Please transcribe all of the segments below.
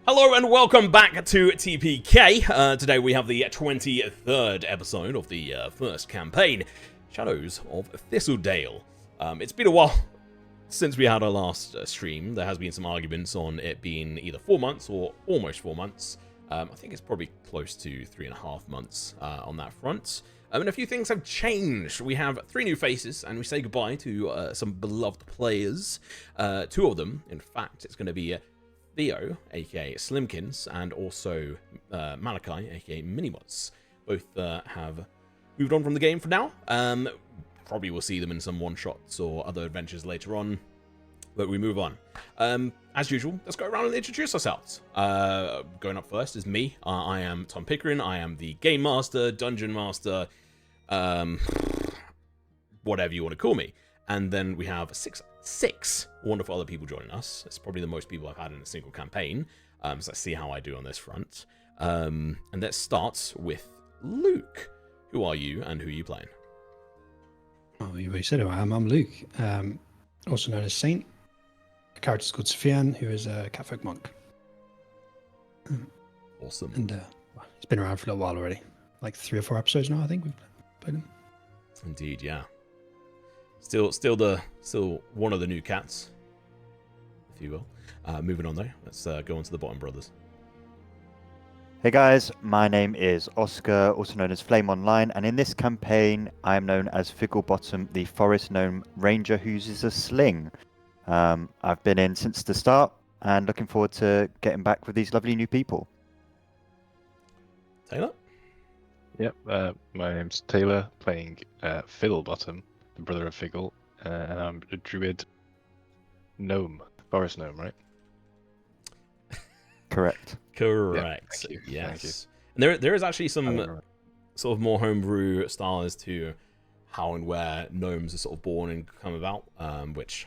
Hello and welcome back to TeaPK. Today we have the 23rd episode of the first campaign, Shadows of Thistledale. It's been a while since we had our last stream. There has been some arguments on it being either 4 months or almost 4 months. I think it's probably close to 3.5 months on that front. And a few things have changed. We have 3 new faces, and we say goodbye to some beloved players. 2 of them, in fact, it's going to be Theo, aka Slimkins, and also Malachi, aka Minimots. Both have moved on from the game for now. Probably will see them in some one-shots or other adventures later on, but we move on. As usual, let's go around and introduce ourselves. Going up first is me. I am Tom Pickering. I am the Game Master, Dungeon Master, whatever you want to call me. And then we have six wonderful other people joining us. It's probably the most people I've had in a single campaign. So let's see how I do on this front. And let's start with Luke. Who are you and who are you playing? Oh, you already said who I am. I'm Luke, also known as Saint. The character's called Sophian, who is a catfolk monk. Awesome. And he's been around for a little while already. Like 3 or 4 episodes now, I think we've played him. Indeed, yeah. Still one of the new cats, if you will. Moving on though, let's go on to the bottom brothers. Hey guys, my name is Oscar, also known as Flame Online, and in this campaign I am known as Figglebottom, the forest gnome ranger who uses a sling. I've been in since the start and looking forward to getting back with these lovely new people. Taylor? Yep, my name's Taylor, playing Fiddlebottom, the brother of Figgle, and I'm a druid gnome, forest gnome, right? Correct. Correct. Yeah, thank you. Yes. Thank you. And there is actually some sort of more homebrew style as to how and where gnomes are sort of born and come about, which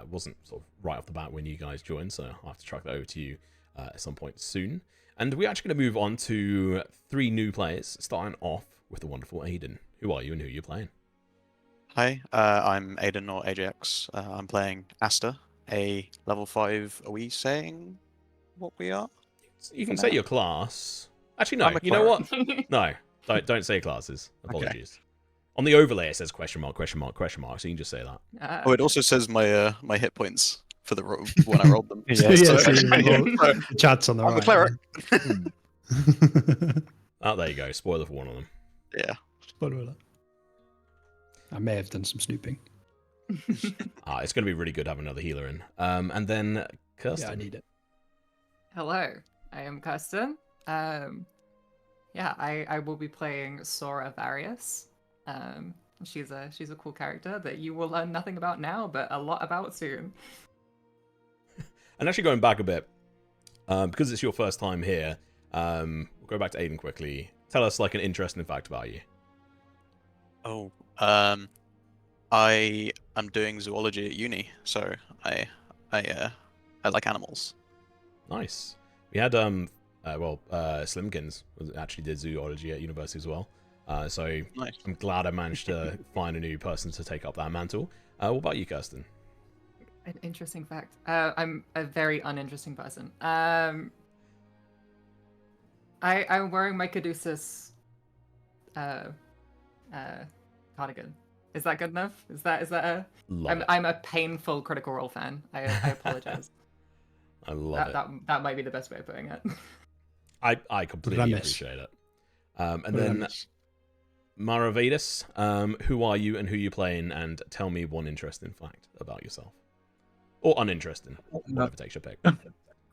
wasn't sort of right off the bat when you guys joined, so I'll have to track that over to you at some point soon. And we're actually going to move on to 3 new players, starting off with the wonderful Aiden. Who are you and who are you playing? Hi, I'm Aiden or AJX. I'm playing Asta, a level 5. Are we saying what we are? You can say your class. Actually, no. You know what? No, don't say classes. Apologies. Okay. On the overlay, it says question mark, question mark, question mark, so you can just say that. Oh, it also says my my hit points for the when I rolled them. The chat's on the I'm right. The cleric. Oh, there you go. Spoiler for one of them. Yeah. Spoiler alert. I may have done some snooping. It's going to be really good having another healer in. And then Kirsten. Yeah, I need it. Hello, I am Kirsten. I will be playing Sora Varius. She's a cool character that you will learn nothing about now, but a lot about soon. And actually going back a bit, because it's your first time here, we'll go back to Aiden quickly. Tell us like an interesting fact about you. Oh, I am doing zoology at uni, so I like animals. Nice. We had Slimkins actually did zoology at university as well. So nice. I'm glad I managed to find a new person to take up that mantle. What about you, Kirsten? An interesting fact. I'm a very uninteresting person. I'm wearing my Caduceus cardigan. Is that good enough? Is that a? I'm a painful Critical Role fan. I apologize. I love it. That might be the best way of putting it. I completely appreciate it. And then Maravedis, who are you and who are you playing? And tell me one interesting fact about yourself. Or uninteresting, whatever takes your pick.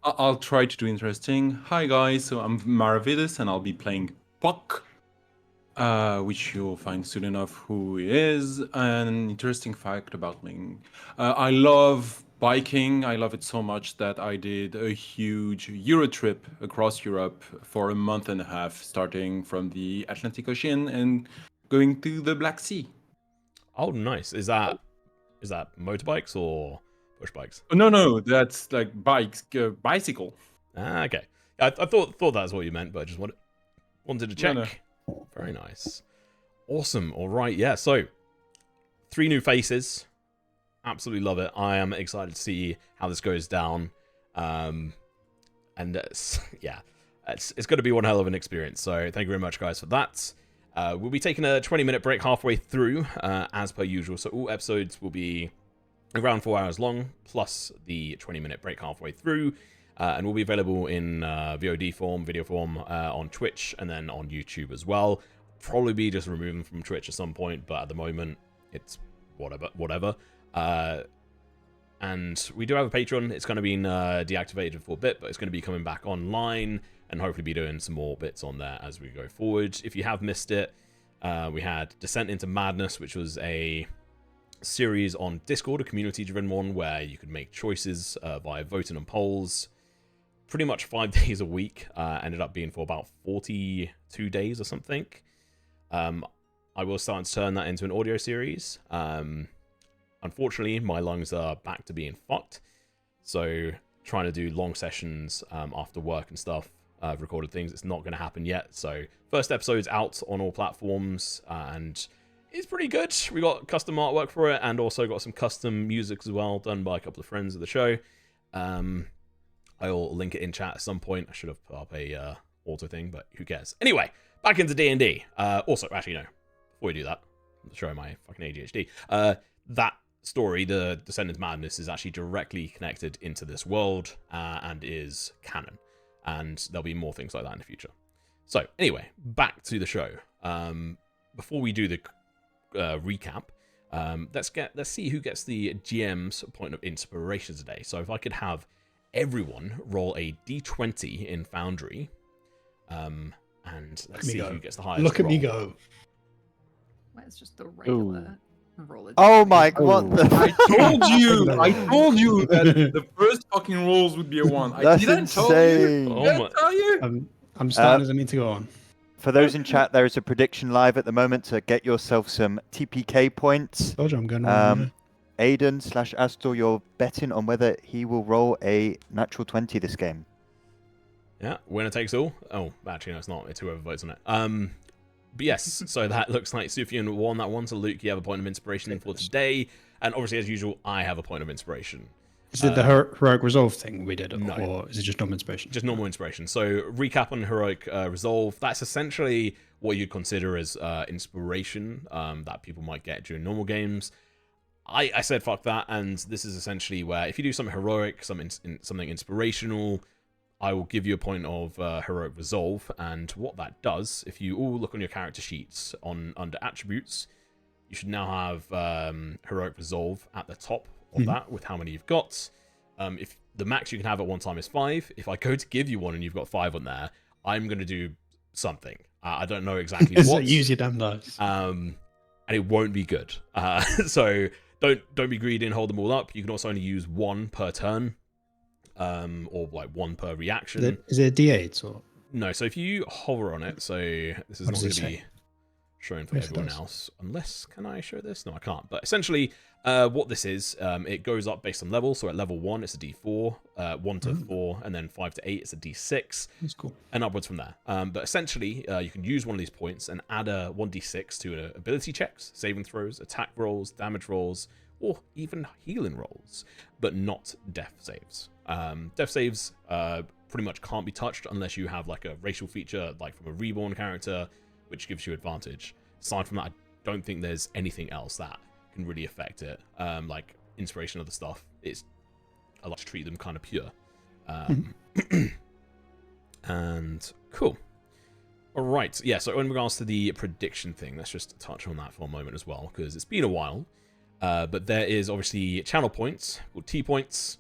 I'll try to do interesting. Hi guys, so I'm Maravedis and I'll be playing Puck, which you'll find soon enough who he is. An interesting fact about me. I love biking. I love it so much that I did a huge Euro trip across Europe for a month and a half, starting from the Atlantic Ocean and going to the Black Sea. Oh, nice. Is that motorbikes or push bikes? No, that's like bikes, bicycle. Ah, okay. I thought that's what you meant, but I just wanted to check. No. Very nice. Awesome. All right. Yeah. So 3 new faces. Absolutely love it. I am excited to see how this goes down. And yeah, it's going to be one hell of an experience. So thank you very much, guys, for that. We'll be taking a 20-minute break halfway through, as per usual. So all episodes will be around 4 hours long, plus the 20-minute break halfway through. And will be available in VOD form, video form, on Twitch, and then on YouTube as well. Probably be just removing them from Twitch at some point, but at the moment, it's whatever. And we do have a Patreon. It's kind of been deactivated for a bit, but it's going to be coming back online, and hopefully be doing some more bits on there as we go forward. If you have missed it, we had Descent into Madness, which was a series on Discord, a community-driven one, where you could make choices via voting and polls. Pretty much 5 days a week. Ended up being for about 42 days or something. I will start to turn that into an audio series. Unfortunately, my lungs are back to being fucked. So trying to do long sessions after work and stuff, recorded things, it's not going to happen yet. So first episode's out on all platforms, and it's pretty good. We got custom artwork for it, and also got some custom music as well, done by a couple of friends of the show. I'll link it in chat at some point. I should have put up a auto thing, but who cares? Anyway, back into D&D. Also, actually, no. Before we do that, I'm showing my fucking ADHD. That story, the Descent into Madness, is actually directly connected into this world and is canon. And there'll be more things like that in the future. So, anyway, back to the show. Before we do the recap, let's see who gets the GM's point of inspiration today. So, if I could have everyone roll a d20 in Foundry, and let's see who gets the highest. Look at roll. me go. Well, it's just the regular roll. Oh my god! I told you that the first fucking rolls would be a 1. I That's didn't tell insane. you. Oh Did I my- tell you? I'm starting as I mean to go on. For those in chat, there is a prediction live at the moment to get yourself some TPK points. Told you I'm going on. Aiden/Astor, you're betting on whether he will roll a natural 20 this game. Yeah, winner takes all. Oh, actually, no, it's not. It's whoever votes on it. But yes, so that looks like Sufyan won that one. So Luke, you have a point of inspiration for today. And obviously, as usual, I have a point of inspiration. Is it the heroic resolve thing we did, no. or is it just normal inspiration? Just normal inspiration. So recap on heroic resolve. That's essentially what you'd consider as inspiration that people might get during normal games. I said fuck that, and this is essentially where if you do something heroic, something inspirational, I will give you a point of heroic resolve. And what that does, if you all look on your character sheets under attributes, you should now have heroic resolve at the top of that with how many you've got. If the max you can have at one time is 5, if I go to give you one and you've got 5 on there, I'm going to do something. I don't know exactly what. Use your damn dice. And it won't be good. So don't be greedy and hold them all up. You can also only use 1 per turn, or like 1 per reaction. Is it a D8 or? No, so if you hover on it, so this is What not does going it to be say? shown for Yes, it everyone does. else. Unless, can I show this? No, I can't. But essentially, what this is, it goes up based on level. So at level 1, it's a D4, 1 to 4, and then 5 to 8, it's a D6. That's cool. And upwards from there. But essentially, you can use one of these points and add a 1d6 to ability checks, saving throws, attack rolls, damage rolls, or even healing rolls, but not death saves. Death saves pretty much can't be touched unless you have like a racial feature, like from a reborn character, which gives you advantage. Aside from that, I don't think there's anything else that can really affect it. Like inspiration, other stuff, I like to treat them kind of pure. And cool. All right, yeah. So in regards to the prediction thing, let's just touch on that for a moment as well, because it's been a while. But there is obviously channel points called T points.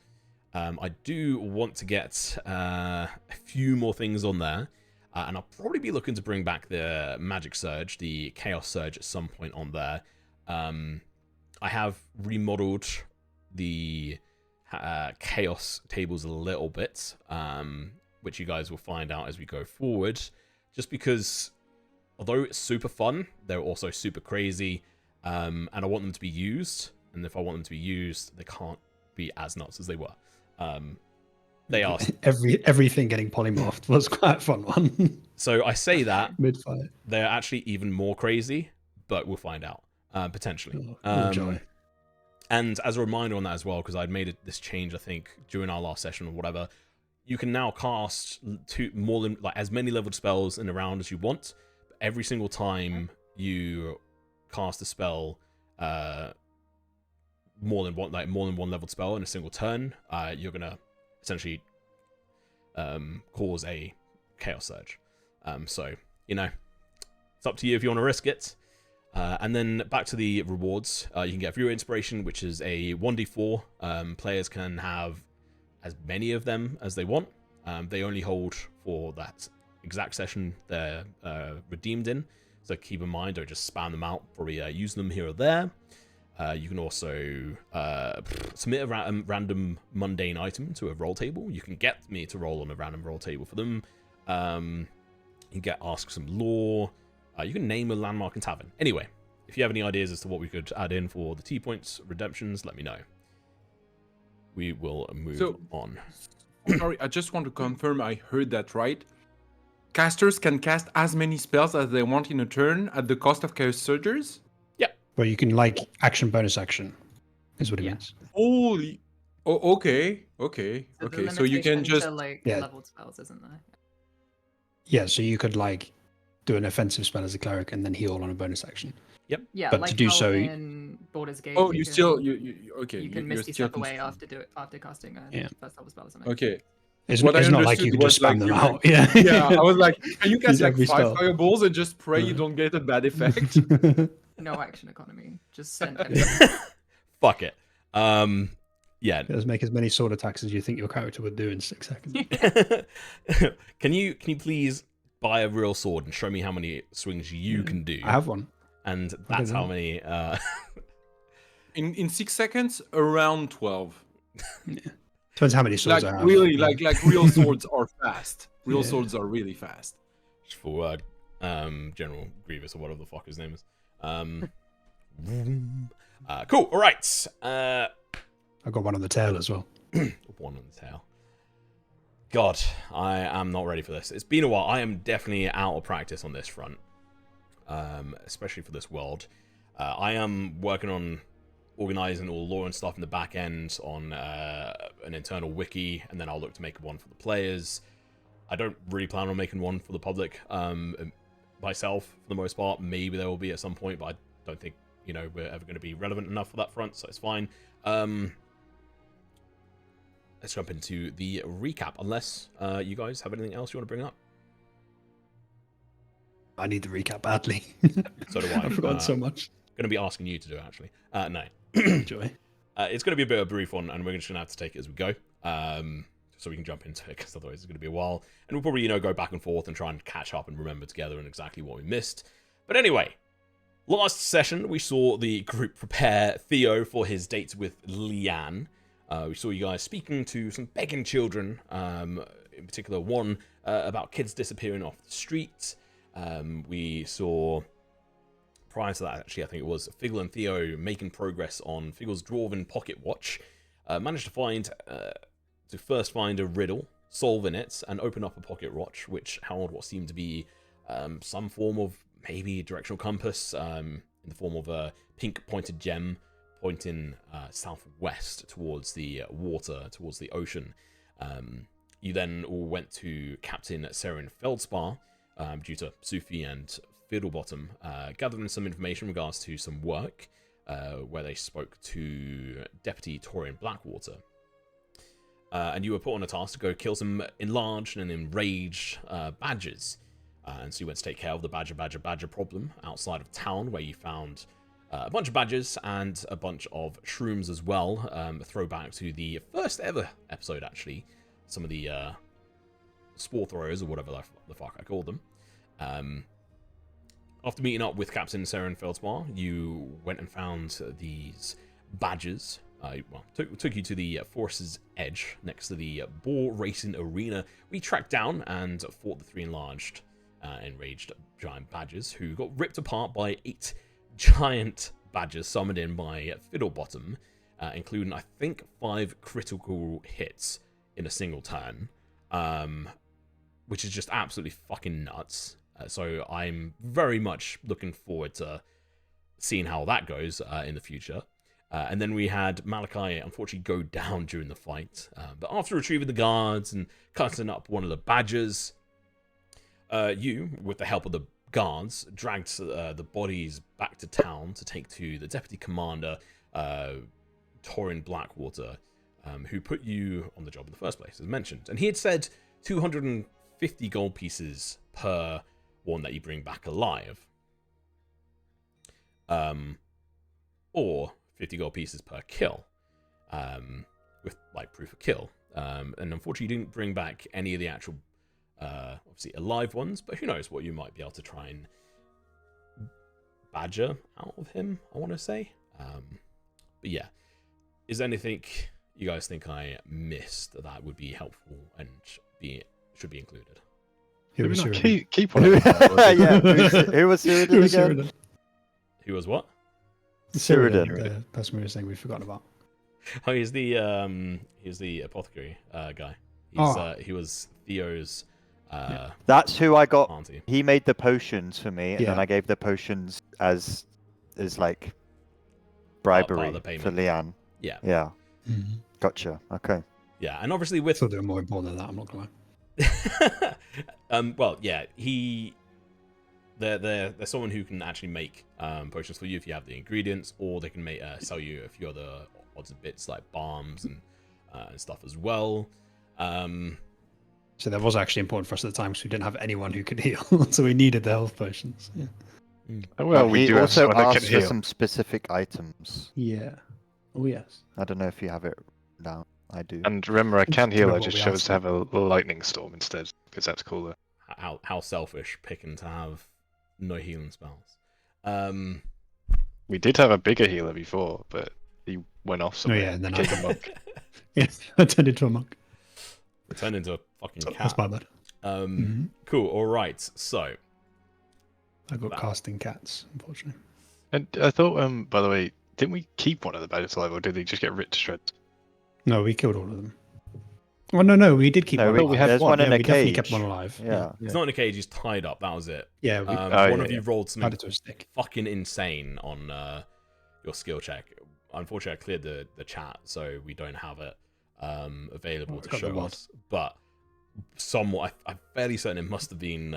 I do want to get a few more things on there. And I'll probably be looking to bring back the Magic Surge, the Chaos Surge at some point on there. I have remodeled the Chaos tables a little bit, which you guys will find out as we go forward. Just because, although it's super fun, they're also super crazy, and I want them to be used. And if I want them to be used, they can't be as nuts as they were. They are Everything getting polymorphed was quite a fun one. So I say that Mid-fight. they're actually even more crazy, but we'll find out potentially. Joy. And as a reminder on that as well, because I'd made this change, I think, during our last session or whatever, you can now cast more than as many leveled spells in a round as you want. But every single time you cast a spell, more than one leveled spell in a single turn, you're gonna essentially cause a chaos surge. So it's up to you if you want to risk it. And then back to the rewards, you can get viewer inspiration, which is a 1d4. Players can have as many of them as they want. They only hold for that exact session they're redeemed in, so keep in mind, don't just spam them out, probably use them here or there. You can also submit a random mundane item to a roll table. You can get me to roll on a random roll table for them. You can ask some lore. You can name a landmark and tavern. Anyway, if you have any ideas as to what we could add in for the T-points redemptions, let me know. We will move on. Sorry, I just want to confirm I heard that right. Casters can cast as many spells as they want in a turn at the cost of Chaos Surgers? Well, you can action, bonus action, is what it means. Holy... Oh, okay. So you can just... to, Yeah. leveled spells, isn't there? Yeah, so you could do an offensive spell as a cleric and then heal on a bonus action. Yeah, But like to do how so, in Baldur's Gate. Oh, you okay. can you're misty still step away confused. after casting a Yeah. first level spell or something. Okay. It's What I not like you understood can just was, spam them you out. Yeah. Yeah, I was like, can you cast Use every 5 spell. fireballs and just pray you don't get a bad effect? No action economy. Just send everything. Fuck it. Yeah. Just make as many sword attacks as you think your character would do in 6 seconds. Can you please buy a real sword and show me how many swings you can do? I have one. And that's how know. many. In 6 seconds, around 12. Depends how many swords Like I have. really, like real swords are fast. Real Yeah. swords are really fast. For General Grievous or whatever the fuck his name is. Cool. All right. I got one on the tail as well. One on the tail. God, I am not ready for this. It's been a while. I am definitely out of practice on this front, especially for this world. I am working on organizing all the lore and stuff in the back end on an internal wiki, and then I'll look to make one for the players. I don't really plan on making one for the public myself, for the most part. Maybe there will be at some point, but I don't think we're ever going to be relevant enough for that front, so it's fine. Let's jump into the recap, unless you guys have anything else you want to bring up. I need the recap badly. So do I. I've forgotten so much. Going to be asking you to do it, actually. No. Enjoy. It's going to be a bit of a brief one, and we're just going to have to take it as we go. So we can jump into it, because otherwise it's going to be a while. And we'll probably, go back and forth and try and catch up and remember together and exactly what we missed. But anyway, last session, we saw the group prepare Theo for his date with Leanne. We saw you guys speaking to some begging children, in particular one about kids disappearing off the street. We saw, prior to that, actually, I think it was Figgle and Theo making progress on Figgle's dwarven pocket watch. Managed to first find a riddle, solving it, and open up a pocket watch, which held what seemed to be some form of maybe directional compass, in the form of a pink pointed gem pointing southwest towards the water, towards the ocean. You then all went to Captain Seren Feldspar, due to Sufi and Fiddlebottom, gathering some information in regards to some work, where they spoke to Deputy Torian Blackwater. And you were put on a task to go kill some enlarged and enraged badgers. And so you went to take care of the badger problem outside of town, where you found a bunch of badgers and a bunch of shrooms as well. A throwback to the first ever episode, actually. Some of the spore throwers, or whatever the fuck I called them. After meeting up with Captain Seren Feldspar, you went and found these badgers. Took you to the forest's edge, next to the boar racing arena. We tracked down and fought the 3 enlarged, enraged giant badgers, who got ripped apart by 8 giant badgers summoned in by Fiddlebottom, including, I think, 5 critical hits in a single turn, which is just absolutely fucking nuts. So I'm very much looking forward to seeing how that goes in the future. And then we had Malachi unfortunately go down during the fight. But after retrieving the guards and cutting up one of the badgers, you, with the help of the guards, dragged the bodies back to town to take to the deputy commander, Torin Blackwater, who put you on the job in the first place, as mentioned. And he had said 250 gold pieces per one that you bring back alive. Or 50 gold pieces per kill, with like proof of kill. And unfortunately, you didn't bring back any of the actual, obviously alive ones. But who knows what you might be able to try and badger out of him, I want to say. But yeah, is there anything you guys think I missed that would be helpful and should be included? Who was Maybe not Cyrodiil? keep one of them. Yeah, who was Who Cyrodiil was again? Cyrodiil? Who was what? Cyrodiil, Cyrodiil. the person we were saying we've forgotten about. Oh, he's the apothecary guy. He was Theo's That's who I got. auntie. He made the potions for me, and Yeah. then I gave the potions as like Part of bribery the payment. for Leanne. Yeah, Yeah, gotcha. Okay. yeah, and obviously with So they're more important than that, I'm not gonna lie. well, yeah, they're someone who can actually make potions for you if you have the ingredients, or they can make sell you a few other odds and bits like balms and stuff as well. So that was actually important for us at the time because we didn't have anyone who could heal, so we needed the health potions. Yeah. Well, we he do have also someone that asked can for heal. some specific items. Yeah. Oh yes. I don't know if you have it down. I do. And remember, I can heal. I Remember just what we chose asked to have a lightning storm instead because that's cooler. How selfish picking to have no healing spells. We did have a bigger healer before, but he went off Oh somewhere. yeah, and then became a monk. Yeah, I turned into a monk. Turned into a fucking That's cat. my bad. Cool. All right. So I got casting cats, unfortunately. And I thought, by the way, didn't we keep one of the badgers alive, or did they just get ripped to shreds? No, we killed all of them. Oh no, we did keep No, one. we- alive. had there's one. one in Yeah, a we definitely cage. kept one alive. Yeah. he's not in a cage. He's tied up. That was it. Yeah, we One yeah, of you rolled tied something it to a stick. fucking insane on your skill check. Unfortunately, I cleared the chat, so we don't have it available I to got the show mod. us. But somewhat, I'm fairly certain it must have been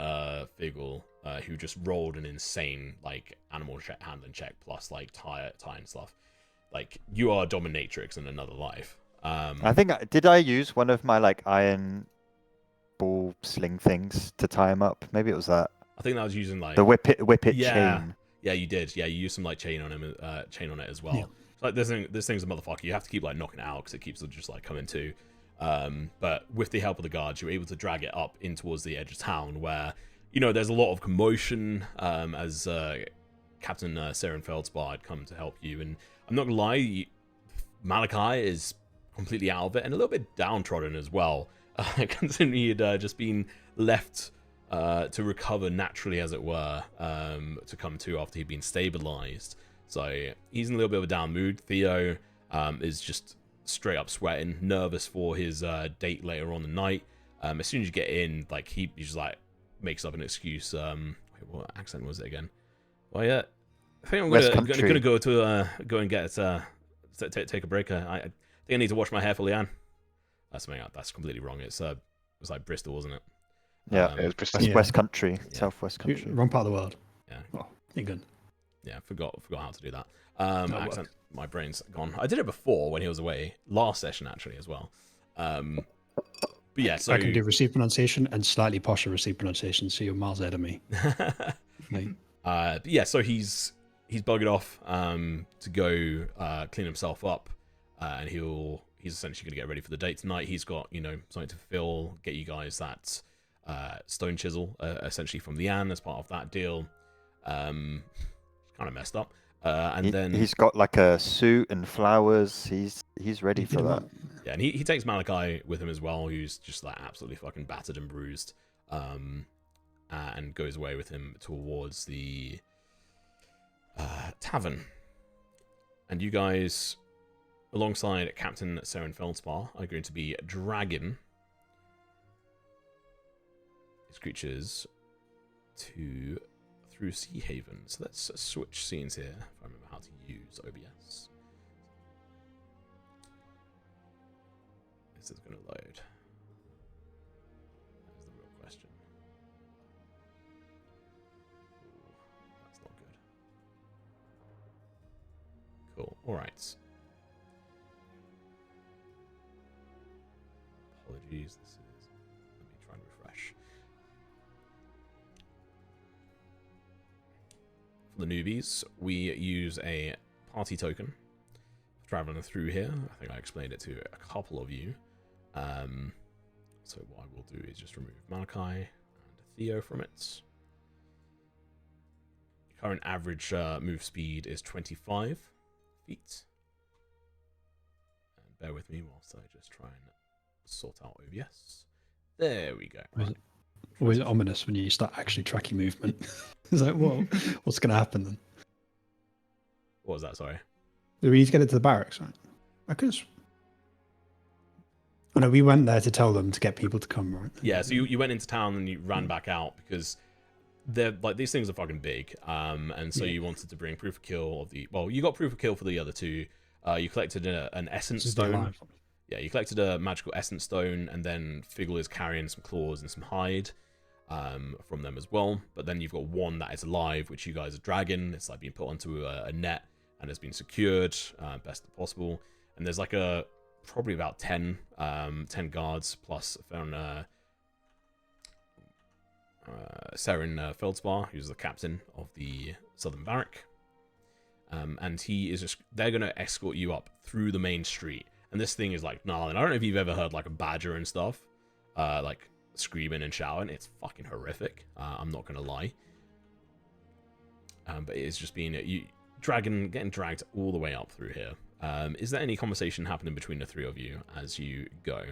Figgle who just rolled an insane like animal handling check plus like tie and stuff. Like you are a dominatrix in another life. I think did I use one of my like iron ball sling things to tie him up? Maybe it was that. I think that was using like The whip it Yeah. chain. Yeah, you did. Yeah, you used some like chain on him, chain on it as well. Yeah. So, like this thing's a motherfucker. You have to keep like knocking it out because it keeps just like coming to. But with the help of the guards, you're able to drag it up in towards the edge of town, where there's a lot of commotion. As Captain Saren Feldspar had come to help you, and I'm not gonna lie, Malachi is completely out of it and a little bit downtrodden as well, considering he had just been left to recover naturally, as it were, to come to after he'd been stabilized. So he's in a little bit of a down mood. Theo is just straight up sweating, nervous for his date later on the night. As soon as you get in, like he just like makes up an excuse. Wait, what accent was it again? Well, yeah, I think I'm West gonna Country. go to go and get take a break. I think I need to wash my hair for Leanne. That's something that's completely wrong. It was like Bristol, wasn't it? Yeah. Yeah, it's West, Yeah. West Country, Yeah. Southwest Country. Wrong part of the world. Yeah. Oh, England. Yeah, forgot how to do that. That Accent. worked. My brain's gone. I did it before when he was away, last session actually as well. But yeah, so I can do received pronunciation and slightly posher received pronunciation, so you're miles ahead of me. Like, but yeah, so he's buggered off to go clean himself up, and he's essentially gonna get ready for the date tonight. He's got something to fill, get you guys that stone chisel essentially from Leanne as part of that deal. Kind of messed up. And then he's got like a suit and flowers. He's ready you for did that. well. yeah, and he takes Malachi with him as well, who's just like absolutely fucking battered and bruised, and goes away with him towards the tavern. And you guys, alongside Captain Saren Feldspar, are going to be dragging these creatures through Sea Haven. So let's switch scenes here, if I remember how to use OBS. this is going to load? That is the real question. Ooh, that's not good. Cool. All right. Apologies. This is. Let me try and refresh. For the newbies, we use a party token. Traveling through here, I think I explained it to a couple of you. So what I will do is just remove Malachi and Theo from it. Current average move speed is 25 feet. And bear with me whilst I just try and sort out OBS. There we go. Right. Always ominous when you start actually tracking movement. It's like, whoa, what's going to happen then? What was that? Sorry. We need to get it to the barracks, right? I could. Oh no, we went there to tell them to get people to come, right? Yeah, so you went into town and you ran back out because they're like these things are fucking big. And so you wanted to bring proof of kill of the. Well, you got proof of kill for the other two. You collected an essence stone. Yeah, you collected a magical essence stone, and then Figgle is carrying some claws and some hide from them as well. But then you've got one that is alive, which you guys are dragging. It's like being put onto a net and has been secured best possible. And there's like probably about 10 guards plus Seren Feldspar, who's the captain of the Southern Barrack. And he is just, they're going to escort you up through the main street. And this thing is like gnarly. I don't know if you've ever heard like a badger and stuff, like screaming and shouting. It's fucking horrific. I'm not going to lie. But it's just being, getting dragged all the way up through here. Is there any conversation happening between the three of you as you go?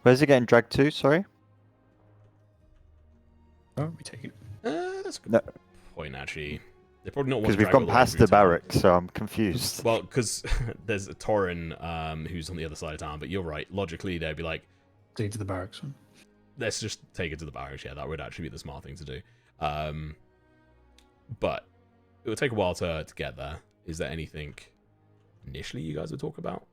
Where's it getting dragged to? Sorry. Oh, we take it. That's a good point, actually. They're probably not because we've gone past the barrack, so I'm confused. Well, because there's a Torin who's on the other side of town, but you're right. Logically, they'd be like, take it to the barracks. Let's just take it to the barracks. Yeah, that would actually be the smart thing to do. But it would take a while to get there. Is there anything initially you guys would talk about?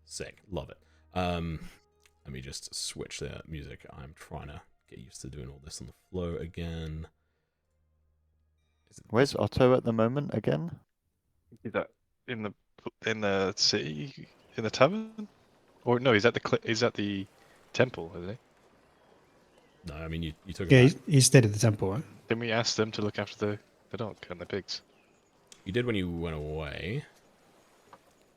Sick. Love it. Let me just switch the music. I'm trying to get used to doing all this on the flow again. Where's Otto at the moment again? Is that in the city, in the tavern? Or no, he's at the temple, isn't he? No, I mean, you took Yeah, it back. he stayed at the temple, right? Didn't we ask them to look after the dog and the pigs? You did when you went away.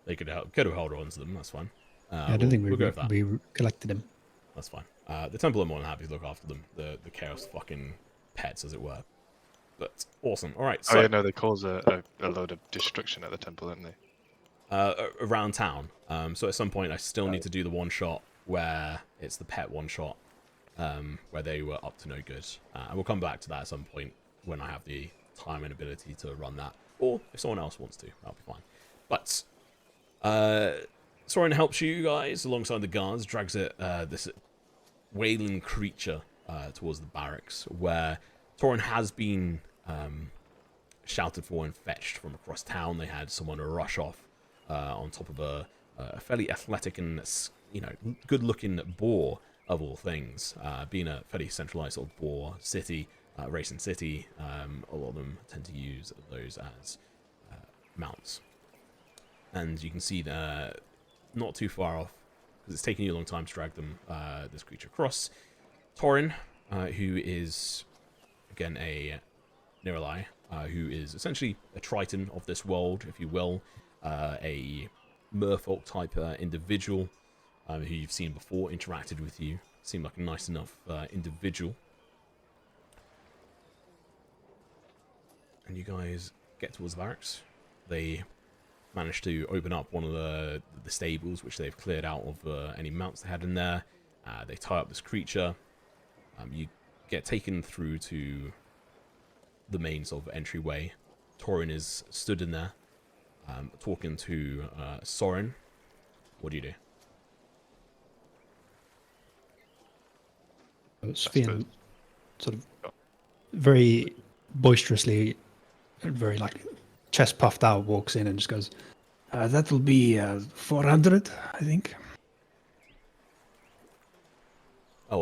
They could have held on to them, that's fine. I don't think we'll go with that. we collected him. That's fine. The temple are more than happy to look after them. The chaos fucking pets, as it were. But awesome. All right. So, oh yeah, no, they cause a load of destruction at the temple, don't they? Around town. So at some point, I still need to do the one shot where it's the pet one shot, where they were up to no good. And we'll come back to that at some point when I have the time and ability to run that, or if someone else wants to, that'll be fine. But Soren helps you guys alongside the guards, drags this wailing creature towards the barracks, where Torin has been shouted for and fetched from across town. They had someone rush off on top of a fairly athletic and good-looking boar of all things. Being a fairly centralized sort of boar city, racing city, a lot of them tend to use those as mounts. And you can see they're not too far off, because it's taking you a long time to drag them, this creature across. Torin, who is, again, a Nirali, who is essentially a Triton of this world, if you will, a merfolk type individual, who you've seen before, interacted with you, seemed like a nice enough individual. And you guys get towards the barracks. They managed to open up one of the stables, which they've cleared out of any mounts they had in there. They tie up this creature. You get taken through to the main sort of entryway. Torin is stood in there, talking to Soren. What do you do? Sophian sort of very boisterously, very like chest puffed out, walks in and just goes, that will be 400, I think. Oh,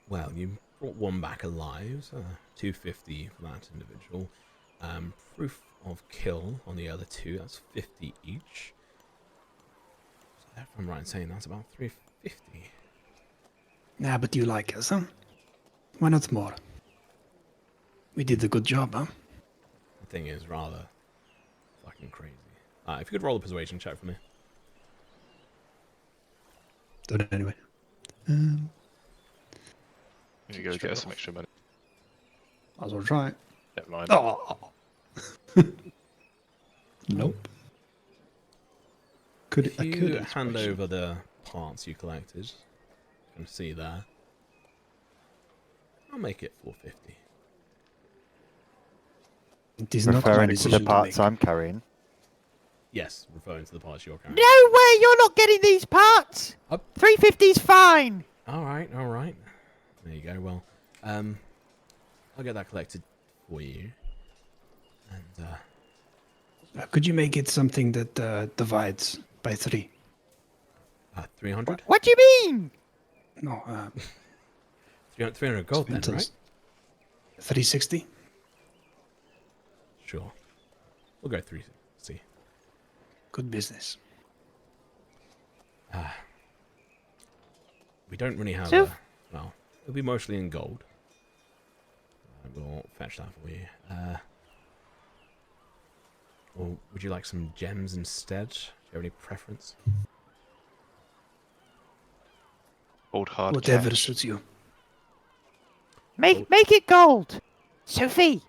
well, you brought one back alive, so 250 for that individual. Proof of kill on the other two, that's 50 each. So if I'm right in saying that's about 350. Nah, but you like us, huh? Why not more? We did a good job, huh? The thing is rather fucking crazy. If you could roll a persuasion check for me. Do it anyway. You go get us some extra money. Might as well try it. Never mind. Oh. Nope. If I you could hand over the parts you collected, you can see there. I'll make it 450. It is not my Referring to decision the to parts make. I'm carrying. Yes, referring to the parts you're carrying. No way, you're not getting these parts! Up. 350's fine! Alright, alright. There you go, well, I'll get that collected for you. And, Could you make it something that divides by 3? 300? What do you mean? No, 300 gold then, right? 360? Sure. We'll go 360. Good business. We don't really have So- well, it'll be mostly in gold. We'll fetch that for you. Or would you like some gems instead? Do you have any preference? Old hard Whatever cash. suits you. Make it gold! Sophie,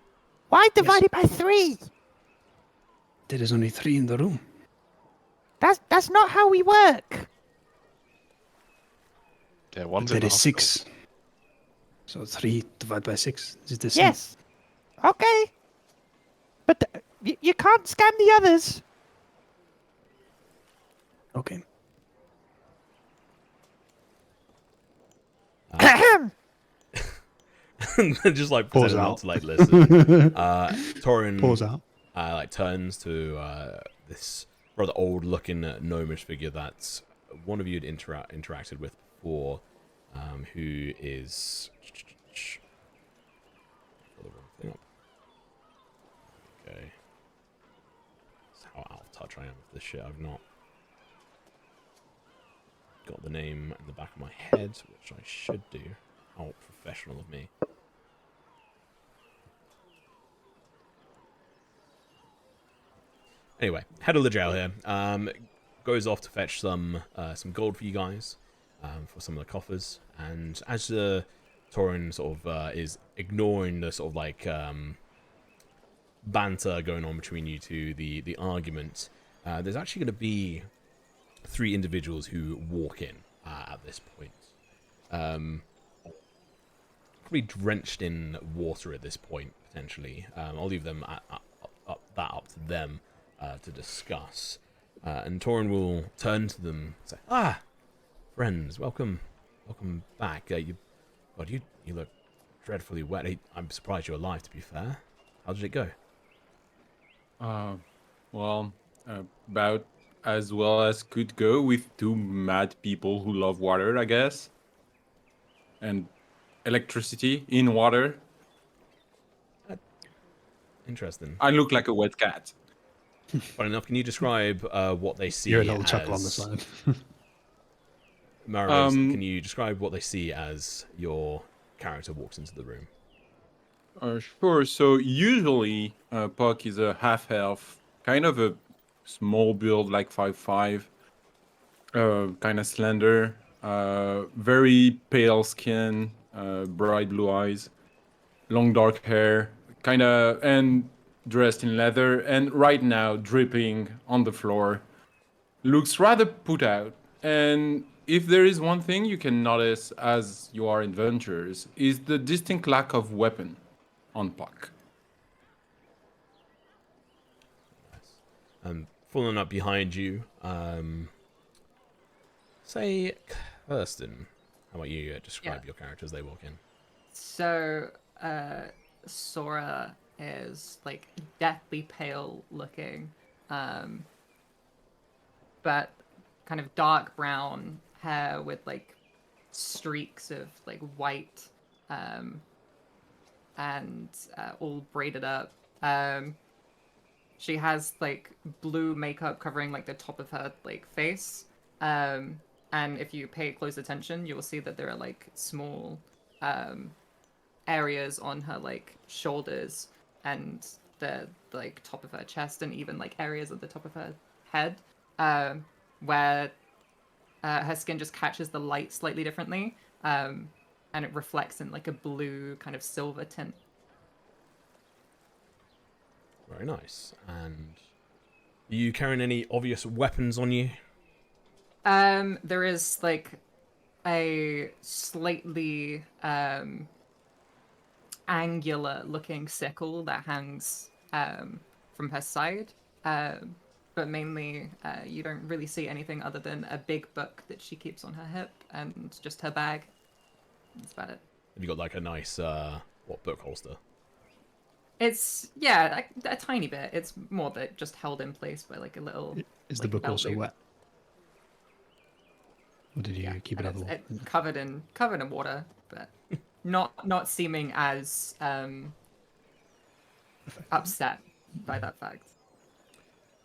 why divide Yes. it by 3? There is only 3 in the room. That's not how we work. Yeah, But one's in there the is hospital. 6. So 3 divided by 6. Is it the same? Yes. Okay. But you can't scam the others. Okay. Just like Pause pretending not out. to like listen. Torin Pause out. like turns to this rather old looking gnomish figure that one of you had interacted with before, who is pull the wrong thing up. Okay. That's how out of touch I am with this shit. I've not got the name in the back of my head, which I should do. How professional of me. Anyway, head of the jail here. Goes off to fetch some gold for you guys, for some of the coffers. And as Torin sort of is ignoring the sort of like banter going on between you two, the argument, there's actually going to be 3 individuals who walk in at this point. Probably drenched in water at this point, potentially. I'll leave them up to them to discuss. And Torin will turn to them and say, friends, welcome back. You look dreadfully wet. I'm surprised you're alive, to be fair. How did it go? Well, about as well as could go with 2 mad people who love water, I guess. And electricity in water. Interesting. I look like a wet cat. Fun enough, can you describe what they see You're a little as... chuckle on the side. Marius, can you describe what they see as your character walks into the room? Sure. So usually, Puck is a half-elf, kind of a small build, like 5'5", kind of slender, very pale skin, bright blue eyes, long dark hair, kind of, and dressed in leather, and right now dripping on the floor. Looks rather put out. And if there is one thing you can notice as you are adventurers, is the distinct lack of weapon on Puck. Following up behind you, say, Kirsten, how about you describe your character as they walk in? So, Sora is like deathly pale looking, but kind of dark brown hair with like streaks of like white, and all braided up. She has like blue makeup covering like the top of her like face. And if you pay close attention, you will see that there are like small areas on her like shoulders and the like top of her chest, and even like areas at the top of her head, where her skin just catches the light slightly differently, and it reflects in like a blue kind of silver tint. Very nice. And are you carrying any obvious weapons on you? There is like a slightly angular looking sickle that hangs from her side. But mainly you don't really see anything other than a big book that she keeps on her hip and just her bag. That's about it. Have you got like a nice what book holster? It's yeah, a tiny bit. It's more that just held in place by like a little. Is the like, book belt also loop. wet? Or did you keep it And otherwise? it's covered in water, but not seeming as upset by that fact.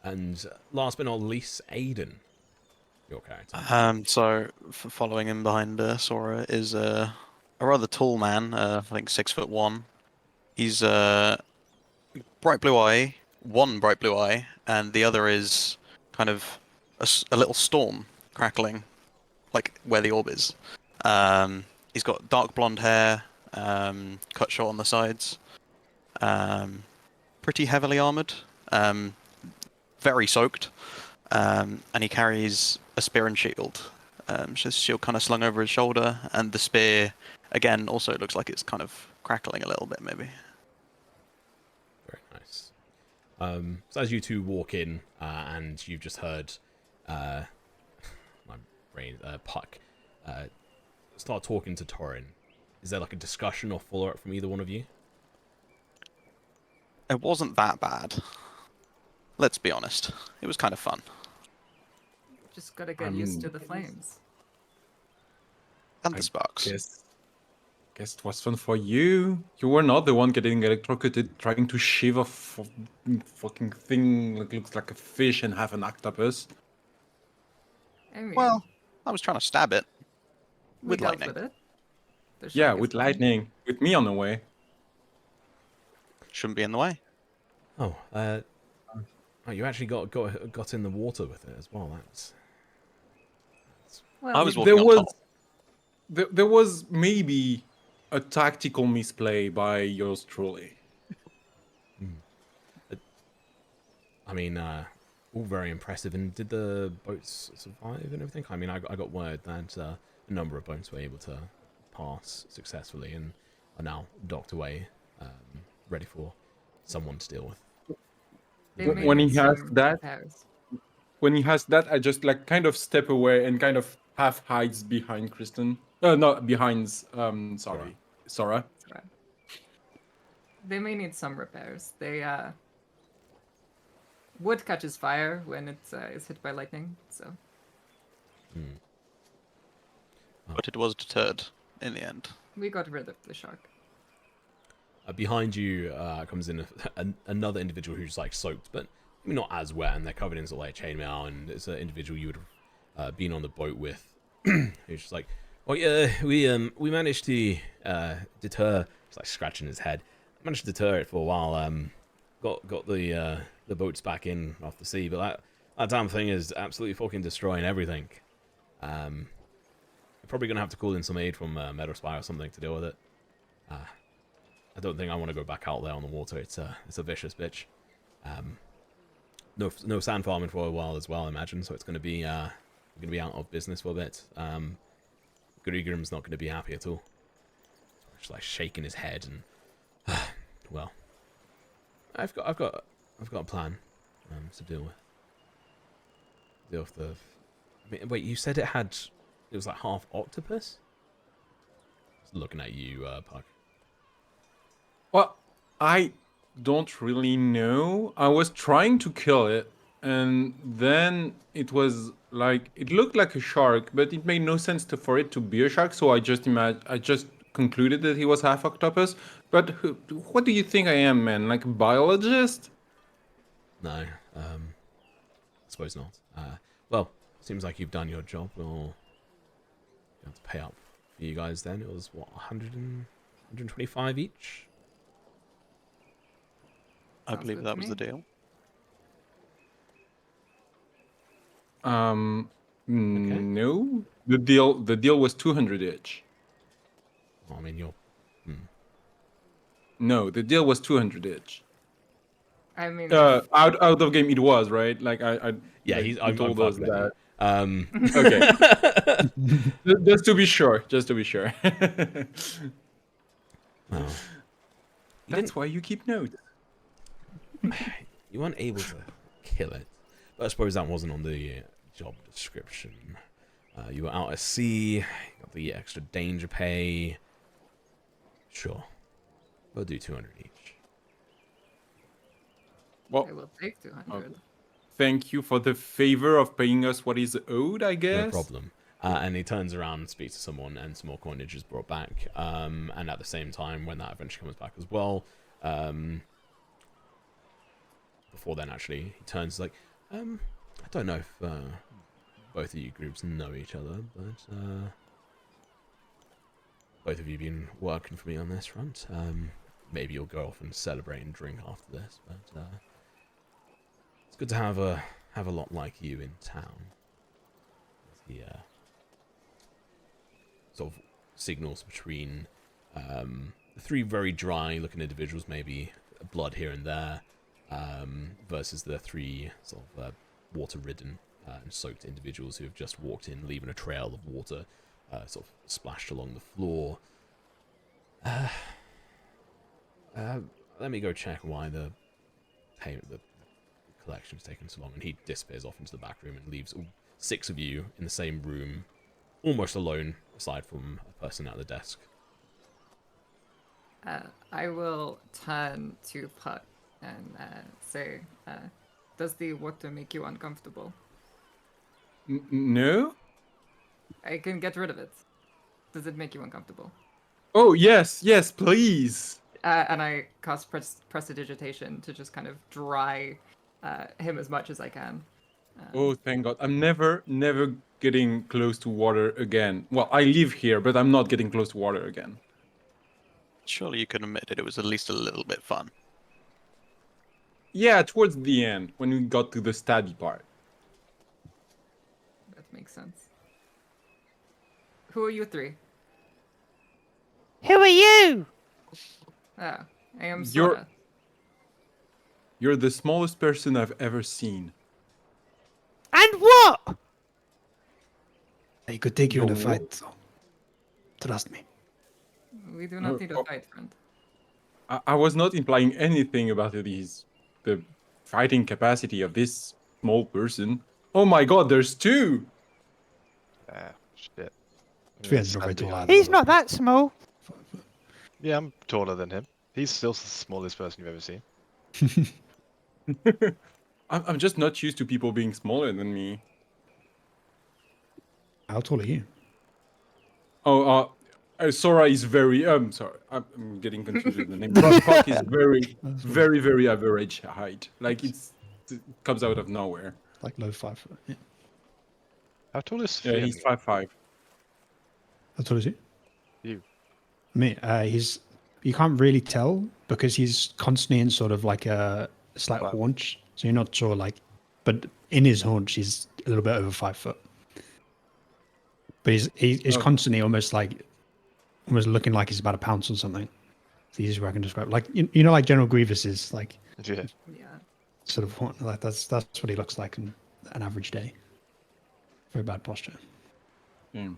And last but not least, Aiden, your character. So following him behind Sora is a rather tall man. I think 6'1". He's bright blue eye, one bright blue eye, and the other is kind of a little storm crackling, like where the orb is. He's got dark blonde hair, cut short on the sides, pretty heavily armored, very soaked, and he carries a spear and shield. His shield kind of slung over his shoulder, and the spear, again, also looks like it's kind of crackling a little bit, maybe. Very nice. So as you two walk in, and you've just heard my brain, Puck, start talking to Torin, is there like a discussion or follow-up from either one of you? It wasn't that bad. Let's be honest. It was kind of fun. Just gotta get used to the flames. And the sparks. Guess it was fun for you. You were not the one getting electrocuted, trying to shiv a fucking thing that looks like a fish and have an octopus. I mean, Well, I was trying to stab it. we with dealt lightning. with it. The Yeah, shark is with fine. lightning, with me on the way. Shouldn't be in the way. Oh, you actually got in the water with it as well. That's Well, I was There walking on was, top. there was maybe a tactical misplay by yours truly. I mean, all very impressive. And did the boats survive and everything? I mean, I got word that a number of boats were able to pass successfully and are now docked away, ready for someone to deal with. they may When he need has some that, repairs. I just like kind of step away and kind of half hides behind Kristen. No, behind sorry, Sora. It's alright. They may need some repairs. They wood catches fire when it's hit by lightning, so But it was deterred in the end. we got rid of the shark. Behind you comes in another individual who's like soaked, but not as wet, and they're covered in sort of like chainmail, and it's an individual you would have been on the boat with. Who's just like, oh yeah, we managed to deter. He's like scratching his head. Managed to deter it for a while. Got the boats back in off the sea, but that damn thing is absolutely fucking destroying everything. You're probably gonna have to call in some aid from Meadow Spy or something to deal with it. I don't think I want to go back out there on the water. It's a vicious bitch. No sand farming for a while as well, I imagine. So it's gonna be out of business for a bit. Grigrim's not gonna be happy at all. Just like shaking his head and well, I've got a plan to deal with the. I mean, wait, you said it was like half octopus. Just looking at you, Puck. Well, I don't really know. I was trying to kill it, and then it was like it looked like a shark, but it made no sense for it to be a shark. So I just concluded that he was half octopus. But what do you think I am, man? Like a biologist? No, I suppose not. Well, seems like you've done your job. We'll have to pay up for you guys then. It was, what, 125 each? I Sounds believe good that to was me. the deal. No. The deal was 200 each. Well, I mean, you're... No, the deal was 200 each. I mean, Out of game it was, right? Like I Yeah, like, he's. you I'm told fine us with you. that. Okay. Just to be sure. Just to be sure. Well, That's why you keep notes. you weren't able to kill it. But I suppose that wasn't on the job description. You were out at sea, got the extra danger pay. Sure. We'll do 200 each. Well, I will take 200. thank you for the favor of paying us what is owed, I guess. No problem. And he turns around and speaks to someone, and some more coinage is brought back. And at the same time, when that eventually comes back as well, before then, actually, he turns like, I don't know if both of you groups know each other, but both of you been working for me on this front. Maybe you'll go off and celebrate and drink after this, but it's good to have a lot like you in town. The sort of signals between the three very dry-looking individuals, maybe blood here and there, versus the three sort of water-ridden and soaked individuals who have just walked in, leaving a trail of water sort of splashed along the floor. Let me go check why the payment, the collection's taken so long, and he disappears off into the back room and leaves all 6 of you in the same room, almost alone, aside from a person at the desk. I will turn to Puck and say, does the water make you uncomfortable? No? I can get rid of it. Does it make you uncomfortable? Oh, yes, please. And I cast prestidigitation to just kind of dry him as much as I can. Oh, thank God. I'm never getting close to water again. Well, I live here, but I'm not getting close to water again. Surely you can admit it was at least a little bit fun. Yeah, towards the end, when we got to the stabby part. That makes sense. Who are you 3? Who are you? Ah, I am You're- Sora. You're the smallest person I've ever seen. And what? He could take you in a Yo. fight, so trust me. We do not need a fight, friend. I was not implying anything about the fighting capacity of this small person. Oh my God, there's 2! Ah, shit. Fian's not very Stand tall behind either. He's not that small. Yeah, I'm taller than him. He's still the smallest person you've ever seen. I'm just not used to people being smaller than me. How tall are you? Oh, Sora is very. Sorry, I'm getting confused with the name. Puck is very average height. Like it comes out of nowhere. Like low 5 foot. Yeah. How tall is Yeah, Fian? he's 5'5". How tall is he? You. Me, you can't really tell because he's constantly in sort of like a slight Wow. haunch, so you're not sure but in his haunch he's a little bit over 5 foot. But he's Oh. constantly almost looking like he's about to pounce on something. It's the easiest way I can describe it. Like you know, like General Grievous is like Yeah. Yeah. sort of like that's what he looks like on an average day. Very bad posture. Yeah.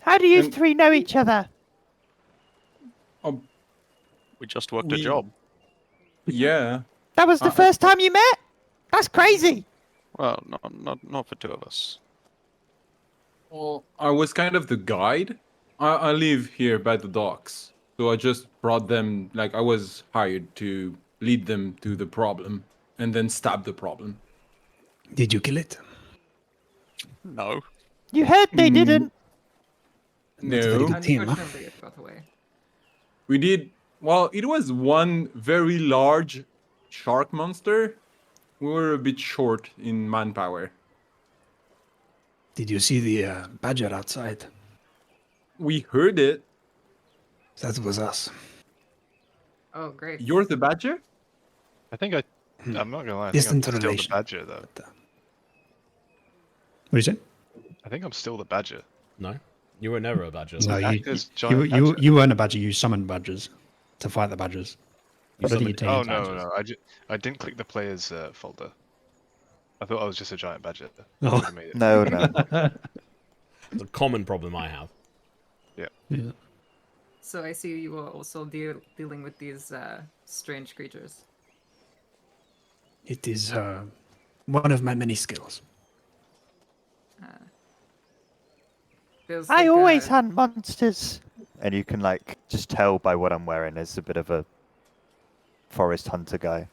How do you And- 3 know each other? We just worked a We- job. Yeah. That was the first time you met? That's crazy. Well, not for 2 of us. Well, I was kind of the guide. I live here by the docks, so I just brought them. Like I was hired to lead them to the problem, and then stab the problem. Did you kill it? No. You heard they Mm, didn't. That's a very No, good team, huh? Unfortunately, it got away. we did. Well, it was one very large shark monster. We were a bit short in manpower. Did you see the badger outside? We heard it. That was us. Oh, great. You're the badger? I think I'm not gonna lie. I think I'm Distant still the relation. badger though. But, what did you say? I think I'm still the badger. No, you were never a badger. No, Act you, as you, giant you, badger. you weren't a badger. You summoned badgers to fight the badgers. You What did you summoned take? Oh eight no, badgers. no, I didn't click the players folder. I thought I was just a giant badger. Oh. Would've made it. No, no. It's a common problem I have. Yeah. So I see you are also dealing with these strange creatures. It is one of my many skills. Feels I like, always hunt monsters. And you can like just tell by what I'm wearing. There's a bit of a forest hunter guy.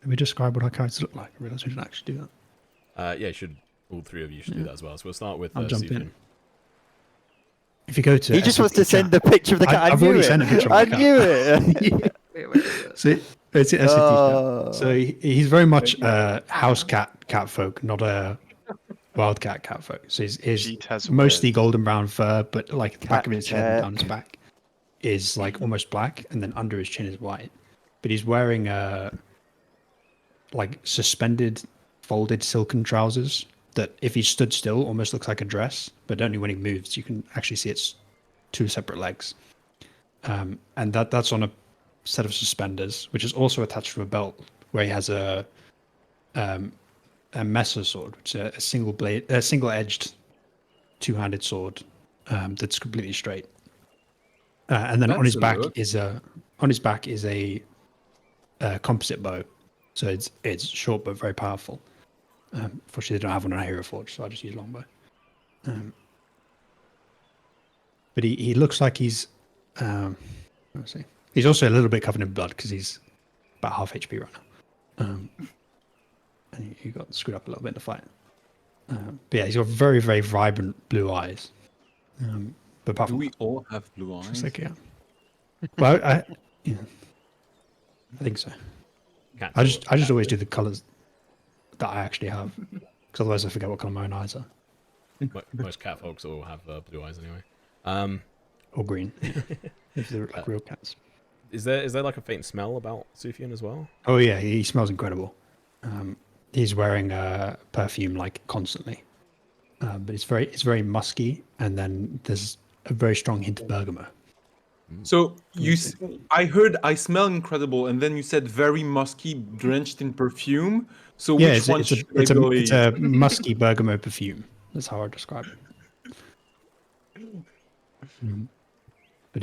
Let me describe what our characters look like. I realize we didn't actually do that. Yeah, all three of you should do that as well. So we'll start with I'll jump in. Sufjan. If you go to He just wants to SFP send chat- the picture of the cat. I've I knew already it. sent a picture of I my cat. knew it. Wait, So it's an SFP Oh. chat. So he's very much a house cat folk, not a wildcat cat folk. So he's Cheat has mostly wares. golden brown fur, but like the back Cat of his head and down his check. back is like almost black, and then under his chin is white. But he's wearing like suspended folded silken trousers that if he stood still almost looks like a dress, but only when he moves you can actually see it's two separate legs. And that's on a set of suspenders, which is also attached to a belt where he has a messer sword, which is a single edged two-handed sword that's completely straight. And then on That's his a back look. is a composite bow, so it's short but very powerful. Unfortunately, they don't have one on Hero Forge, so I just use longbow. But he looks like he's let's see. He's also a little bit covered in blood because he's about half HP right now. And he got screwed up a little bit in the fight. But yeah, he's got very, very vibrant blue eyes. But apart Do from we all have blue eyes? it's like, yeah. Well, yeah, I think so. Cats I or just cats. always do the colors that I actually have, because otherwise I forget what color my own eyes are. Most cat folks all have blue eyes anyway. Or green, if they're like real cats. Is there like a faint smell about Sufjan as well? Oh yeah, he smells incredible. He's wearing perfume like constantly, but it's very musky, and then there's a very strong hint of bergamot. So I smell incredible, and then you said very musky, drenched in perfume. So Yeah, which one it's should I go a musky bergamot perfume. That's how I describe it. But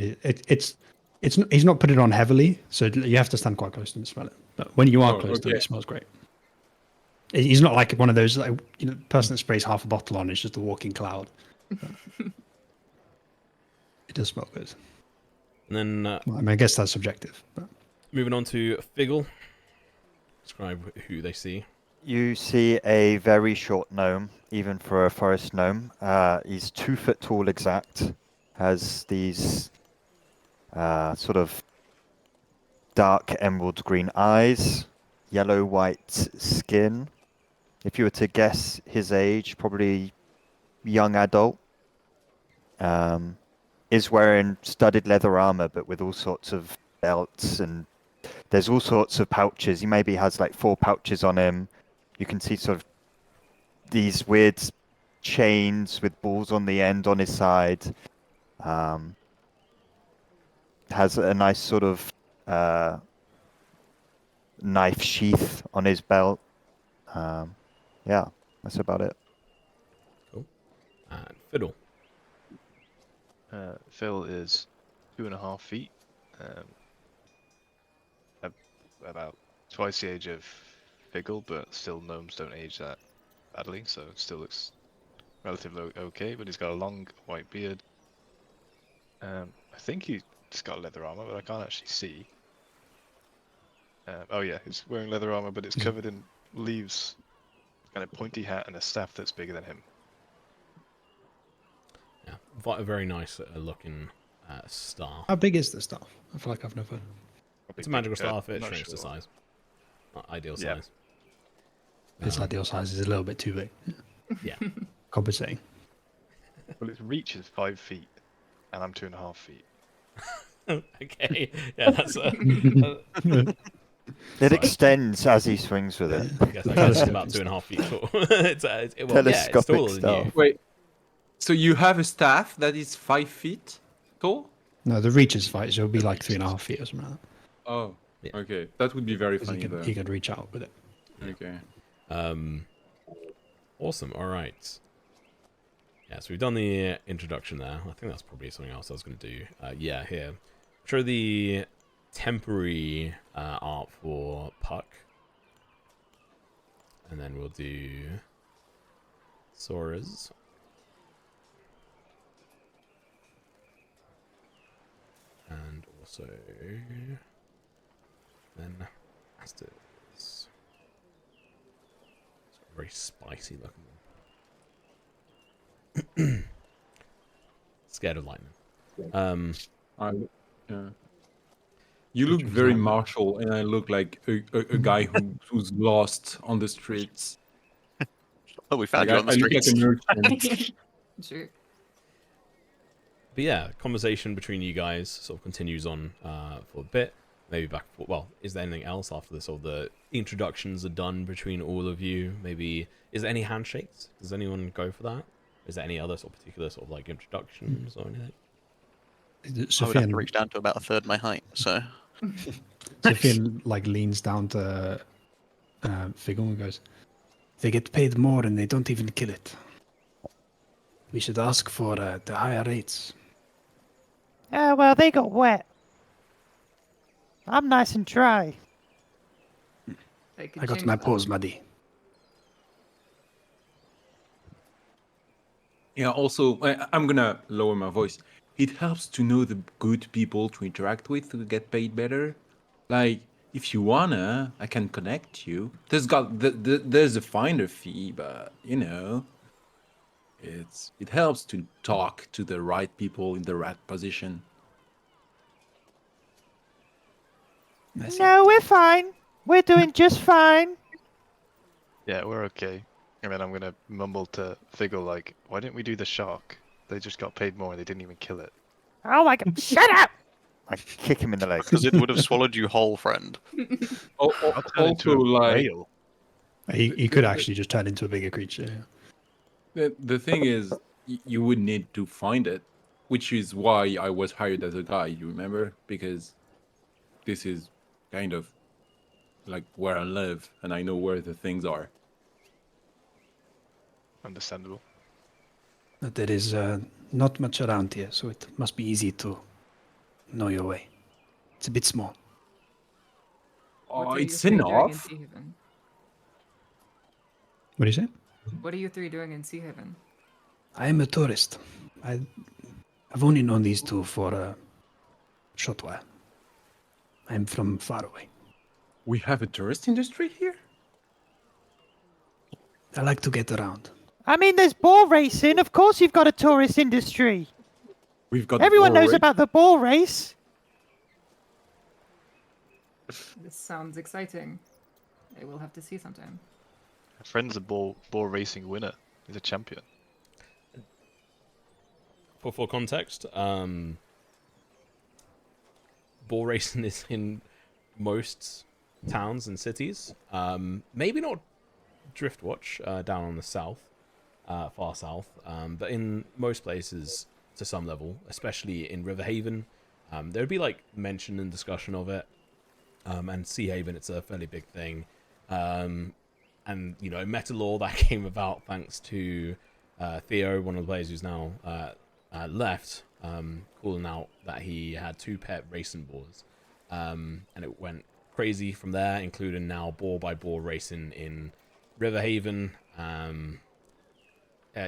he's not put it on heavily, so you have to stand quite close to him to smell it. But when you are Oh, close to him, okay. it smells great. He's not like one of those like person that sprays half a bottle on. It's just a walking cloud. It does smell good. And then Well, I mean, I guess that's subjective. But moving on to Figgle. Describe who they see. You see a very short gnome, even for a forest gnome. He's 2 foot tall exact. Has these sort of dark emerald green eyes, yellow white skin. If you were to guess his age, probably young adult. Is wearing studded leather armor, but with all sorts of belts, and there's all sorts of pouches. He maybe has like 4 pouches on him. You can see sort of these weird chains with balls on the end on his side. Has a nice sort of knife sheath on his belt. Yeah, that's about it. Cool. And Fiddle. Phil is 2.5 feet, about twice the age of Figgle, but still gnomes don't age that badly, so it still looks relatively okay. But he's got a long white beard. I think he's got leather armor, but I can't actually see. Oh yeah, he's wearing leather armor, but it's covered in leaves, and a pointy hat, and a staff that's bigger than him. Yeah, a very nice looking staff. How big is the staff? I feel like I've never. It's a magical staff. It not shrinks to sure. size. Not ideal Yeah. size. Its ideal size is a little bit too big. Yeah. Compensating. Well, its reach is 5 feet, and I'm 2.5 feet. Okay. Yeah, that's. It extends as he swings with it. I guess it's about 2.5 feet tall. Well, yeah, it's Telescopic taller than you. staff. Wait. So you have a staff that is 5 feet tall? No, the reach is 5, so it'll be like 3.5 feet or something like that. Oh, Yeah. okay. That would be very 'Cause funny though. you can reach out with it. Okay. Awesome. All right. Yeah, so we've done the introduction there. I think that's probably something else I was going to do. Yeah, here. Show the temporary art for Puck. And then we'll do Sora's. And also then Asta's. It's a very spicy looking one. Scared of lightning. Yeah. You look very martial, and I look like a guy who's lost on the streets. Oh, we found Like, you on the I look like streets. an urchin. Sure. But yeah, conversation between you guys sort of continues on for a bit. Maybe back. Well, is there anything else after this? Or the introductions are done between all of you? Maybe is there any handshakes? Does anyone go for that? Is there any other sort of particular sort of like introductions or anything? I would have Sophia to reach down to about a third my height, so... like leans down to Figgle and goes, "They get paid more and they don't even kill it. We should ask for the higher rates." Oh, well, they got wet. I'm nice and dry. They could I got change my that. paws muddy. Yeah, also, I'm gonna lower my voice. It helps to know the good people to interact with to get paid better. Like, if you wanna, I can connect you. There's a finder fee, but you know, it helps to talk to the right people in the right position. No, we're fine. We're doing just fine. Yeah, we're okay. And then I'm gonna mumble to Figgle like, why didn't we do the shark? They just got paid more and they didn't even kill it. Oh my god, shut up! I kick him in the leg. Because it would have swallowed you whole, friend. I'll turn into Also, a like, whale. He could actually just turn into a bigger creature. the thing is, you would need to find it, which is why I was hired as a guide, you remember? Because this is kind of like where I live, and I know where the things are. Understandable. But there is not much around here, so it must be easy to know your way. It's a bit small. What Oh, are you it's three doing in enough. Sea Haven? What do you say? What are you three doing in Sea Haven? I am a tourist. I've only known these two for a short while. I'm from far away. We have a tourist industry here? I like to get around. I mean, there's ball racing. Of course you've got a tourist industry. We've got Everyone knows Warwick. about the ball race. This sounds exciting. I will have to see sometime. My friend's a ball racing winner. He's a champion. For full context, ball racing is in most towns and cities. Maybe not Driftwatch down on the south, far south, but in most places to some level, especially in Riverhaven, there would be like mention and discussion of it. And Sea Haven, it's a fairly big thing. And you know, Metalore that came about thanks to Theo, one of the players who's now left, calling out that he had 2 pet racing boars, and it went crazy from there, including now ball by ball racing in Riverhaven.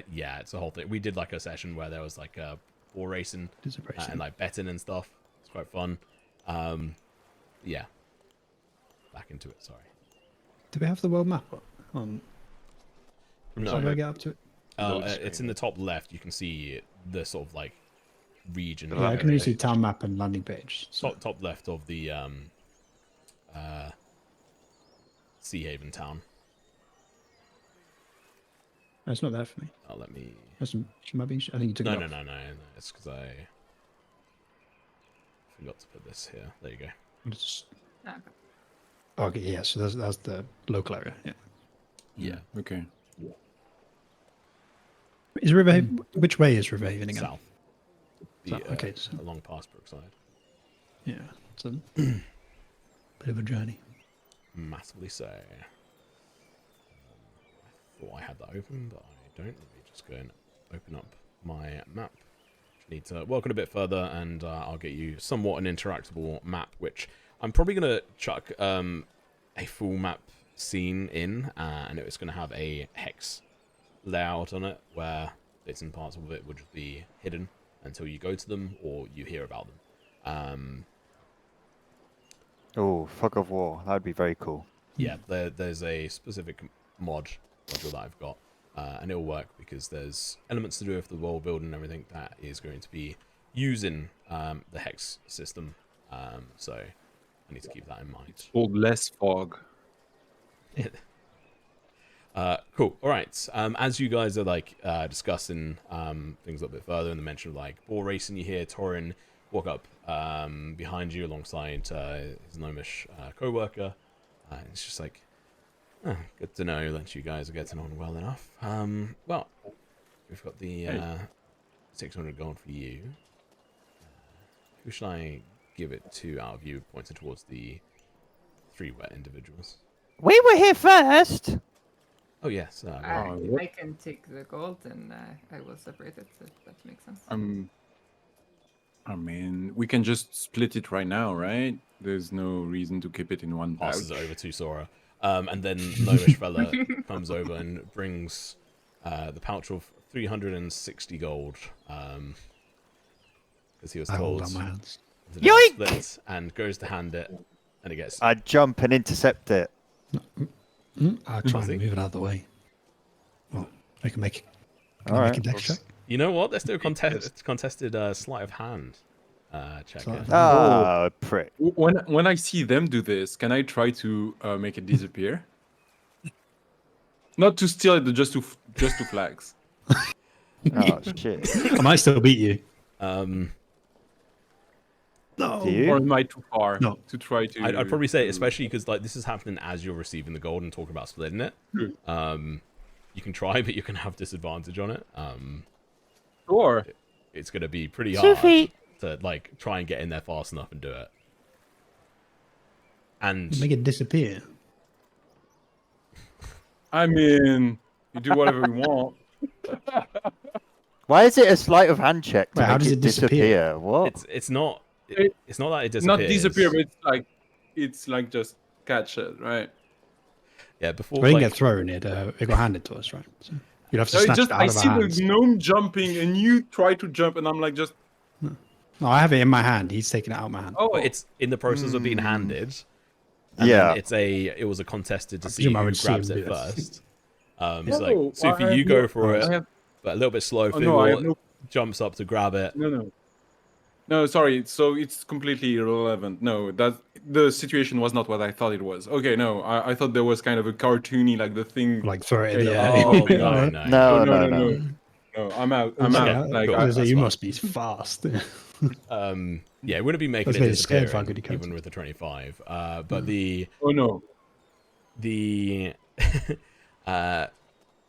Yeah, it's a whole thing. We did like a session where there was like a ball racing and like betting and stuff. It's quite fun. Yeah. back into it. Sorry. Do we have the world map on? No, How do I get up to it? oh, Load it's in screen. the top left. You can see the sort of like region. The Yeah, I landing can only see page. town map and landing page. So. Top left of the Sea Haven town. Oh, it's not there for me. Oh, let me. That's some, I think you took No, it no, off. no, no. It's because I forgot to put this here. There you go. I'll just- Okay. Okay, yeah. So that's the local area. Yeah. Yeah, Okay. Is Riverhaven? Which way is Riverhaven again? south. The, South, okay, so- along past Brookside. Yeah. It's a bit of a journey. Massively so. I thought I had that open, but I don't. Let me just go and open up my map. Just need to work on a bit further, and I'll get you somewhat an interactable map, which I'm probably going to chuck a full map scene in, and it's going to have a hex layout on it, where bits and parts of it would just be hidden until you go to them or you hear about them. Oh, fog of war. That would be very cool. Yeah, there's a specific module that I've got, and it'll work because there's elements to do with the world building and everything that is going to be using the hex system. So I need to keep that in mind. Called less fog. Cool. All right. As you guys are like discussing things a little bit further, and the mention of like ball racing, you hear Torin walk up behind you alongside his gnomish co-worker. It's just like, oh, good to know that you guys are getting on well enough. Well, we've got the 600 gold for you. Who should I give it to out of you, pointed towards the 3 wet individuals? We were here first. Oh, yes. what? I can take the gold and I will separate it if that makes sense. I mean, we can just split it right now, right? There's no reason to keep it in one pouch. Passes it over to Sora. And then Gnomish fella comes over and brings the pouch of 360 gold. Because he was I hold told on my hands. to Yoink! split, and goes to hand it, and it gets... I jump and intercept it. I'll try See? and move it out of the way. Well, I can make. Can All I make right. a dex check? You know what? Let's do a contested sleight of hand check. Sleight here. of hand. Ah, prick. When I see them do this, can I try to make it disappear? Not to steal it, but just to flags. Oh, shit. I might still beat you. Do Or you? am I too far No. to try to? I'd probably say, to- especially because like this is happening as you're receiving the gold and talking about splitting it. True. You can try, but you can have disadvantage on it. Sure. It's going to be pretty hard Sophie. to like try and get in there fast enough and do it. And Make it disappear. I mean, you do whatever you want. Why is it a sleight of hand check to Wait, how make does it it disappear? What? it's not It- it's not that it disappears. Not disappear, but it's like just catch it, right? Yeah, before We didn't like, get thrown. It got handed to us, right? So you'd have to No, snatch just it out I of see our the hands. gnome jumping, and you try to jump, and I'm like just. No, I have it in my hand. He's taking it out of my hand. Oh, but it's in the process of being handed. And Hmm. Yeah. then it was a contested to I see presume I who would see grabs him it do that. first. No, It's like Sophie, I you have go no- for I it, have- but a little bit slow. Oh, no, I have Figgle no. jumps up to grab it. No, sorry. So it's completely irrelevant. No, that the situation was not what I thought it was. Okay, no, I thought there was kind of a cartoony, like the thing. Like throw it in the Yeah, air. oh, no, No, no, no. No, I'm out. I'm Okay, out. Like, I was gonna say, that's you fine. must be fast. Yeah, it wouldn't be making That's it why you're scared disappear of how good he cuts even it. with the 25. But the oh no.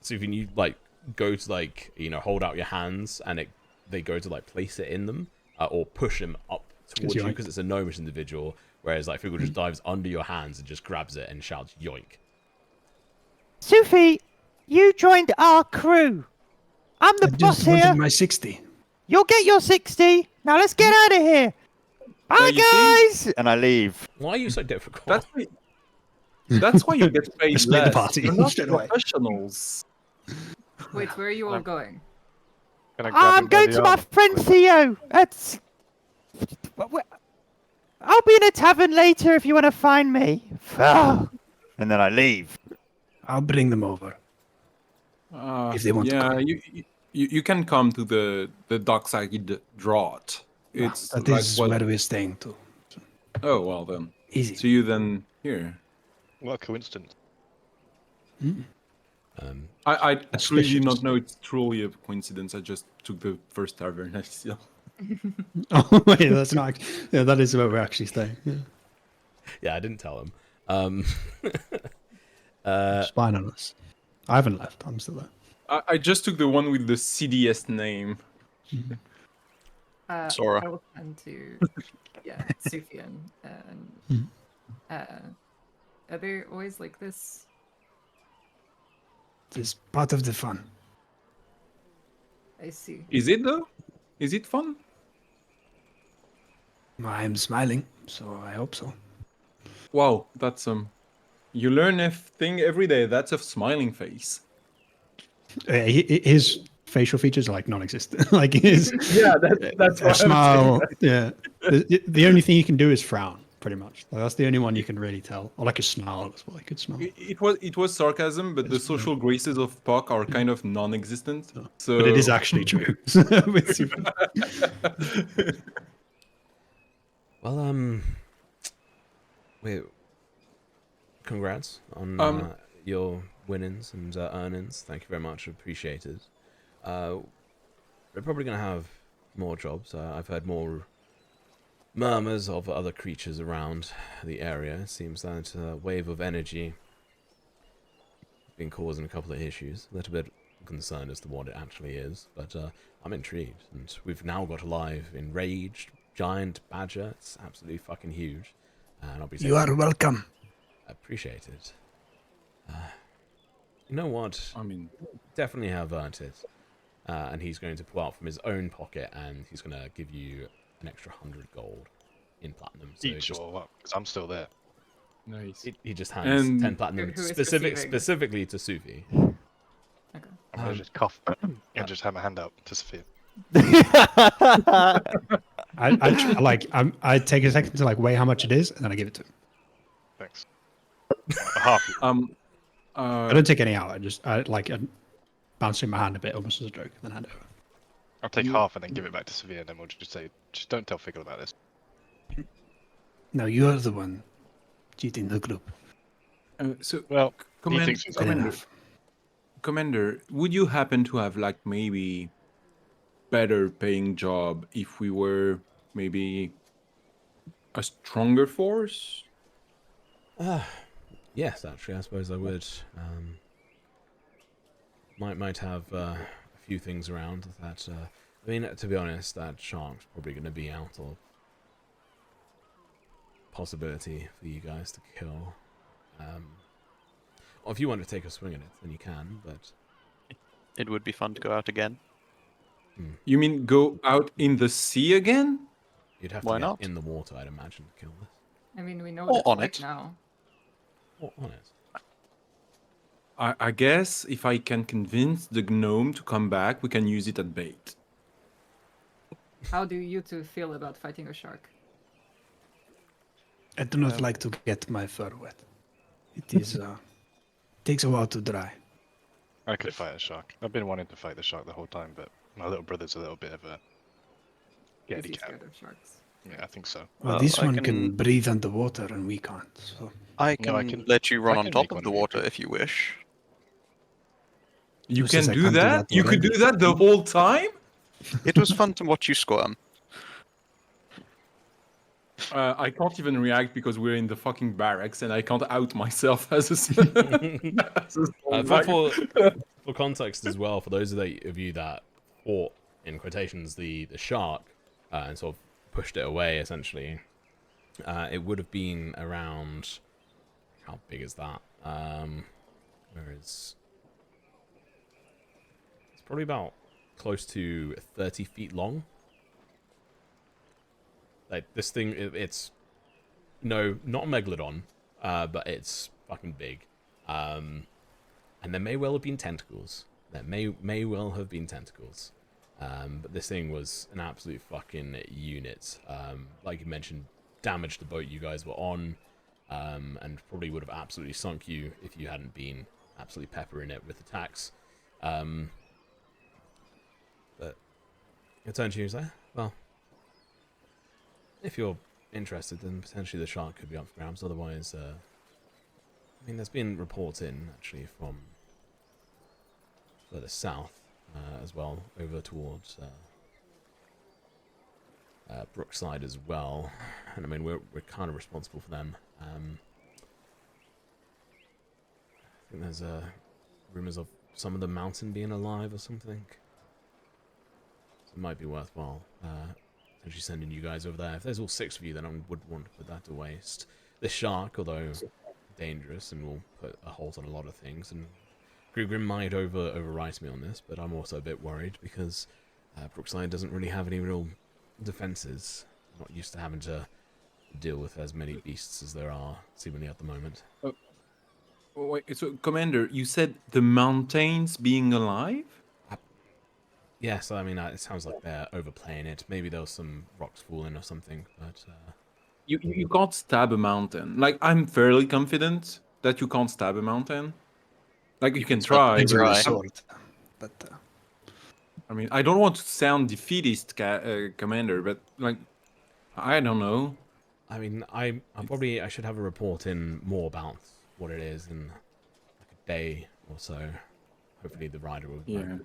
so if you like go to like hold out your hands and they go to like place it in them or push them up towards you yoink. because it's a gnomish individual, whereas like Figgle just dives under your hands and just grabs it and shouts yoink. Sophie, you joined our crew. I'm the I boss just wanted here. my 60. You'll get your 60. Now let's get out of here. Bye, you see? guys. And I leave. Why are you so difficult? That's why you get paid Split the less. party You're not straight away. professionals. Wait, where are you all going? Can I grab I'm him by going the to my arm? friend Theo. That's. I'll be in a tavern later if you want to find me. And then I leave. I'll bring them over. If they want to yeah, come. you can come to the dockside draught. It's That like is what? where we're staying too. Oh well then. Easy. See you then here. What a coincidence. I truly did Suspicious. not know it's truly a coincidence. I just took the first tavern I saw. Oh wait, that's not. Yeah, that is where we're actually staying. Yeah. Yeah, I didn't tell him. Spying on us. I haven't left. I'm still there. I just took the one with the CDS name. Sora. I will send to Sufyan and are they always like this? It's part of the fun. I see. Is it though? Is it fun? I'm smiling, so I hope so. Wow, that's you learn a thing every day. That's a smiling face. His facial features are like non-existent. Like his that's a smile. Yeah, the only thing you can do is frown, pretty much. Like, that's the only one you can really tell. Or like a snarl as well. I could smell. It was sarcasm, but the social graces of Puck are kind of non-existent. So, But it is actually true. With you. Well, wait. Congrats on your winnings and earnings. Thank you very much. Appreciated. We're probably going to have more jobs. I've heard more murmurs of other creatures around the area. It seems that wave of energy has been causing a couple of issues. A little bit concerned as to what it actually is, but I'm intrigued. And we've now got a live enraged giant badger. It's absolutely fucking huge. And I'll be You are welcome. appreciated. You know what? I mean, Definitely have earned it. And he's going to pull out from his own pocket, and he's going to give you an extra 100 gold in platinum. So Each or what? Because I'm still there. nice. he just hands And 10 platinum Who is receiving? specifically to Sufi. Okay. I'm gonna just cough and just have my hand out to Sophia. I take a second to like weigh how much it is, and then I give it to him. Thanks. Half. I don't take any out. I'm bouncing my hand a bit, almost as a joke, and then hand it over. I'll take half and then give it back to Sophia, and then we'll just say, just don't tell Figgle about this. No, you're the one cheating the group. So, Well, he Commander, thinks he's Fair Commander, enough. Commander, would you happen to have like maybe better paying job if we were maybe a stronger force? Yes, actually, I suppose I would. Might have a few things around that. I mean, to be honest, that shark's probably going to be out of possibility for you guys to kill. Or if you want to take a swing at it, then you can. But It would be fun to go out again. You mean go out in the sea again? you'd have Why to get not? in the water, I'd imagine, to kill this. I mean, we know Or what it's on like it. now. Or on it. I guess if I can convince the gnome to come back, we can use it at bait. How do you two feel about fighting a shark? I do not like to get my fur wet. It is takes a while to dry. I could fight a shark. I've been wanting to fight the shark the whole time, but my little brother's a little bit of a Is scaredy he cat. scared of sharks? Yeah, I think so. Well, Well, this I one can can- breathe underwater and we can't. So I No, I can can- let you run I on can top make of one the of you water big. if you wish. You Who can says I do can't do that? that You could do already? that the whole time? It was fun to watch you squirm. I can't even react because we're in the fucking barracks and I can't out myself as a, as a small For context as well, for those of you that fought, in quotations, the shark and sort of pushed it away, essentially, it would have been around... How big is that? Where is... It's probably about close to 30 feet long. Like, this thing, it's... No, not a megalodon, but it's fucking big. And there may well have been tentacles. There may well have been tentacles. But this thing was an absolute fucking unit. Like you mentioned, damaged the boat you guys were on, and probably would have absolutely sunk you if you hadn't been absolutely peppering it with attacks. But your turn, Tuesday. Well, if you're interested, then potentially the shark could be up for grabs. Otherwise, I mean, there's been reports in actually from further south as well, over towards Brookside as well, and I mean we're kind of responsible for them. I think there's rumors of some of the mountain being alive or something. So it might be worthwhile potentially sending you guys over there. If there's all 6 of you, then I wouldn't want to put that to waste. The shark, although dangerous and will put a halt on a lot of things, and Grugrim might overwrite me on this, but I'm also a bit worried because Brookside doesn't really have any real defenses. I'm not used to having to deal with as many beasts as there are seemingly at the moment. Wait, so Commander, you said the mountains being alive? Yes, I mean it sounds like they're overplaying it. Maybe there was some rocks falling or something, but You can't stab a mountain. Like, I'm fairly confident that you can't stab a mountain. Like, you can try. It's a Right. sword, but I mean, I don't want to sound defeatist, Commander, but, like, I don't know. I mean I should have a report in more about what it is in like a day or so. Hopefully the rider will. Yeah.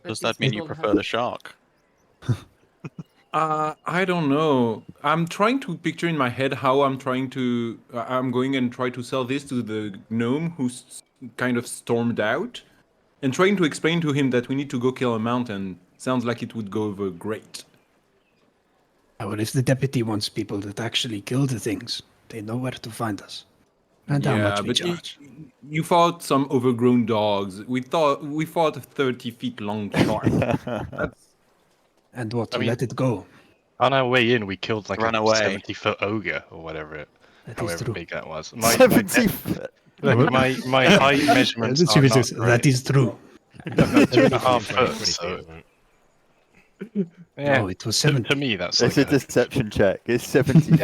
Does that mean you prefer the shark? I don't know. I'm trying to picture in my head how I'm going and try to sell this to the gnome who's kind of stormed out, and trying to explain to him that we need to go kill a mountain. Sounds like it would go over great. well, if the deputy wants people that actually kill the things, they know where to find us. And how much we but charge. you fought some overgrown dogs. We fought a 30-foot long shark. And what, I mean- let it go. On our way in, we killed like Ran a away. 70-foot ogre or whatever That is however true. big that was. 70 Look, my height measurements Let's are see if not it's- that great. is true. I've got 2.5 20 foot, so isn't it? yeah. No, it was To 70. me, that's It's like a deception check. It's 70.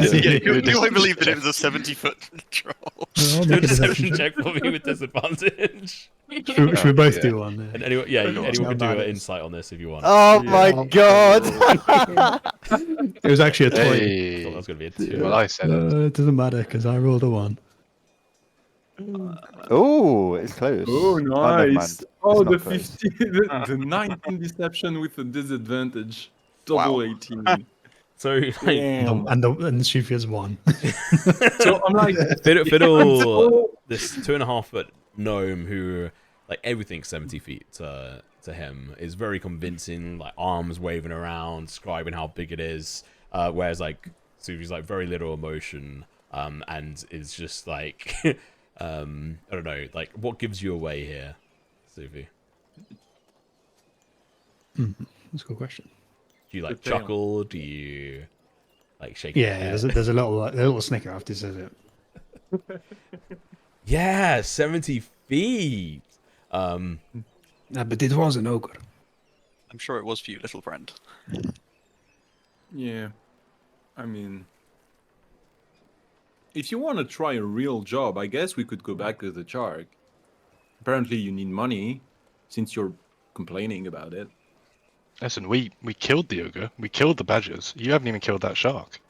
Do I believe that it was a 70-foot troll? I'll Do a make a deception check for me with disadvantage. Should we both Yeah. do one? And anyone, yeah, Go on. anyone can do How an bad it is. insight on this if you want. Oh my god! It was actually a 20. I thought that Hey. was going to be a 2. Well, I said it. It doesn't matter because I rolled a 1. Oh, it's close. Oh, never nice. mind. Oh, It's the not close. 50, the 19 deception with a disadvantage. Double Wow. 18. So, like, Damn. And she feels 1. So I'm like, Fiddle, this 2.5-foot gnome who, like, everything's 70 feet to him, is very convincing, like, arms waving around, describing how big it is, whereas, like, Suvi's, like, very little emotion, and is just, like, I don't know, like, what gives you away here, Suvi? That's a good question. Do you, like, Good tail. chuckle? Do you, like, shake your Yeah, head? there's a little snicker after he says it. Yeah, 70 feet! But it was an ogre. I'm sure it was for you, little friend. yeah. I mean, if you want to try a real job, I guess we could go back to the shark. Apparently, you need money, since you're complaining about it. Listen, we killed the ogre. We killed the badgers. You haven't even killed that shark.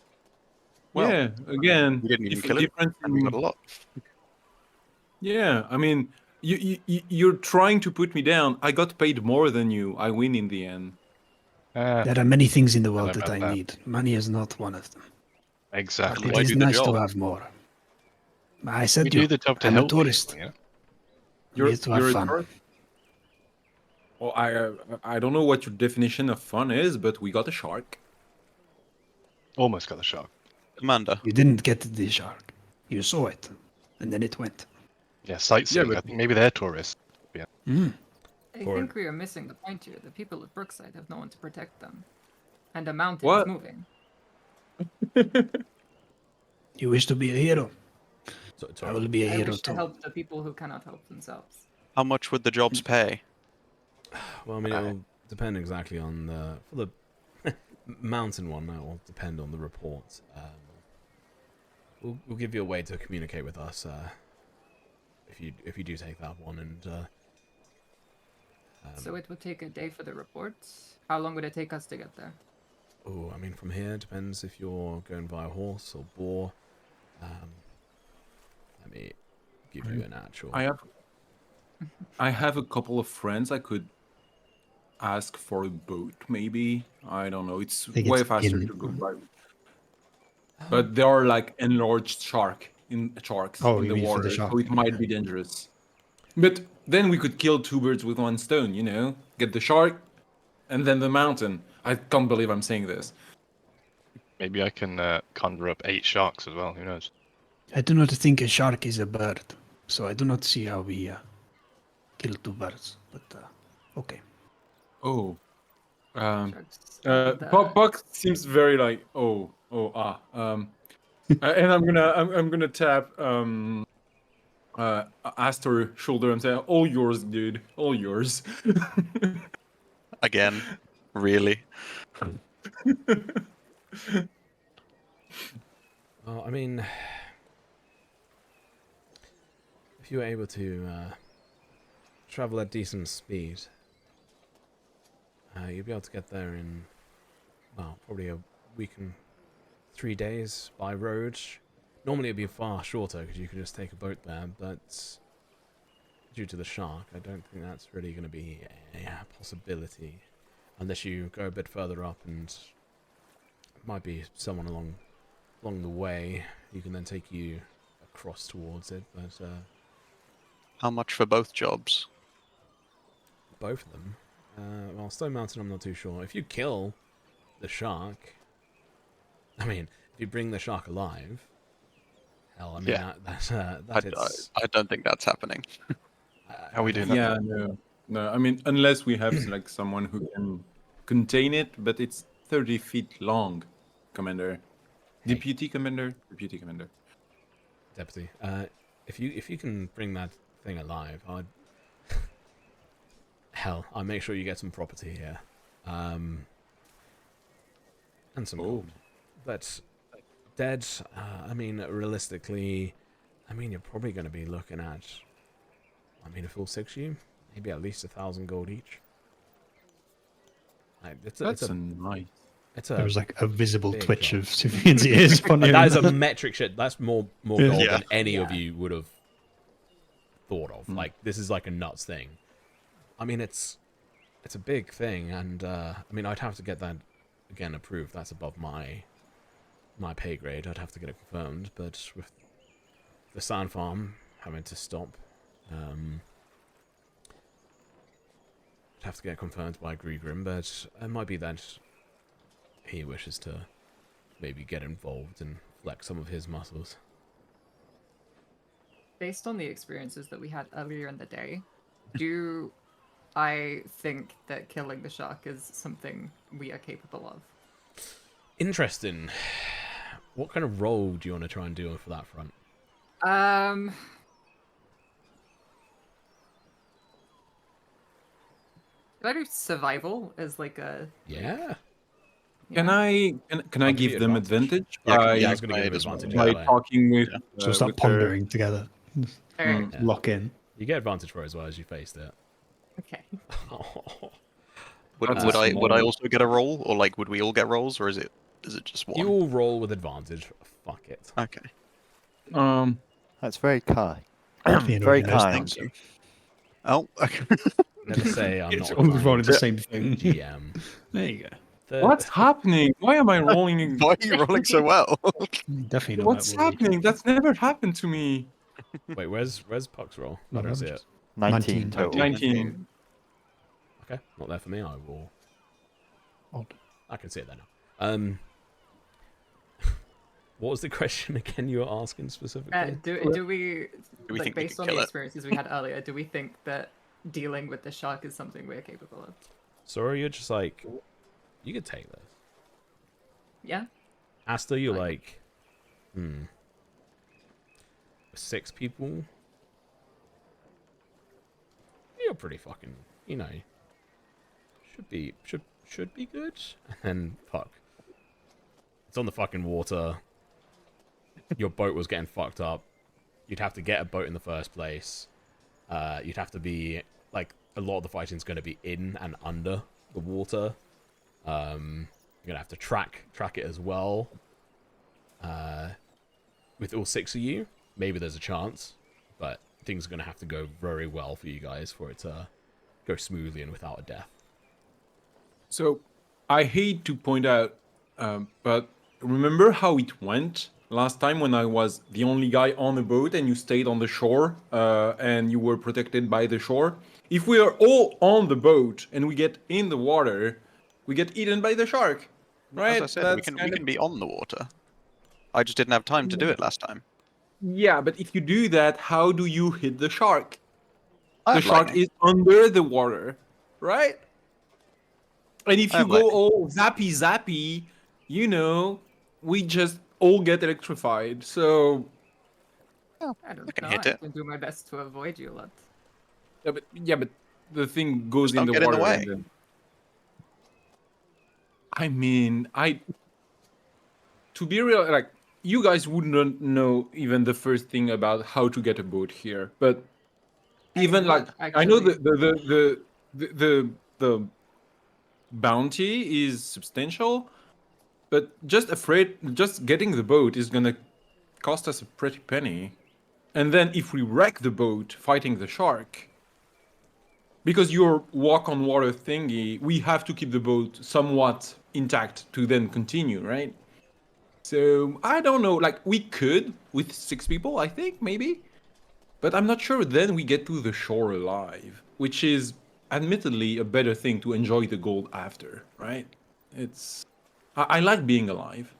Well, yeah, again, We didn't even if kill it, difference and we in- got a lot. Yeah, I mean, you're trying to put me down. I got paid more than you. I win in the end. There are many things in the world know that I about that. need. Money is not one of them. Exactly. But Why it is do the nice to job? have more. I said We you, do the job to I'm a help people, tourist. yeah? We need to have a fun. tourist? Well, I don't know what your definition of fun is, but we got a shark. Almost got the shark. Commander, You didn't get the shark. You saw it, and then it went. Yeah, sightseeing. but- I think maybe they're tourists. Mm. I Or- think we are missing the point here. The people of Brookside have no one to protect them. And a mountain What? is moving. You wish to be a hero. So, I sorry. will be a I hero wish to too. help the people who cannot help themselves. how much would the jobs pay? Well, I mean, it'll depend exactly on the... For the mountain one, that will depend on the report. we'll give you a way to communicate with us if you do take that one. And So it would take a day for the reports. How long would it take us to get there? oh, I mean, from here depends if you're going via horse or boar. Let me give you an actual. I have a couple of friends I could ask for a boat, maybe. I don't know. It's think way it's faster in- to go by. But there are like enlarged sharks in Oh, the you mean for the water, shark? so it might be dangerous. But then we could kill two birds with one stone, you know? Get the shark and then the mountain. I can't believe I'm saying this. Maybe I can conjure up 8 sharks as well. Who knows? I do not think a shark is a bird, so I do not see how we kill 2 birds. But okay. Oh. Sharks and, Puck seems very like and I'm gonna tap Astor shoulder and say, "All yours, dude. All yours." Again, really. Well, I mean, if you were able to travel at decent speed, you'd be able to get there in, well, probably a week and 3 days by road. Normally it'd be far shorter because you could just take a boat there, but due to the shark, I don't think that's really going to be a possibility. Unless you go a bit further up and it might be someone along the way who can then take you across towards it, but How much for both jobs? both of them. Well, Stone Mountain, I'm not too sure. If you kill the shark, I mean, if you bring the shark alive, hell, I mean, Yeah. I don't think that's happening. How are we doing that? Yeah, no. I mean, unless we have like someone who can contain it, but it's 30 feet long, Commander. Hey. Deputy Commander. Deputy. If you can bring that thing alive, I'll make sure you get some property here, and some gold. But dead, I mean, realistically, I mean, you're probably going to be looking at, I mean, if we'll 6 you, maybe at least 1,000 gold each. Like, That's a nice. There was like a visible big twitch job. of Sufian's ears upon Like, him. that is a metric shit. That's more gold Yeah. than any of Yeah. you would have thought of. Like, this is like a nuts thing. I mean, it's a big thing, and I mean, I'd have to get that again approved. That's above my pay grade. I'd have to get it confirmed. But with the sand farm having to stop, I'd have to get confirmed by Grigrim. But it might be that he wishes to maybe get involved and flex some of his muscles. Based on the experiences that we had earlier in the day, do I think that killing the shark is something we are capable of? Interesting. What kind of role do you want to try and do for that front? Can I do survival as like a Yeah. Can yeah? I I'll give give you them advantage. advantage Yeah, by, I was going to give him as well, advantage. yeah. by Anyway. talking with? Yeah. So we'll start with her? pondering together. Alright, Yeah. Lock in. You get advantage for it as well as you faced it. okay. Would, That's would a I would I small- also get a roll, or like would we all get rolls, or is it just one? You all roll with advantage. Fuck it. Okay. That's very kind. Definitely an Very organised kind. thing. Oh, okay. Never say I'm It's not always a rolling kind the same thing. GM. There you go. What's happening? Why am I rolling? Why are you rolling so well? Definitely not What's that worried. happening? That's never happened to me. Wait, where's Puck's roll? I Not don't see it. averages. 19 total. 19. Okay, not there for me. I will. Odd. I can see it there now. What was the question again you were asking specifically? Do we we like think we based could on kill the it? experiences we had earlier, do we think that dealing with the shark is something we're capable of? Sorry, you're just like, you could take this. Yeah? Asta, you're Fine. like, 6 people. You're pretty fucking, you know, should be good. And then fuck, it's on the fucking water. your boat was getting fucked up, you'd have to get a boat in the first place. You'd have to be like a lot of the fighting's going to be in and under the water. You're gonna have to track it as well. With all 6 of you, maybe there's a chance, but things are gonna have to go very well for you guys for it to go smoothly and without a death. So, I hate to point out, but remember how it went last time when I was the only guy on the boat and you stayed on the shore and you were protected by the shore? If we are all on the boat and we get in the water, we get eaten by the shark, right? As I said, we can be on the water. I just didn't have time to do it last time. Yeah, but if you do that, how do you hit the shark? I The have shark lightning. is under the water, right? And if I you have go lightning. all zappy, you know, we just all get electrified. So, I don't can know. hit I it. can do my best to avoid you lot. yeah, but the thing goes Just in don't the get in the water. way. And then... I mean, to be real, like, you guys wouldn't know even the first thing about how to get a boat here. But even like, What, I know actually? the bounty is substantial, but just getting the boat is gonna cost us a pretty penny. And then if we wreck the boat fighting the shark, because your walk on water thingy, we have to keep the boat somewhat intact to then continue, right? So I don't know, like we could with 6 people, I think, maybe. But I'm not sure then we get to the shore alive, which is admittedly a better thing to enjoy the gold after, right? I like being alive.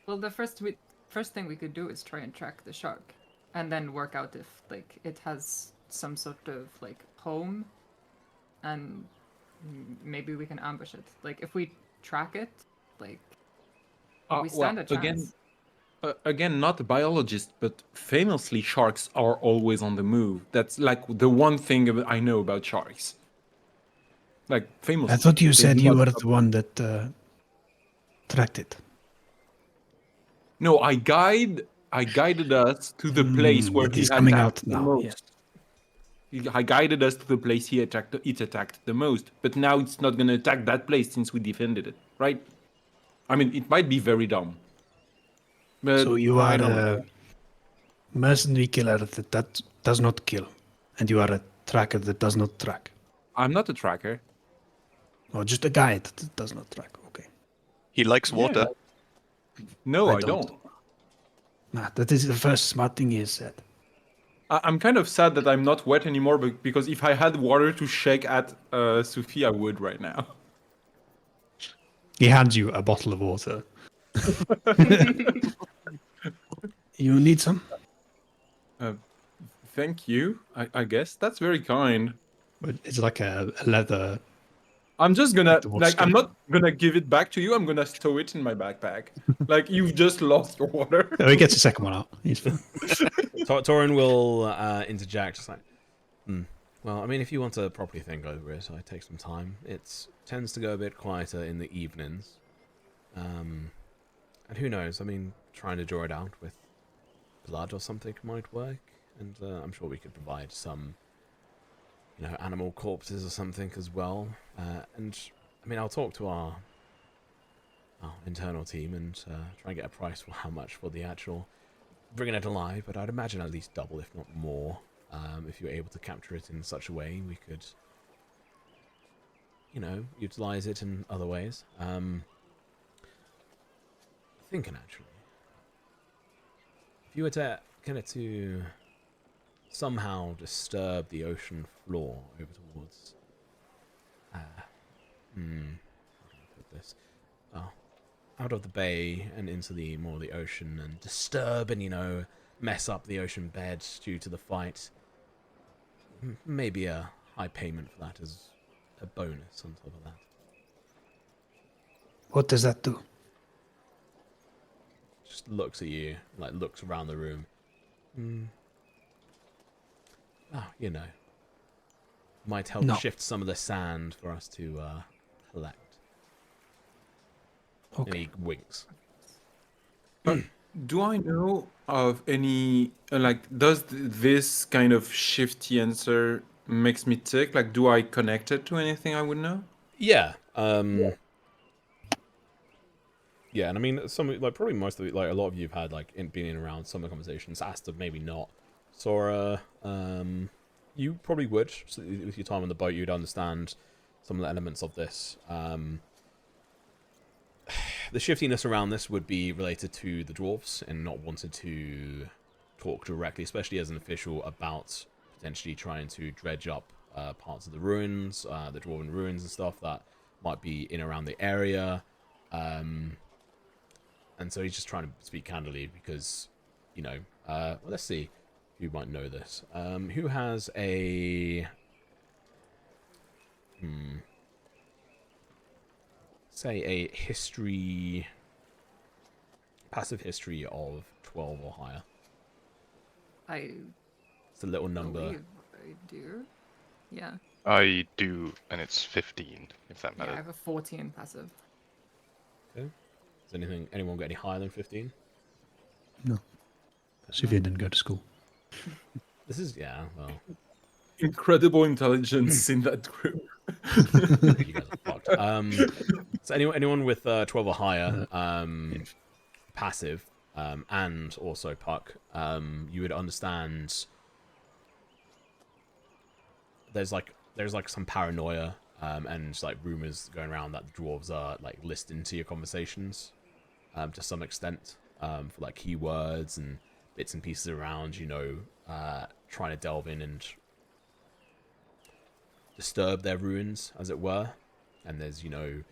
Well, the first thing we could do is try and track the shark, and then work out if like it has some sort of like home, and maybe we can ambush it. Like if we track it, like we stand a chance. Again, not a biologist, but famously sharks are always on the move. That's like the one thing I know about sharks. Like famously. I thought you They said do you not were stop. the one that tracked it. No, I guided us to the place where It he is coming out attacked the now. Yes. most. I guided us to the place it attacked the most. But now it's not gonna attack that place since we defended it, right? I mean, it might be very dumb. But So you I are don't a know. mercenary killer that does not kill, and you are a tracker that does not track, I'm not a tracker. or just a guide that does not track. Okay, He likes Yeah. water. No, I I don't. Nah, that is the first smart thing he has said. I'm kind of sad that I'm not wet anymore, because if I had water to shake at Sophie, I would right now. He hands you a bottle of water. You need some? Thank you, I guess. That's very kind. But it's like a leather. I'm just gonna, the water like, I'm skin. not gonna give it back to you. I'm gonna stow it in my backpack. Like, you've just lost your water. Oh, he gets a second one out. He's fine. Torin will interject. Just like, well, I mean, if you want to properly think over it, I take some time. It tends to go a bit quieter in the evenings. And who knows? I mean, trying to draw it out with blood or something might work. And I'm sure we could provide some, animal corpses or something as well. And I mean, I'll talk to our internal team and try and get a price for how much for the actual bringing it alive. But I'd imagine at least double, if not more. If you're able to capture it in such a way, we could, utilize it in other ways. Thinking actually, if you were to get it to somehow disturb the ocean floor over towards, how can I put this? Out of the bay and into the more of the ocean and disturb and mess up the ocean bed due to the fight. Maybe a high payment for that as a bonus on top of that. What does that do? Just looks at you, like looks around the room. Might help No. shift some of the sand for us to collect. And Okay. he winks. Do I know of any like does this kind of shifty answer makes me tick? Like, do I connect it to anything I would know? Yeah. Yeah, and I mean, some like probably most of it, like a lot of you've had like been in around some of the conversations. Asta maybe not. Sora, you probably would so with your time on the boat. You'd understand some of the elements of this. The shiftiness around this would be related to the dwarves and not wanting to talk directly, especially as an official, about potentially trying to dredge up parts of the ruins, the dwarven ruins and stuff that might be in around the area. And so he's just trying to speak candidly because, you know, well, let's see who might know this. Who has a... say a history... passive history of 12 or higher? I It's a little number. believe I do. Yeah. I do, and it's 15, if that Yeah, I matters. have a 14 passive. Okay. Does anyone get any higher than 15? No. Sophia didn't go to school. This is, yeah, well, Incredible intelligence in that group. you guys are fucked. So anyone with 12 or higher, passive, and also puck, you would understand there's like some paranoia, and like rumors going around that the dwarves are like listening to your conversations, to some extent, for like keywords and bits and pieces around, you know, trying to delve in and disturb their ruins, as it were. And there's, you know,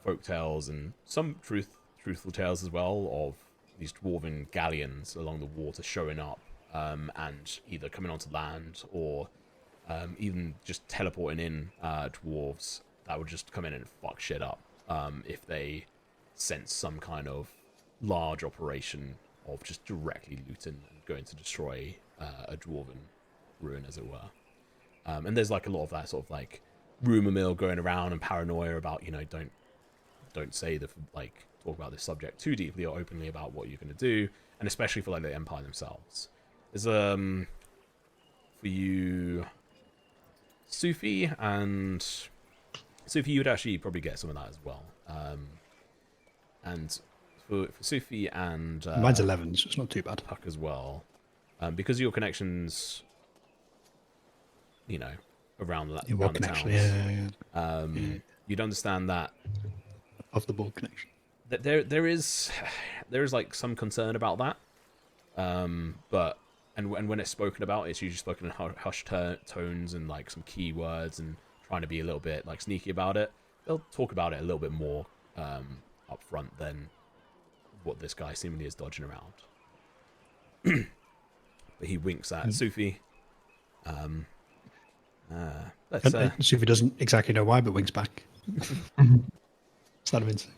folk tales and some truthful tales as well of these dwarven galleons along the water showing up, and either coming onto land or even just teleporting in dwarves that would just come in and fuck shit up, if they sense some kind of large operation of just directly looting and going to destroy a dwarven ruin, as it were. And there's like a lot of that sort of like rumor mill going around and paranoia about, you know, don't say the like talk about this subject too deeply or openly about what you're going to do, and especially for like the Empire themselves. There's for you, Sufi, and Sufi, you would actually probably get some of that as well. And for Sufi and Mine's 11, so it's not too bad. Puck as well, because of your connections, you know, around the Yeah, around what the connection? towns. Yeah. You'd understand that Off the board connection. there is like some concern about that, but and when it's spoken about, it's usually spoken in hushed tones and like some keywords and trying to be a little bit like sneaky about it. They'll talk about it a little bit more up front than what this guy seemingly is dodging around. But he winks at Sufi. Let's Sophie doesn't exactly know why, but winks back. It's that of instinct.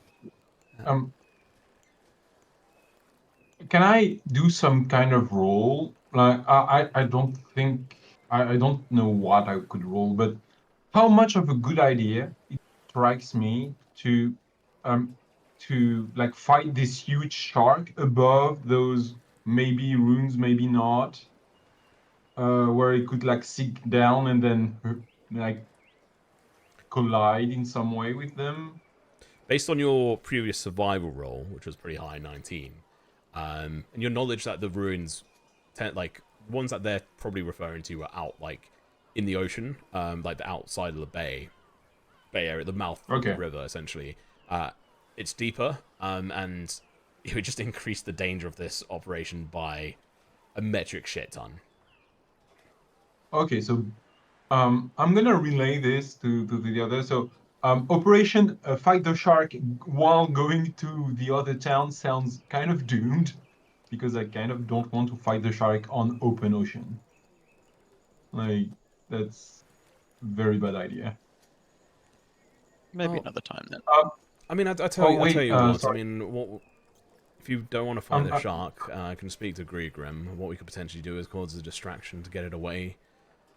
Can I do some kind of roll? Like I don't think I don't know what I could roll, but how much of a good idea it strikes me to like fight this huge shark above those maybe runes, maybe not, where it could like sink down and then like collide in some way with them. based on your previous survival roll, which was pretty high, 19, and your knowledge that the ruins, like ones that they're probably referring to, are out like in the ocean, like the outside of the bay area, the mouth of the river, essentially. It's deeper, and it would just increase the danger of this operation by a metric shit ton. Okay, so I'm gonna relay this to the other. So Operation Fight the Shark while going to the other town sounds kind of doomed because I kind of don't want to fight the shark on open ocean. Like that's a very bad idea. Maybe Well, another time then. I mean, I tell you what. sorry. I mean, what if you don't want to fight the shark? I can speak to Grim. What we could potentially do is cause a distraction to get it away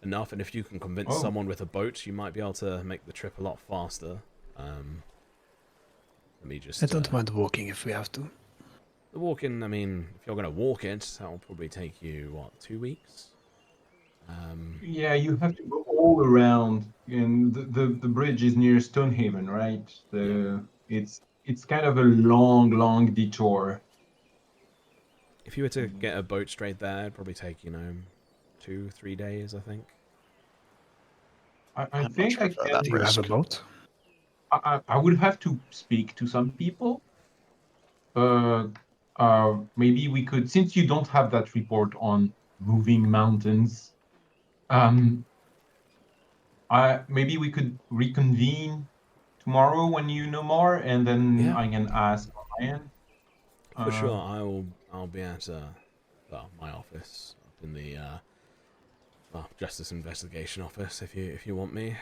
enough, and if you can convince someone with a boat, you might be able to make the trip a lot faster. Let me just. I don't mind walking if we have to. The walking, I mean, if you're going to walk it, that'll probably take you, what, 2 weeks? Yeah, you have to go all around, and the bridge is near Stonehaven, right? It's kind of a long detour. If you were to get a boat straight there, it'd probably take, 2-3 days, I think. I I'd much think I prefer can. that Do you have a risk. boat? I would have to speak to some people. Maybe we could, since you don't have that report on moving mountains, maybe we could reconvene tomorrow when you know more, and then Yeah. I can ask Ryan. For sure, I'll be at my office up in the Justice Investigation Office if you want me.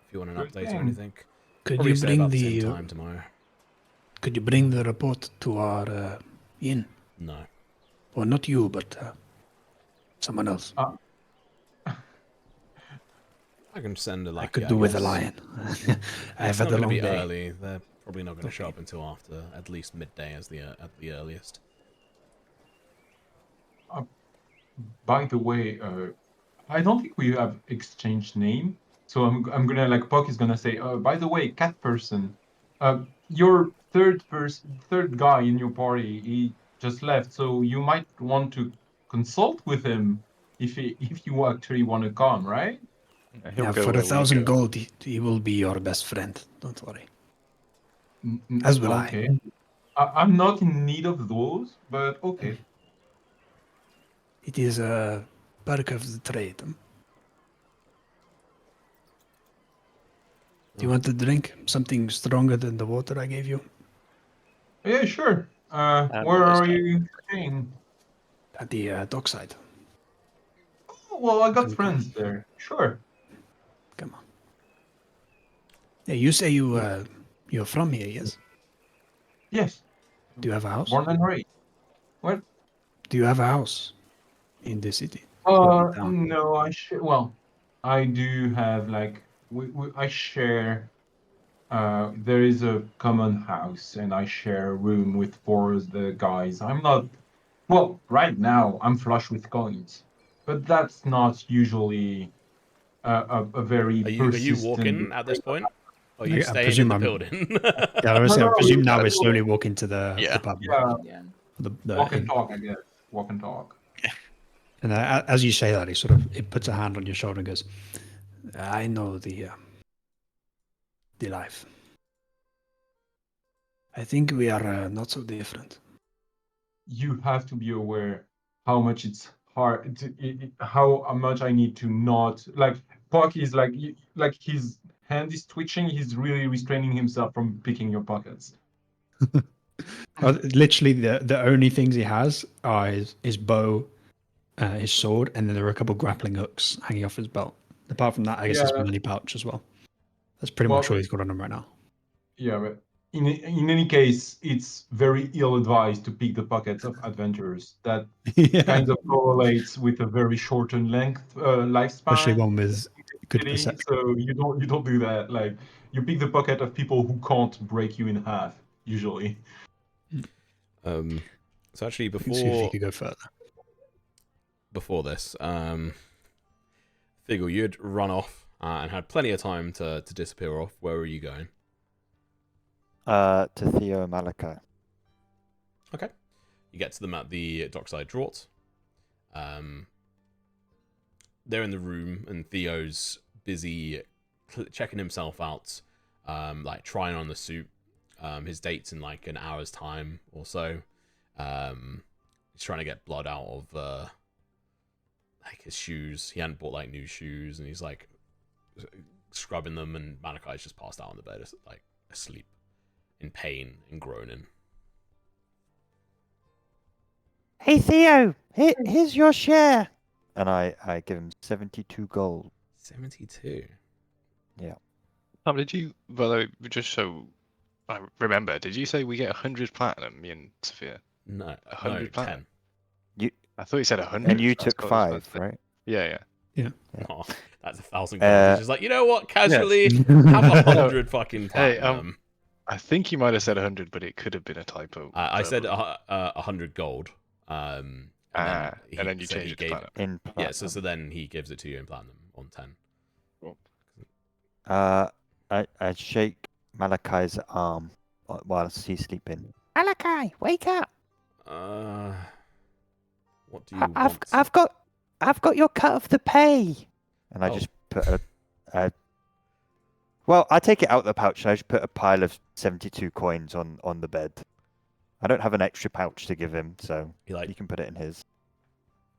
If you want an Sure update or thing. anything. Could Probably you say bring about the same the time tomorrow. Could you bring the report to our inn? No. Or not you, but someone else. I can send a I lackey, could do I with a guess. lion. I've It's had not a going to long be day. early. They're probably not going to show Okay. up until after at least midday as at the earliest. By the way, I don't think we have exchanged name, so I'm gonna like Puck is gonna say, by the way, cat person, your third guy in your party, he just left, so you might want to consult with him if you actually want to come, right? He'll Yeah, go for where we 1,000 go. gold, he will be your best friend. Don't worry. Mm, As will okay. I'm not in need of those, but okay. It is a perk of the trade. Do you want to drink something stronger than the water I gave you? Yeah, sure. I'm Where always are down. you staying? At the dockside. Oh, well, I got Can come. friends there. Sure. Come on. Yeah, you say you're from here, yes? Yes. Do you have a house? Born and raised. What? Do you have a house in the city? Or in town? No, well, I do have like I share. There is a common house, and I share a room with four of the guys. I'm not. Well, right now I'm flush with coins, but that's not usually a very Are you persistent walking at this point? Or are you I staying in presume the I'm. building? Yeah, I was No, saying, no, I presume now no, we're slowly walking to the Yeah. pub. yeah, Yeah. The walk and inn. talk, I guess. Walk and talk. And as you say that, he puts a hand on your shoulder and goes, "I know the life. I think we are not so different." You have to be aware how much it's hard how much I need to not like Puck is like his hand is twitching, he's really restraining himself from picking your pockets. Literally, the only things he has are his bow, his sword, and then there are a couple grappling hooks hanging off his belt. Apart from that, I guess his Yeah, money pouch as well. That's pretty well, much all he's got on him right now. yeah, but in any case, it's very ill advised to pick the pockets of adventurers. That Yeah, kind of correlates with a very shortened especially lifespan one with good city, perception. so you don't do that. Like you pick the pocket of people who can't break you in half usually. So actually, I can see if he could go further. before this, Figgle, you'd run off and had plenty of time to disappear off. Where were you going? To Theo Malachi. Okay. You get to them at the dockside draught. They're in the room, and Theo's busy checking himself out, like trying on the suit. His date's in like an hour's time or so. He's trying to get blood out of like his shoes. He hadn't bought like new shoes, and he's like scrubbing them. And Malachi's just passed out on the bed, like asleep, in pain and groaning. Hey Theo, here's your share. And I give him 72 gold. 72. Yeah. Tom, did you, well, just so I remember, did you say we get 100 platinum, me and Sophia? No, 100 no, platinum? 10. I thought you said 100. And you That's took quite 5, expensive. right? Yeah. Oh, that's 1,000 gold. He's just like, you know what? Casually, Yes. have 100 fucking Hey, platinum. I think you might have said 100, but it could have been a typo. I said verbally. 100 gold. And then he and then you said changed he it to gave. platinum. In Yeah, so platinum. then he gives it to you in platinum on 10. Cool. I shake Malachi's arm whilst he's sleeping. Malachi, wake up! What do you I've want? I've got your cut of the pay. And I Oh. just put a well, I take it out of the pouch and I just put a pile of 72 coins on the bed. I don't have an extra pouch to give him, so He like he can put it in his.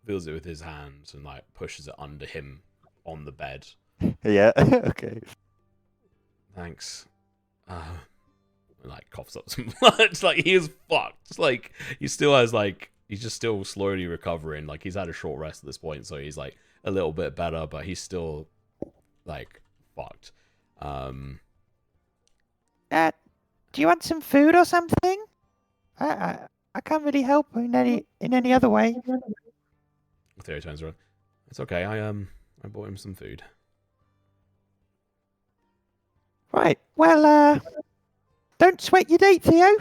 feels it with his hands and like pushes it under him on the bed. Yeah, okay. Thanks. Like coughs up some blood. Like he is fucked. Like he still has like he's just still slowly recovering. Like he's had a short rest at this point, so he's like a little bit better, but he's still like fucked. Do you want some food or something? I can't really help in any other way. Theo turns around. It's okay. I bought him some food. Right. Well, don't sweat your date, Theo.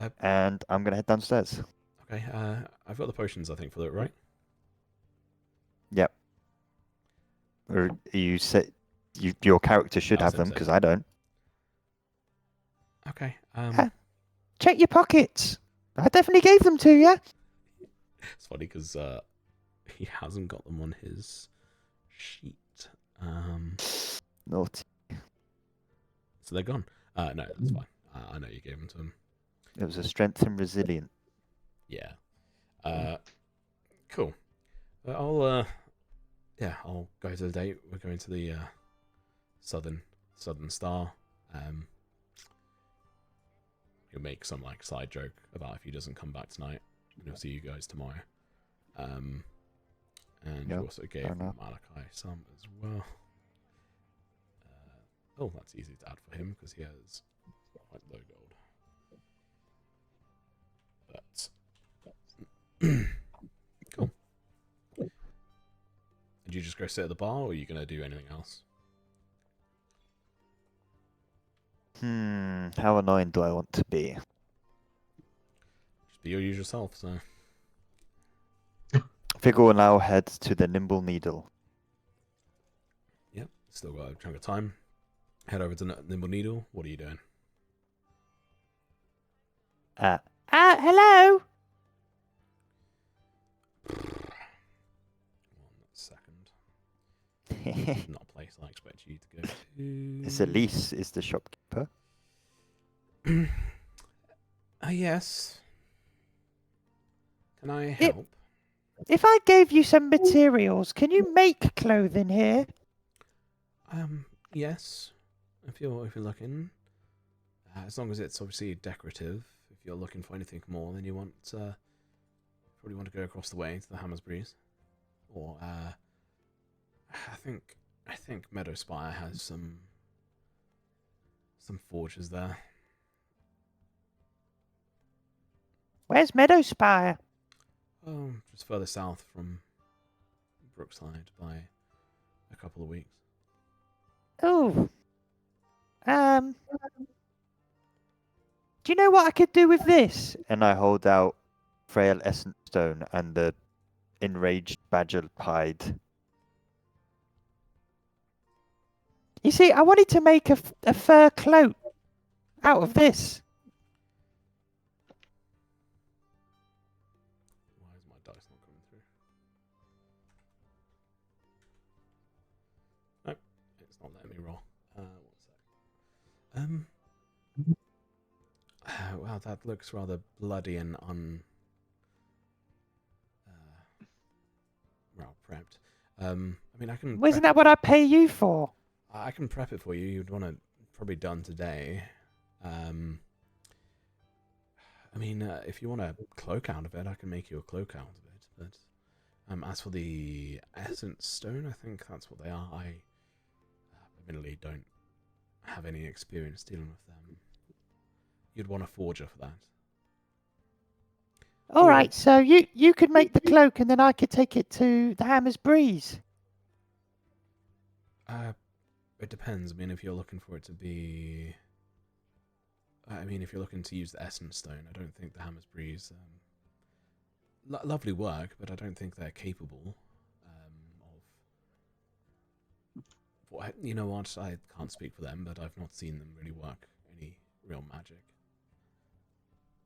Uh, And I'm gonna head downstairs. Okay. I've got the potions. I think for that, right? Yep. Or you said your character should Oh, have same, them same. because I don't. Okay. Check your pockets. I definitely gave them to you. It's funny because he hasn't got them on his sheet. Naughty. So they're gone. No, that's fine. I know you gave them to him. It was a strength and resilient. Yeah. Cool. I'll go to the date. We're going to the Southern Star. He'll make some like side joke about if he doesn't come back tonight. He'll see you guys tomorrow. And Yeah, you also gave fair enough. Malachi some as well. Oh, that's easy to add for him because he has quite low gold. But cool. Did you just go sit at the bar, or are you gonna do anything else? How annoying do I want to be? Just be your usual self. So Figure will now head to the Nimble Needle. yep, still got a chunk of time. Head over to Nimble Needle. What are you doing? Hello? 1 second. Not a place I expect you to go to. It's Elise is the shopkeeper. Yes. Can I help? If I gave you some materials, can you make clothing here? Yes. If you're looking, as long as it's obviously decorative. If you're looking for anything more, then you want probably want to go across the way to the Hammersbreeze, or I think Meadow Spire has some forges there. Where's Meadowspire? Oh, just further south from Brookside by a couple of weeks. Oh. Do you know what I could do with this? And I hold out frail essence stone and the enraged badger hide. You see, I wanted to make a fur cloak out of this. Why is my dice not coming through? Nope, it's not letting me roll. 1 sec. Wow, that looks rather bloody and well prepped. I mean, I can. Wasn't that what I pay you for? I can prep it for you. You'd want it probably done today. I mean, if you want a cloak out of it, I can make you a cloak out of it. But as for the essence stone, I think that's what they are. I admittedly don't have any experience dealing with them. You'd want a forger for that. All right, so you could make the cloak and then I could take it to the Hammersbreeze. It depends. I mean, if you're looking for it to be I mean, if you're looking to use the Essence Stone, I don't think the Hammersbury's lovely work, but I don't think they're capable of. What, you know what? I can't speak for them, but I've not seen them really work any real magic.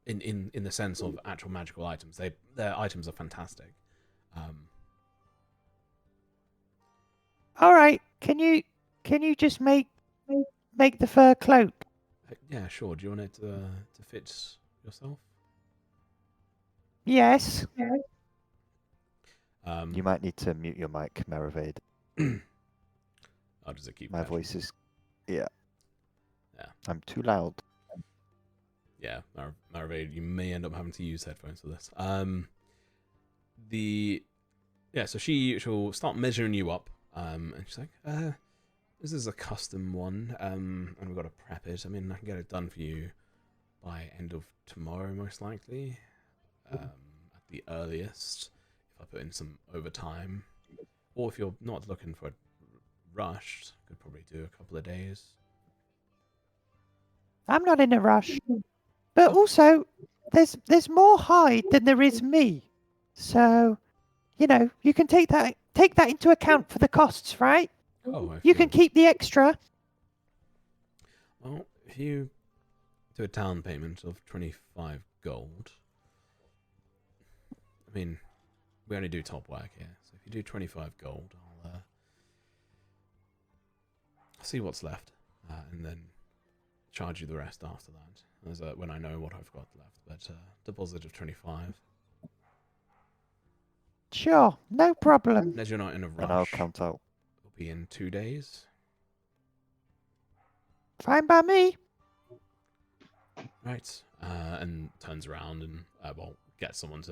In the sense of actual magical items, their items are fantastic. All right, can you just make the fur cloak? Yeah, sure. Do you want it to fit yourself? Yes. You You might need to mute your mic, Maravade. How does it keep? My crashing? voice is, yeah. Yeah. I'm too loud. Yeah, Maravade, you may end up having to use headphones for this. So she'll start measuring you up, and she's like, this is a custom one, and we've got to prep it. I mean, I can get it done for you by end of tomorrow, most likely, at the earliest, if I put in some overtime. Or if you're not looking for it rushed, could probably do a couple of days. I'm not in a rush. But also, there's more hide than there is me. So, you can take that into account for the costs, right? Oh, You can keep the extra. Well, if you do a down payment of 25 gold, I mean, we only do top work here, so if you do 25 gold, I'll see what's left, and then charge you the rest after that. When I know what I've got left, but deposit of 25. Sure, no problem. As you're not in a rush, And I'll count out. It'll be in 2 days. Fine by me. Right, and turns around and gets someone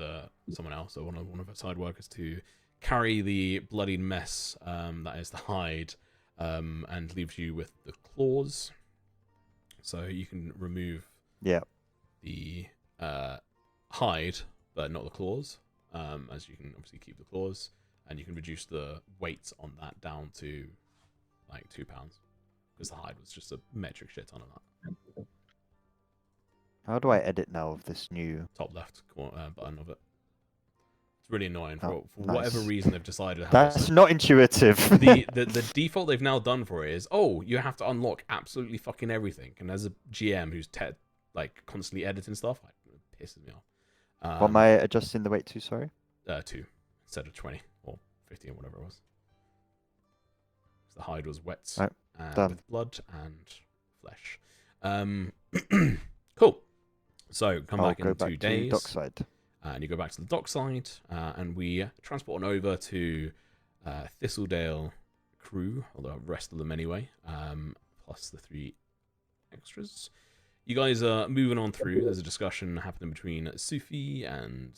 else, or one of her side workers, to carry the bloodied mess that is the hide, and leaves you with the claws. So you can remove the hide, but not the claws, as you can obviously keep the claws, and you can reduce the weight on that down to like 2 pounds, because the hide was just a metric shit ton of that. How do I edit now of this new Top left button of it. It's really annoying. For nice. whatever reason, they've decided to have That's not intuitive. the default they've now done for it is, you have to unlock absolutely fucking everything. And as a GM who's constantly editing stuff, it pisses me off. What am I adjusting the weight to, sorry? 2 instead of 20 or 15 or whatever it was. The hide was wet with blood and flesh. Cool. So come back in 2 days. To dockside. And you go back to the dockside, and we transport on over to Thistledale crew, or the rest of them anyway, plus the 3 extras. You guys are moving on through. There's a discussion happening between Sufi and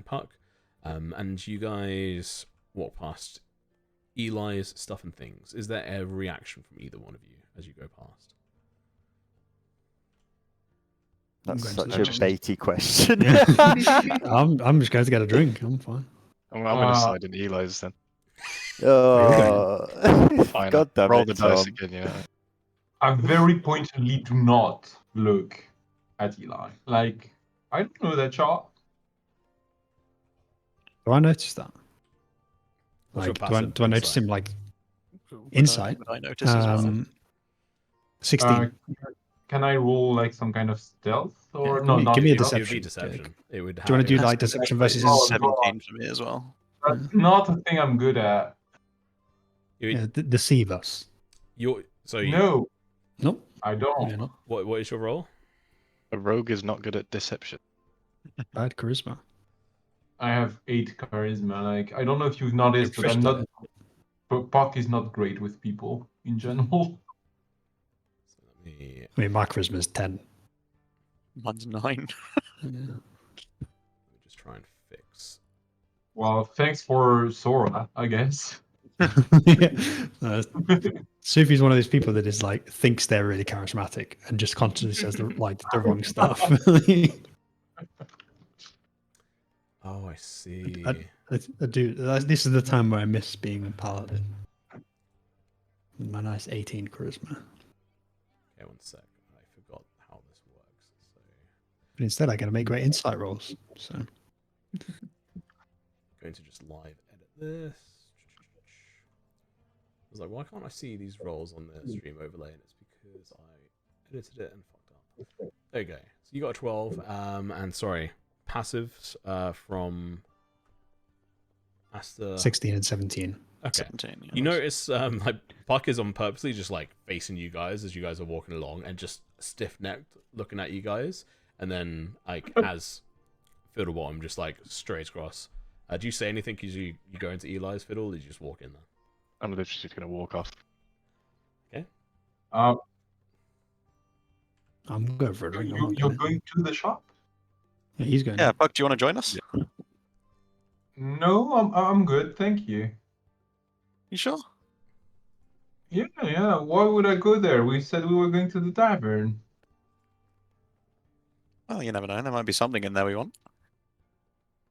Puck, and you guys walk past Eli's stuff and things. Is there a reaction from either one of you as you go past? That's such a baity question. I'm just going to get a drink. I'm fine. I'm going to side in Eli's then. Oh, Fine. God damn Roll it, the dice Tom. again, yeah. I very pointedly do not look at Eli. Like, I don't know that chart. Do I notice that? What's your Like, passive do I notice insight? him like insight? Would I notice as well? 16. Can I roll like some kind of stealth or Yeah, no? give me a stealth. It would be deception. deception. It would. Do you want to do like deception versus insight? 17 for me as well. That's not a thing I'm good at. Yeah, deceive us. No, Nope. I don't. You're not. What is your role? A rogue is not good at deception. Bad charisma. I have 8 charisma. Like, I don't know if you've noticed, You're but I'm fresh not. But Puck is not great with people in general. So let me I mean, my charisma is 10. Mine's 9. just try and fix. Well, thanks for Sora, I guess. Sufi's one of those people that is like thinks they're really charismatic and just constantly says the wrong stuff. Oh, I see. I do. This is the time where I miss being a paladin. My nice 18 charisma. Okay, one sec. I But instead, I got to make great insight rolls. So Going to just live edit this. I was like, why can't I see these rolls on the stream overlay? And it's because I edited it and fucked up. There you go. So you got a 12. And sorry, passives from Asta. 16 and 17. Okay. 17, yeah, You nice. notice like Puck is on purposely just like facing you guys as you guys are walking along and just stiff necked looking at you guys, and then like as Fiddlebottom just like straight across. Do you say anything because you go into Eli's fiddle, or did you just walk in there? I'm literally just gonna walk off. Uh, I'm going for a drink. I'm not you're gonna- going to the shop? Yeah, he's going. Yeah, Puck, do you want to join us? No, I'm good, thank you. You sure? Yeah. Why would I go there? We said we were going to the tavern. Well, you never know. There might be something in there we want.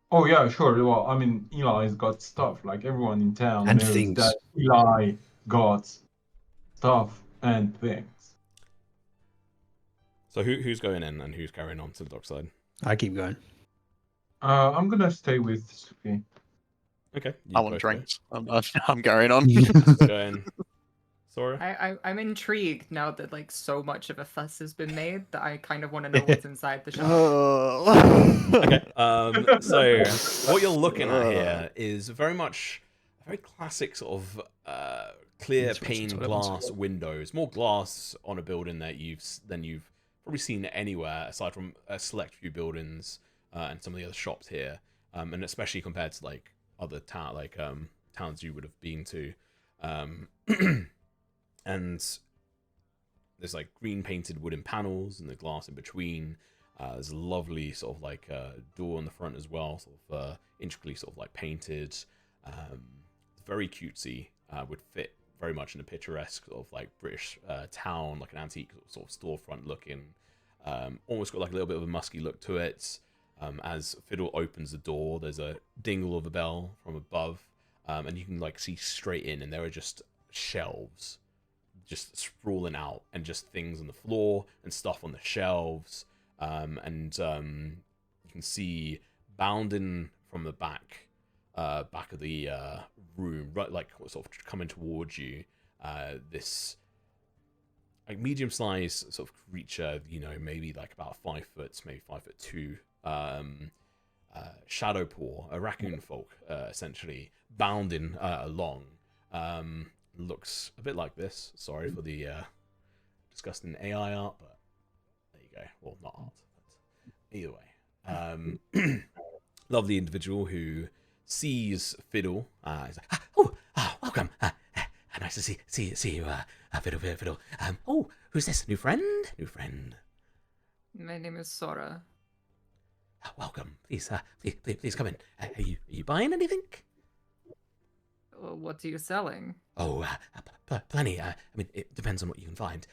Oh yeah, sure. Well, I mean, Eli's got stuff. Like everyone in town And knows things. that Eli got stuff and things. So who's going in and who's carrying on to the dockside? I keep going. I'm gonna stay with Sophie. Okay. I want drinks. I'm carrying on. Going. Sora? I'm intrigued now that like so much of a fuss has been made that I kind of want to know what's inside the shop. Okay. So what you're looking at here is very much a very classic sort of clear That's pane what everyone's glass windows. More glass on a building that than you've probably seen anywhere aside from a select few buildings and some of the other shops here, and especially compared to like other towns you would have been to. And there's like green painted wooden panels and the glass in between. There's a lovely sort of like door on the front as well, sort of intricately sort of like painted. Very cutesy. Would fit very much in a picturesque sort of like British town, like an antique sort of storefront looking. Almost got like a little bit of a musky look to it. As Fiddle opens the door, there's a dingle of a bell from above, and you can like see straight in, and there are just shelves just sprawling out and just things on the floor and stuff on the shelves, and you can see bounding from the back of the room, right, like sort of coming towards you, this like medium-sized sort of creature, you know, maybe like about 5 foot, maybe 5'2", shadow paw, a raccoon folk, essentially bounding along. Looks a bit like this. Sorry for the disgusting AI art, but there you go. Well, not art, but either way. Lovely individual who sees Fiddle. He's like, welcome. Nice to see you, Fiddle. Who's this? New friend? My name is Sora. Welcome. Please come in. Are you buying anything? What are you selling? Oh, plenty. I mean, it depends on what you can find,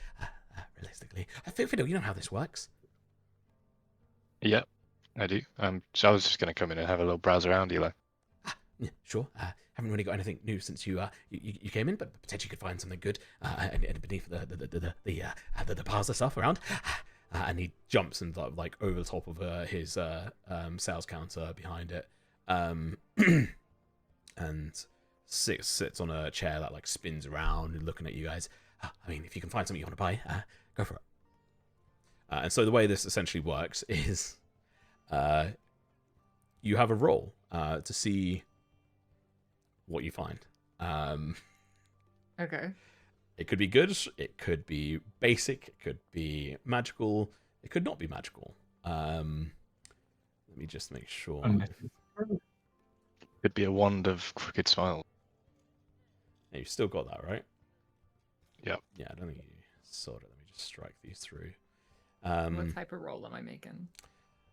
realistically. Fiddle, you know how this works. Yep, I do. So I was just gonna come in and have a little browse around, Eli. Yeah, sure. Haven't really got anything new since you came in, but potentially could find something good beneath the piles of stuff around. And he jumps and like over the top of his sales counter behind it, and sits on a chair that like spins around and looking at you guys. I mean, if you can find something you want to buy, go for it. And so the way this essentially works is, you have a roll to see what you find. Okay. It could be good, it could be basic, it could be magical, it could not be magical. Let me just make sure. Could be a wand of crooked smile. Yeah, you still got that, right? Yep. Yeah, I don't think you sorted. Let me just strike these through. What type of roll am I making?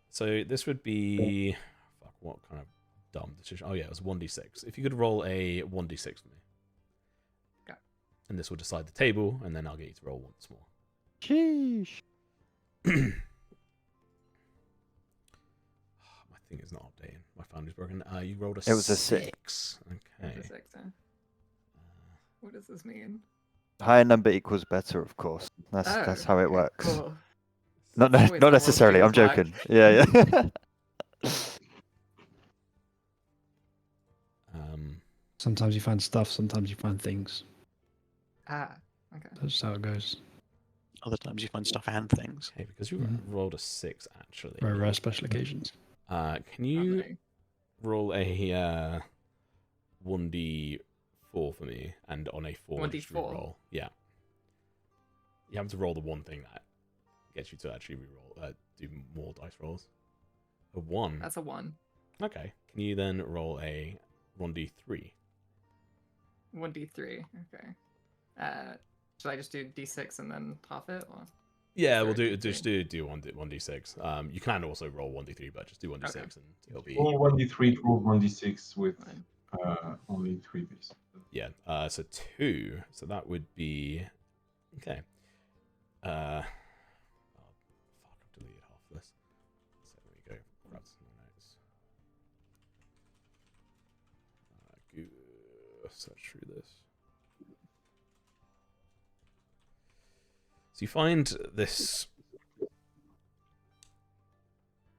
So this would be... Fuck, what kind of dumb decision? Oh yeah, it was 1d6. If you could roll a 1d6 for me. Okay. And this will decide the table, and then I'll get you to roll once more. Sheesh. My thing is not updating. My founder's broken. You rolled a It was a 6. Okay. It's a 6, huh? What does this mean? Higher number equals better, of course. That's how it works. Cool. Not It's always not the necessarily. I'm world joking. Yeah, yeah. Sometimes you find stuff, sometimes you find things. Ah, okay. That's how it goes. Other times you find stuff and things. Okay, because you Mhm. rolled a 6 actually. Very rare special occasions. Can you roll a 1d4 for me, and on a 4 just 1d4? reroll? Yeah. You have to roll the one thing that gets you to actually reroll, do more dice rolls. A 1. That's a 1. Okay. Can you then roll a 1d3? 1d3. Okay. Should I just do d6 and then half it? Or Yeah, there we'll a do D3? just do 1d6. You can also roll 1d3, but just do 1d6 Okay. and it'll be Roll 1d3, roll 1d6 with Fine. only 3 base. yeah. So 2. So that would be okay. Oh, fuck! I've deleted half of this. So there we go. Grab some more notes. Search through this. So you find this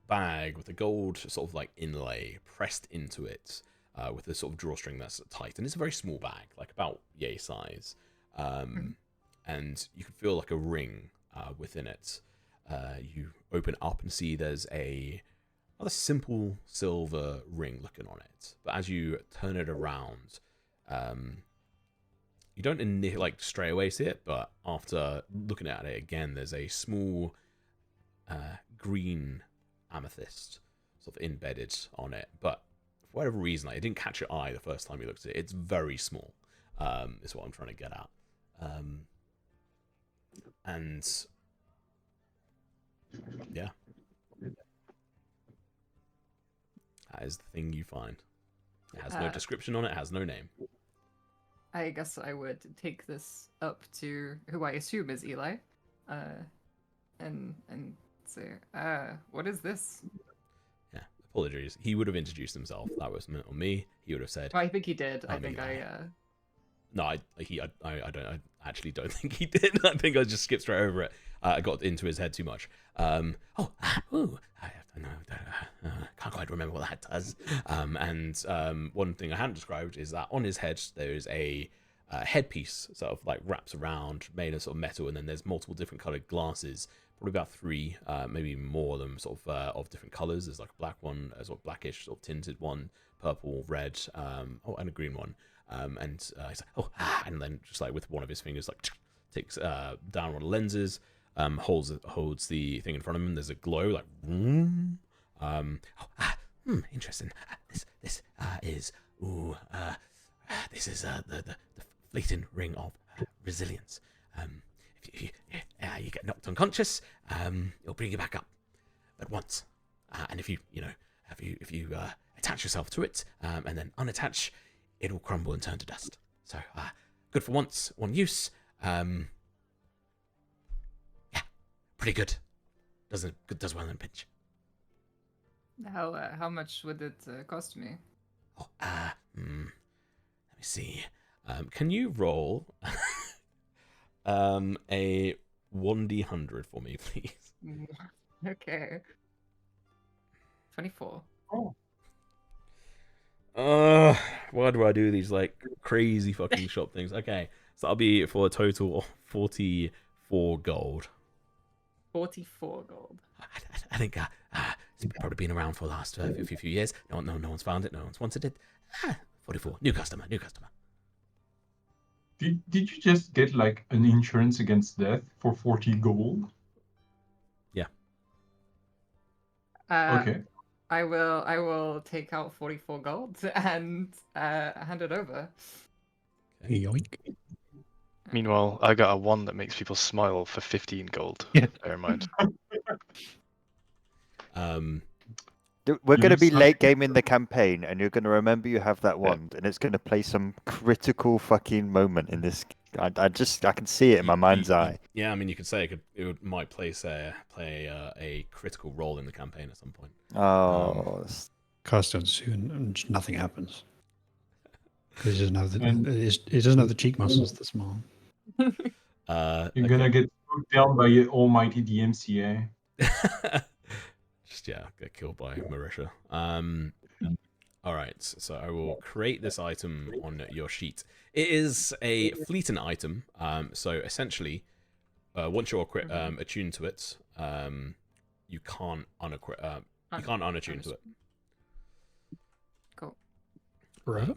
bag with a gold sort of like inlay pressed into it, with a sort of drawstring that's tight, and it's a very small bag, like about yay size, and you can feel like a ring within it. You open up and see there's a rather simple silver ring looking on it, but as you turn it around, you don't like straight away see it, but after looking at it again, there's a small green amethyst sort of embedded on it. But for whatever reason, like, it didn't catch your eye the first time you looked at it. It's very small, is what I'm trying to get at. And yeah, that is the thing you find. It has no description on it, it has no name. I guess I would take this up to who I assume is Eli, and say, what is this? Yeah, apologies. He would have introduced himself. That was on me. He would have said, Well, I think he did. I I'm think Eli. I. No, I actually don't think he did. I think I just skipped straight over it. I got into his head too much. I can't quite remember what that does. One thing I hadn't described is that on his head there is a headpiece, sort of like wraps around, made of sort of metal, and then there's multiple different colored glasses, probably about 3, maybe more of them, sort of different colors. There's like a black one, a sort of blackish, sort of tinted one, purple, red, and a green one. He's like, and then just like with one of his fingers, like takes down one of the lenses, holds the thing in front of him. There's a glow, like, interesting. This is the fleeting ring of resilience. If you get knocked unconscious, it'll bring you back up, but once. And if you attach yourself to it, and then unattach, it'll crumble and turn to dust. So, good for once, one use. Yeah, pretty good. Does well in a pinch. How much would it cost me? Oh, let me see. Can you roll a 1d100 for me, please? Okay. 24. Why do I do these like crazy fucking shop things? Okay, so that'll be for a total of 44 gold. 44 gold. I think it's probably been around for the last few years. No one's found it. No one's wanted it. 44. New customer. Did you just get like an insurance against death for 40 gold? Yeah. Okay. I will take out 44 gold and hand it over. Yoink. Meanwhile, I got a 1 that makes people smile for 15 gold. Yeah. Bear in mind. We're going to be Use late game in the campaign, and you're going to remember you have that Yeah. wand, and it's going to play some critical fucking moment in this. I can see it in my mind's eye. Yeah, I mean, you could say might play a critical role in the campaign at some point. Oh, Cast on soon, and just nothing happens. Because he doesn't And- have the cheek muscles that's small. You're gonna get put down by your almighty DMCA. Just get killed by Marisha. All right, so I will create this item on your sheet. It is a fleeting item. So essentially, once you're attuned to it, you can't unattune to it. Cool. Forever?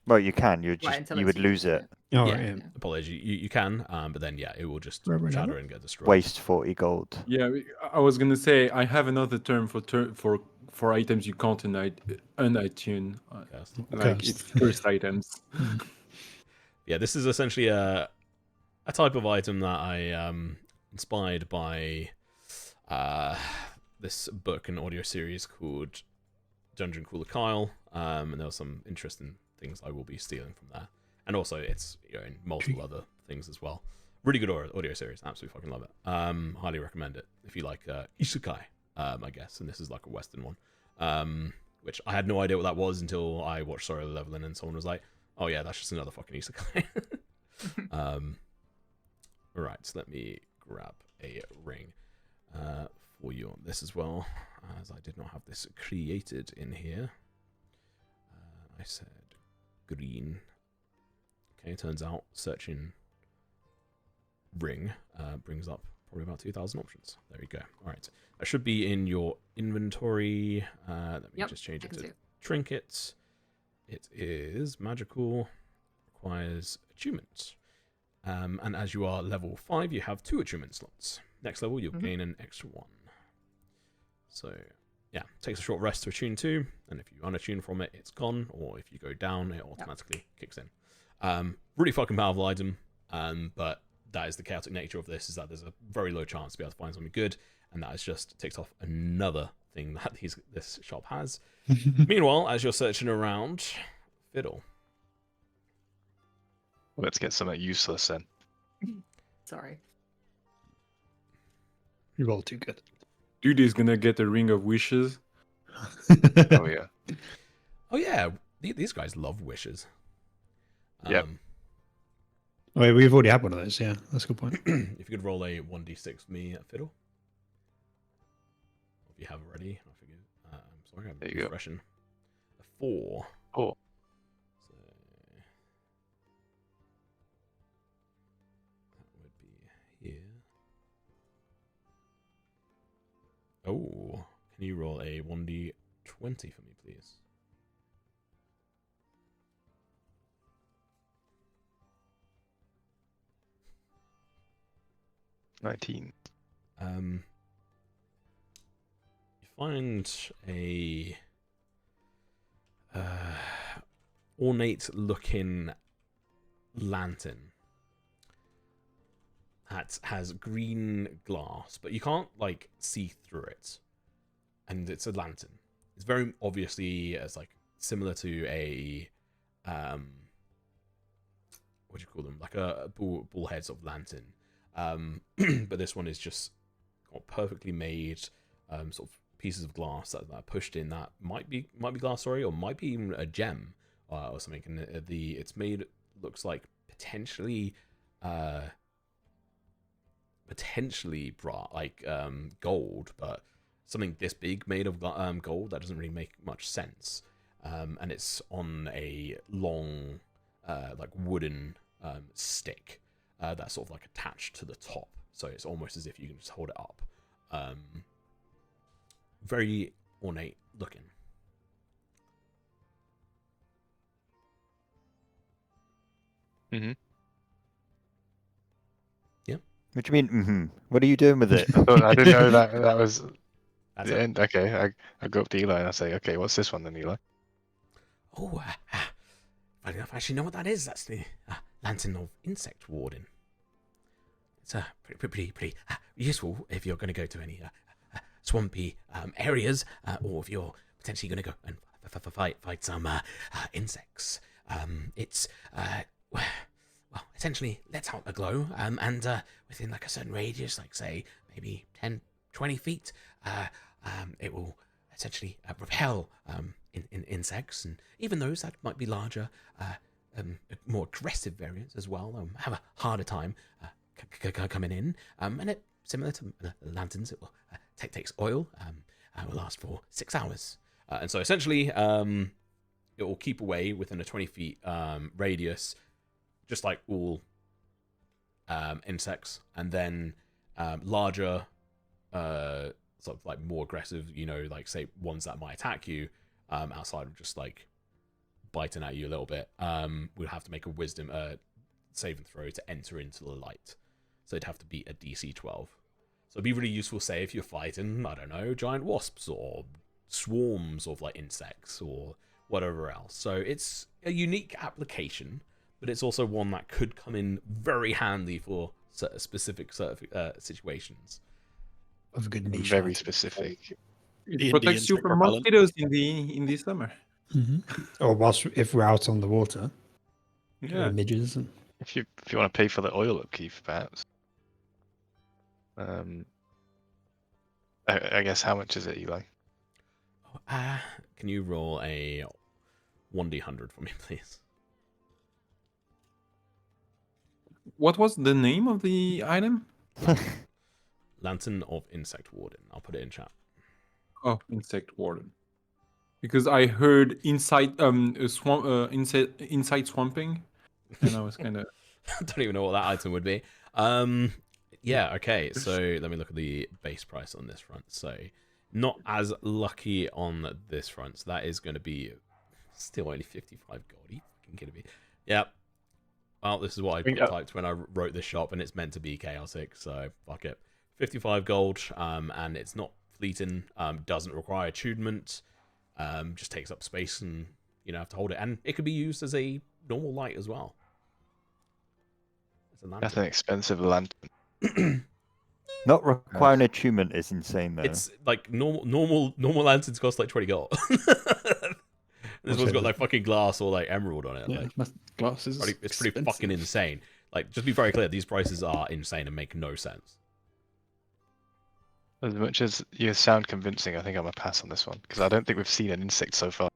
Well, you can. Until You it's would lose used, it. Oh, Yeah. right, yeah. Apologies, you can, but then it will just Forever and shatter ever? and get destroyed. Waste 40 gold. Yeah, I was gonna say I have another term for items you can't unattune. Yes. Like Cursed. it's cursed items. Yeah, this is essentially a type of item that I inspired by this book and audio series called Dungeon Crawler Kyle, and there were some interesting things I will be stealing from there, and also it's in multiple other things as well. Really good audio series, absolutely fucking love it. Highly recommend it if you like isekai, I guess, and this is like a Western one, which I had no idea what that was until I watched Solo Leveling, and someone was like, "Oh yeah, that's just another fucking isekai." Right, so let me grab a ring for you on this as well, as I did not have this created in here. I said green. Okay, turns out searching ring brings up probably about 2,000 options. There we go. All right, that should be in your inventory. Let me just change it to trinkets. It is magical, requires attunements. And as you are level 5, you have 2 attunement slots. Next level, you'll gain an extra 1. So, yeah, takes a short rest to attune to, and if you unattune from it, it's gone, or if you go down, it automatically kicks in. Really fucking powerful item, but that is the chaotic nature of this, is that there's a very low chance to be able to find something good, and that has just ticked off another thing that this shop has. Meanwhile, as you're searching around, Fiddle. Let's get something useless then. Sorry. You roll too good. Dude is gonna get a ring of wishes. Oh yeah. Oh yeah, these guys love wishes. Yep. Oh, yeah, we've already had one of those. Yeah, that's a good point. If you could roll a 1d6 for me, Fiddle. If you have already, I forget. I'm sorry, I'm There you go. refreshing. A 4. Oh. So that would be here. Oh, can you roll a 1d20 for me, please? $19. You find a ornate-looking lantern that has green glass, but you can't like see through it, and it's a lantern. It's very obviously as like similar to a what do you call them, like a bullheads of lantern, but this one is just got perfectly made sort of pieces of glass that are pushed in that might be glass, sorry, or might be even a gem or something, and it's made, looks like potentially gold, but something this big made of gold, that doesn't really make much sense. And it's on a long like wooden stick that's sort of like attached to the top, so it's almost as if you can just hold it up. Very ornate looking. Mm-hmm. What do you mean? Mm-hmm. What are you doing with it? I didn't know that was That's the it. end. Okay, I go up to Eli and I say, okay, what's this one then, Eli? Oh, funny enough, I actually know what that is. That's the Lantern of Insect Warden. It's pretty useful if you're going to go to any swampy areas, or if you're potentially going to go and fight some insects. It's well, essentially lets out a glow, and within like a certain radius, like say maybe 10, 20 feet, it will essentially repel in insects, and even those that might be larger, more aggressive variants as well, have a harder time coming in, and it similar to lanterns. It will takes oil. Will last for 6 hours. And so essentially, it will keep away within a 20 feet radius, just like all insects, and then larger, sort of like more aggressive, like say ones that might attack you, outside of just like biting at you a little bit, would have to make a wisdom saving throw to enter into the light. So it'd have to beat a DC 12. So it'd be really useful, say, if you're fighting, I don't know, giant wasps or swarms of like insects or whatever else. So it's a unique application, but it's also one that could come in very handy for specific situations. Of a good niche. Very specific. It protects you from mosquitoes in the summer. Or if we're out on the water, Yeah. midges. And... If you want to pay for the oil upkeep, perhaps. I guess how much is it, Eli? Can you roll a 1d100 for me, please? What was the name of the item? Lantern of Insect Warden. I'll put it in chat. Oh, Insect Warden. Because I heard inside swamping, and I was kind of. I don't even know what that item would be. Yeah, okay, so let me look at the base price on this front. So, not as lucky on this front. So that is going to be still only 55 gold. Are you fucking kidding me? Yep. Well, this is what I typed when I wrote this shop, and it's meant to be chaotic, so fuck it. 55 gold, and it's not fleeting, doesn't require attunement, just takes up space, and have to hold it. And it could be used as a normal light as well. That's an expensive lantern. Not requiring attunement is insane, though. It's like normal lanterns cost like 20 gold. This one's got like fucking glass or like emerald on it. Yeah, like, glasses. it's pretty fucking insane. Like, just be very clear, these prices are insane and make no sense. As much as you sound convincing, I think I'm gonna pass on this one because I don't think we've seen an insect so far.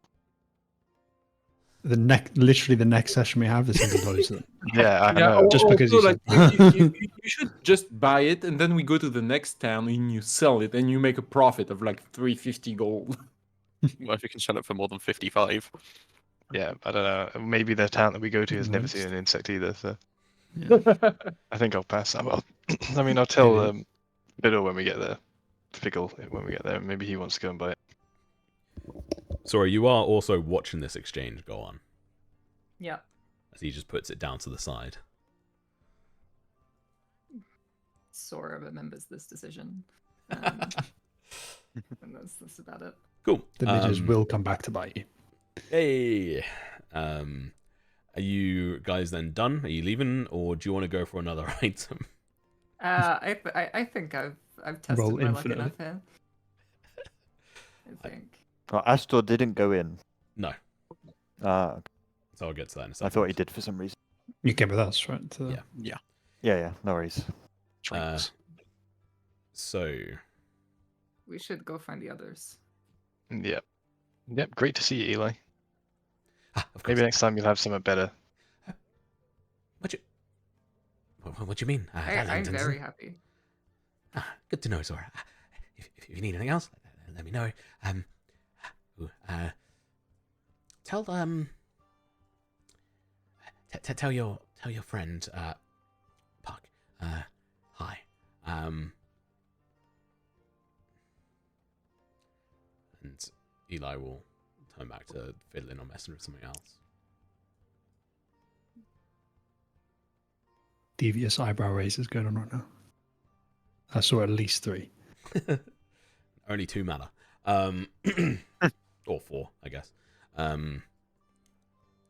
Literally the next session we have, there's gonna be loads of them. Yeah, I know. Just because you like, said- you should just buy it, and then we go to the next town and you sell it, and you make a profit of like 350 gold. Well, if you can sell it for more than 55. Yeah, I don't know. Maybe the town that we go to has never seen an insect either. So Yeah. I think I'll pass. I'll tell Fiddle when we get there. Fickle when we get there. Maybe he wants to go and buy it. Sorry, you are also watching this exchange go on. Yeah. As he just puts it down to the side. Sora remembers this decision. And that's about it. Cool. The midges will come back to bite you. Hey. Are you guys then done? Are you leaving, or do you want to go for another item? I think I've tested Roll my luck infinitely. enough here. I think. Well, Astor didn't go in. No. Ah, So I'll get to that in a second. I thought he did for some reason. You came with us, right? Yeah. Yeah, no worries. Drinks. So, We should go find the others. Yep. Yep. Great to see you, Eli. of course. Maybe next time you'll have something better. What do you mean? I'm very happy. Good to know, Zora. If you need anything else, let me know. Tell your friend Puck hi. And Eli will turn back to fiddling or messing with something else. Devious eyebrow raises going on right now. I saw at least 3. Only 2 matter. Or 4, I guess.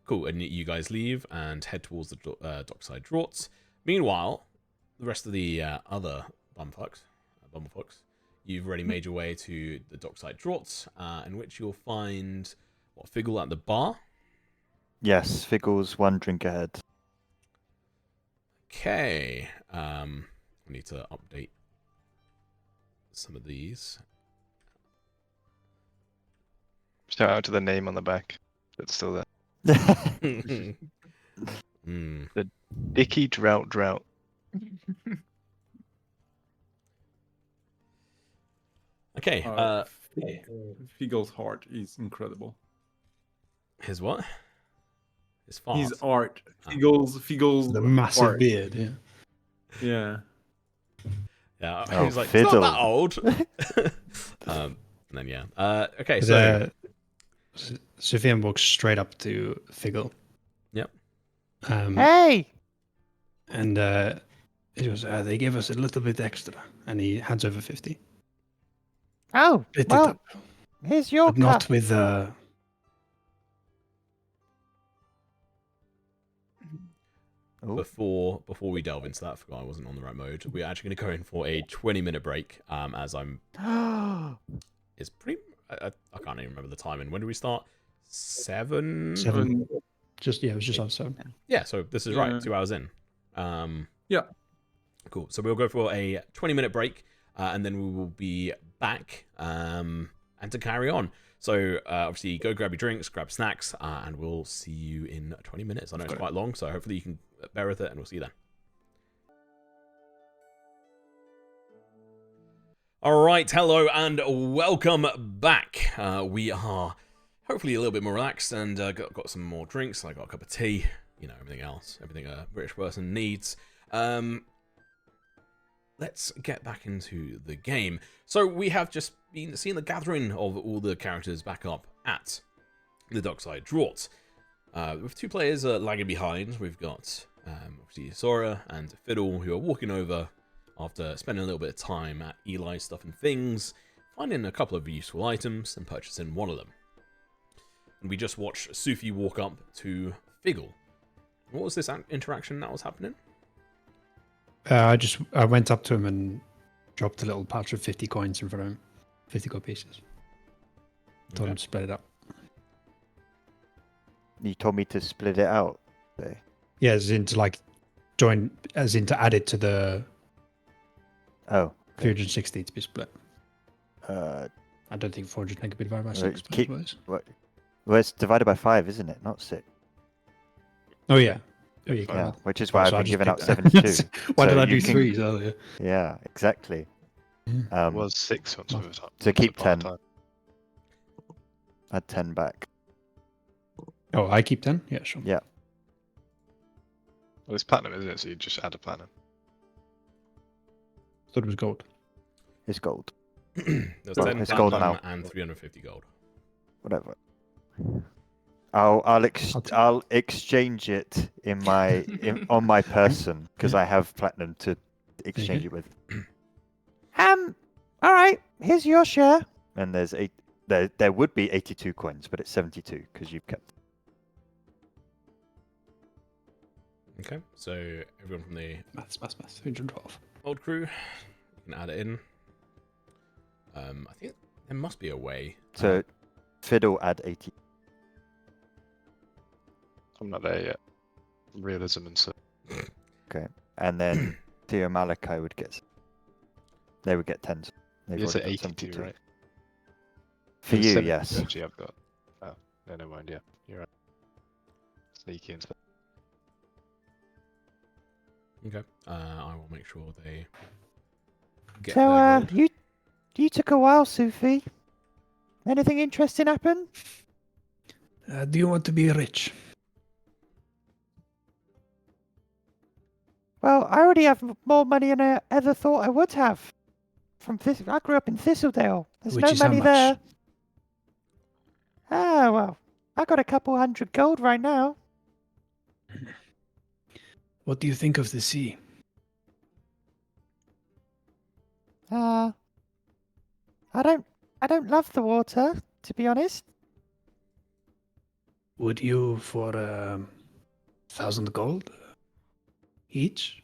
Cool, and you guys leave and head towards the dockside draughts. Meanwhile, the rest of the other bumblefucks, you've already made your way to the dockside draughts, in which you'll find Figgle at the bar. Yes, Figgle's 1 drink ahead. Okay, I need to update some of these. Shout out to the name on the back. That's still there. Mm. Dicky Drought. Okay. Figel's heart is incredible. His what? His fart. His art. Figel's The massive art. beard, yeah. Yeah. Yeah. Oh, He's like, fiddle. it's not that old. And then yeah. Okay. So. Sufjan walks straight up to Figgle. Yep. Hey! And he goes, they gave us a little bit extra. And he hands over 50. Oh, Split it well, up. here's your But not cut. with... Before we delve into that, I forgot I wasn't on the right mode. We're actually going to go in for a 20-minute break. As I'm, it's pretty. I can't even remember the timing. When did we start? 7. Just it was just on 7. Yeah, so this is right. 2 hours in. Yeah. Cool. So we'll go for a 20-minute break, and then we will be back and to carry on. So obviously, go grab your drinks, grab snacks, and we'll see you in 20 minutes. I know it's quite long, so hopefully you can bear with it, and we'll see you then. All right, hello and welcome back. We are hopefully a little bit more relaxed and got some more drinks. I got a cup of tea, you know, everything else, everything a British person needs. Let's get back into the game. So we have just been seeing the gathering of all the characters back up at the Dockside Draught. With 2 players lagging behind, we've got obviously Sora and Fiddle, who are walking over after spending a little bit of time at Eli's Stuff and Things, finding a couple of useful items and purchasing one of them. And we just watched Sufi walk up to Figgle. What was this interaction that was happening? I went up to him and dropped a little pouch of 50 coins in front of him. 50 gold pieces. Told him to split it up. You told me to split it out. Yeah, as in to like join, as in to add it to the 360 to be split. I don't think 400 can be divided by 6. Well, it's divided by 5, isn't it? Not 6. Oh, yeah. Oh, you Yeah, can. which is why So I've I been just giving out picked- 72. Why So did I you do can- 3s earlier? Yeah, exactly. It was 6 once we were So keep upon a 10. time. Add 10 back. Oh, I keep 10? Yeah, sure. Yeah. Well, it's platinum, isn't it? So you just add a platinum. Thought it was gold. It's gold. There's Well, 10 it's gold platinum now. and 350 gold. Whatever. I'll exchange it in my on my person because I have platinum to exchange it with. All right. Here's your share. And there's there would be 82 coins, but it's 72 because you've kept. Okay, so everyone from the Maths. 312. old crew, you can add it in. I think there must be a way. So Fiddle add 80. I'm not there yet. Realism and so. Okay. And then Theo Malachi would get. They would get 10s. They've Is it already got 82, 72. right? For It's you, 70 yes. Actually, I've got. Oh, no, never mind. Yeah, you're right. Sneaky and stuff. Okay, I will make sure they get So, their gold. you took a while, Sufi. Anything interesting happen? Do you want to be rich? Well, I already have more money than I ever thought I would have. I grew up in Thistledale. There's Which no is how money much? there. Ah, well, I got a couple 100 gold right now. What do you think of the sea? I don't love the water, to be honest. Would you for 1,000 gold each?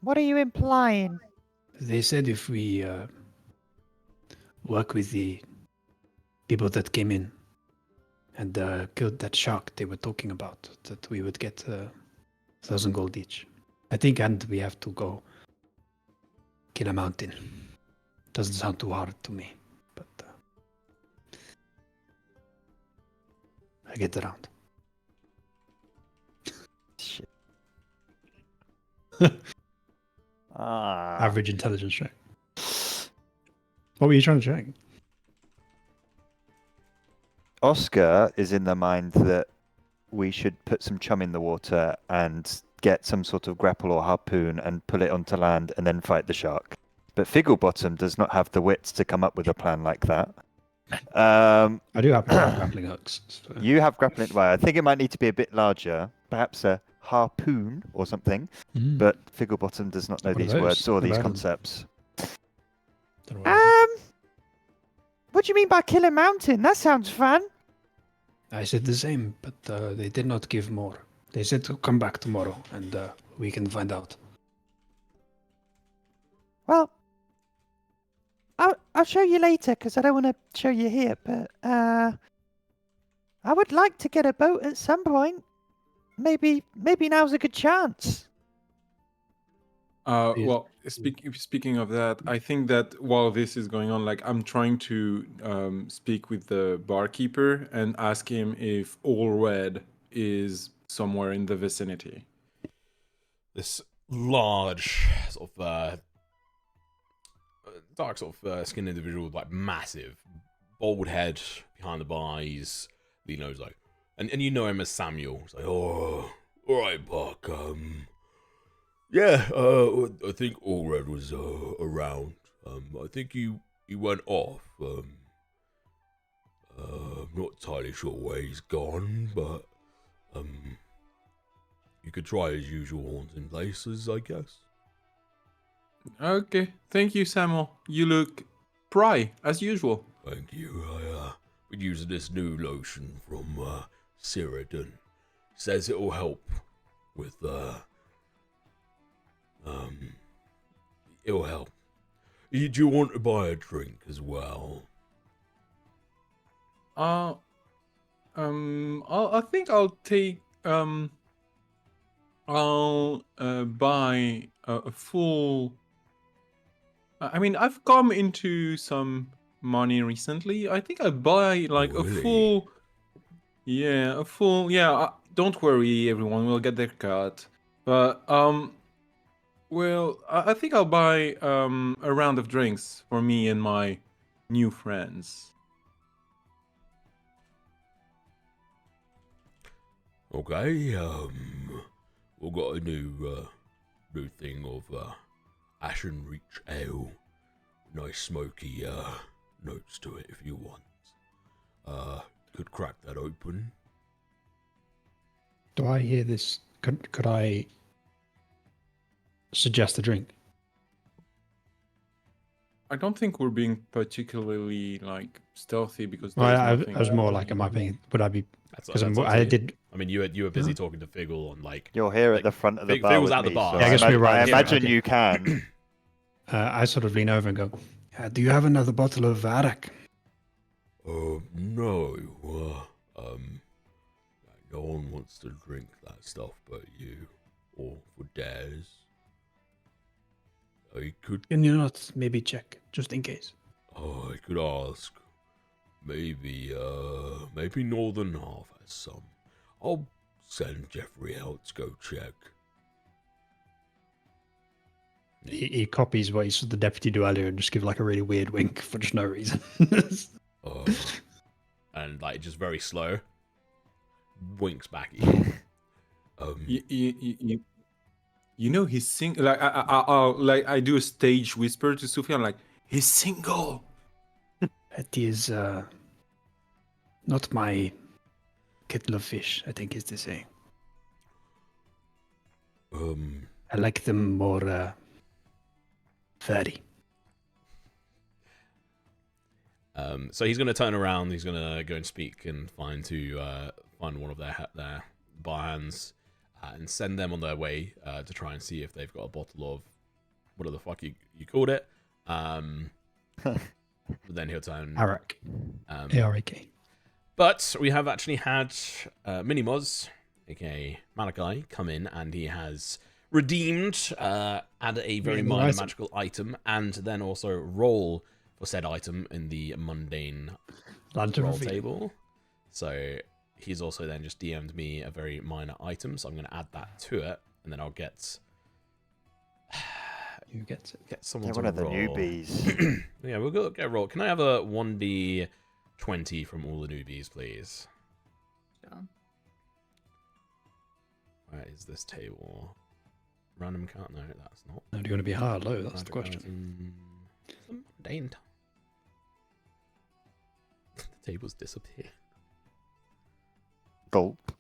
What are you implying? They said if we work with the people that came in and killed that shark they were talking about, that we would get 1,000 gold each. I think, and we have to go kill a mountain. Doesn't sound too hard to me, but I get around. Shit. Average intelligence check. What were you trying to check? Oscar is in the mind that we should put some chum in the water and get some sort of grapple or harpoon and pull it onto land and then fight the shark. But Figglebottom does not have the wits to come up with a plan like that. I do happen to have grappling hooks. So. You have grappling. Well, I think it might need to be a bit larger, perhaps a harpoon or something. But Figglebottom does not know What are these those? words or Never these heard of them. concepts. Don't know what it is. What do you mean by kill a mountain? That sounds fun. I said the same, but they did not give more. They said to come back tomorrow, and we can find out. Well, I'll show you later because I don't want to show you here. But I would like to get a boat at some point. Maybe now's a good chance. Well, speaking of that, I think that while this is going on, like I'm trying to speak with the barkeeper and ask him if All Red is somewhere in the vicinity. This large sort of dark sort of skinned individual with like massive bald head behind the eyes, the nose like, and you know him as Samuel. It's like, oh, all right, Buck. Yeah, I think Allred was around. I think he went off. I'm not entirely sure where he's gone, but you could try his usual haunting places, I guess. Okay, thank you, Samuel. You look spry as usual. Thank you. I been using this new lotion from Cyrodiil. Says it will help with it'll help. Do you want to buy a drink as well? I think I'll take I'll buy a full. I mean, I've come into some money recently. I think I'll buy like Really? a full. Yeah, a full. Yeah, don't worry, everyone. We'll get their cut. But well, I think I'll buy a round of drinks for me and my new friends. Okay. We've got a new thing of Ashen Reach Ale. Nice smoky notes to it if you want. Could crack that open. Do I hear this? Could I suggest a drink? I don't think we're being particularly like stealthy because Well, there's I nothing. was more like, am I being? Would I be? That's Because up to I you. did. I mean, you were busy talking to Figgle on like. You're here Like, at the front of the Fig- bar Fig's with at the me, bar. so Yeah, I guess we're right. I Yeah, imagine okay. you can. I sort of lean over and go, do you have another bottle of Arak? No. No one wants to drink that stuff but you, or for dares. I could. Can you not maybe check, just in case? I could ask. Maybe Northern Half has some. I'll send Jeffrey out to go check. He copies what he saw the deputy do earlier and just give like a really weird wink for just no reason. And like just very slow. Winks back at you. You know he's single. Like I do a stage whisper to Sophia. I'm like, he's single. It is not my kettle of fish, I think is to say. I like them more furry. So he's going to turn around. He's going to go and speak and find one of their barhands and send them on their way to try and see if they've got a bottle of whatever the fuck you called it. But then he'll turn Arak. A-R-A-K. But we have actually had Minimoz, aka Malachi, come in, and he has redeemed, add a very minor item. magical item, and then also roll for said item in the mundane Lantern roll reveal. table. So he's also then just DM'd me a very minor item, so I'm going to add that to it, and then I'll get... Who gets it? Get someone Yeah, to one of the roll. newbies. Yeah, we'll go get a roll. Can I have a 1d20 from all the newbies, please? Sure. Where is this table? Random count? No, that's not. Now, do you want to be high or low? That's the Magic question. item. Some mundane time. The tables disappear. Gulp.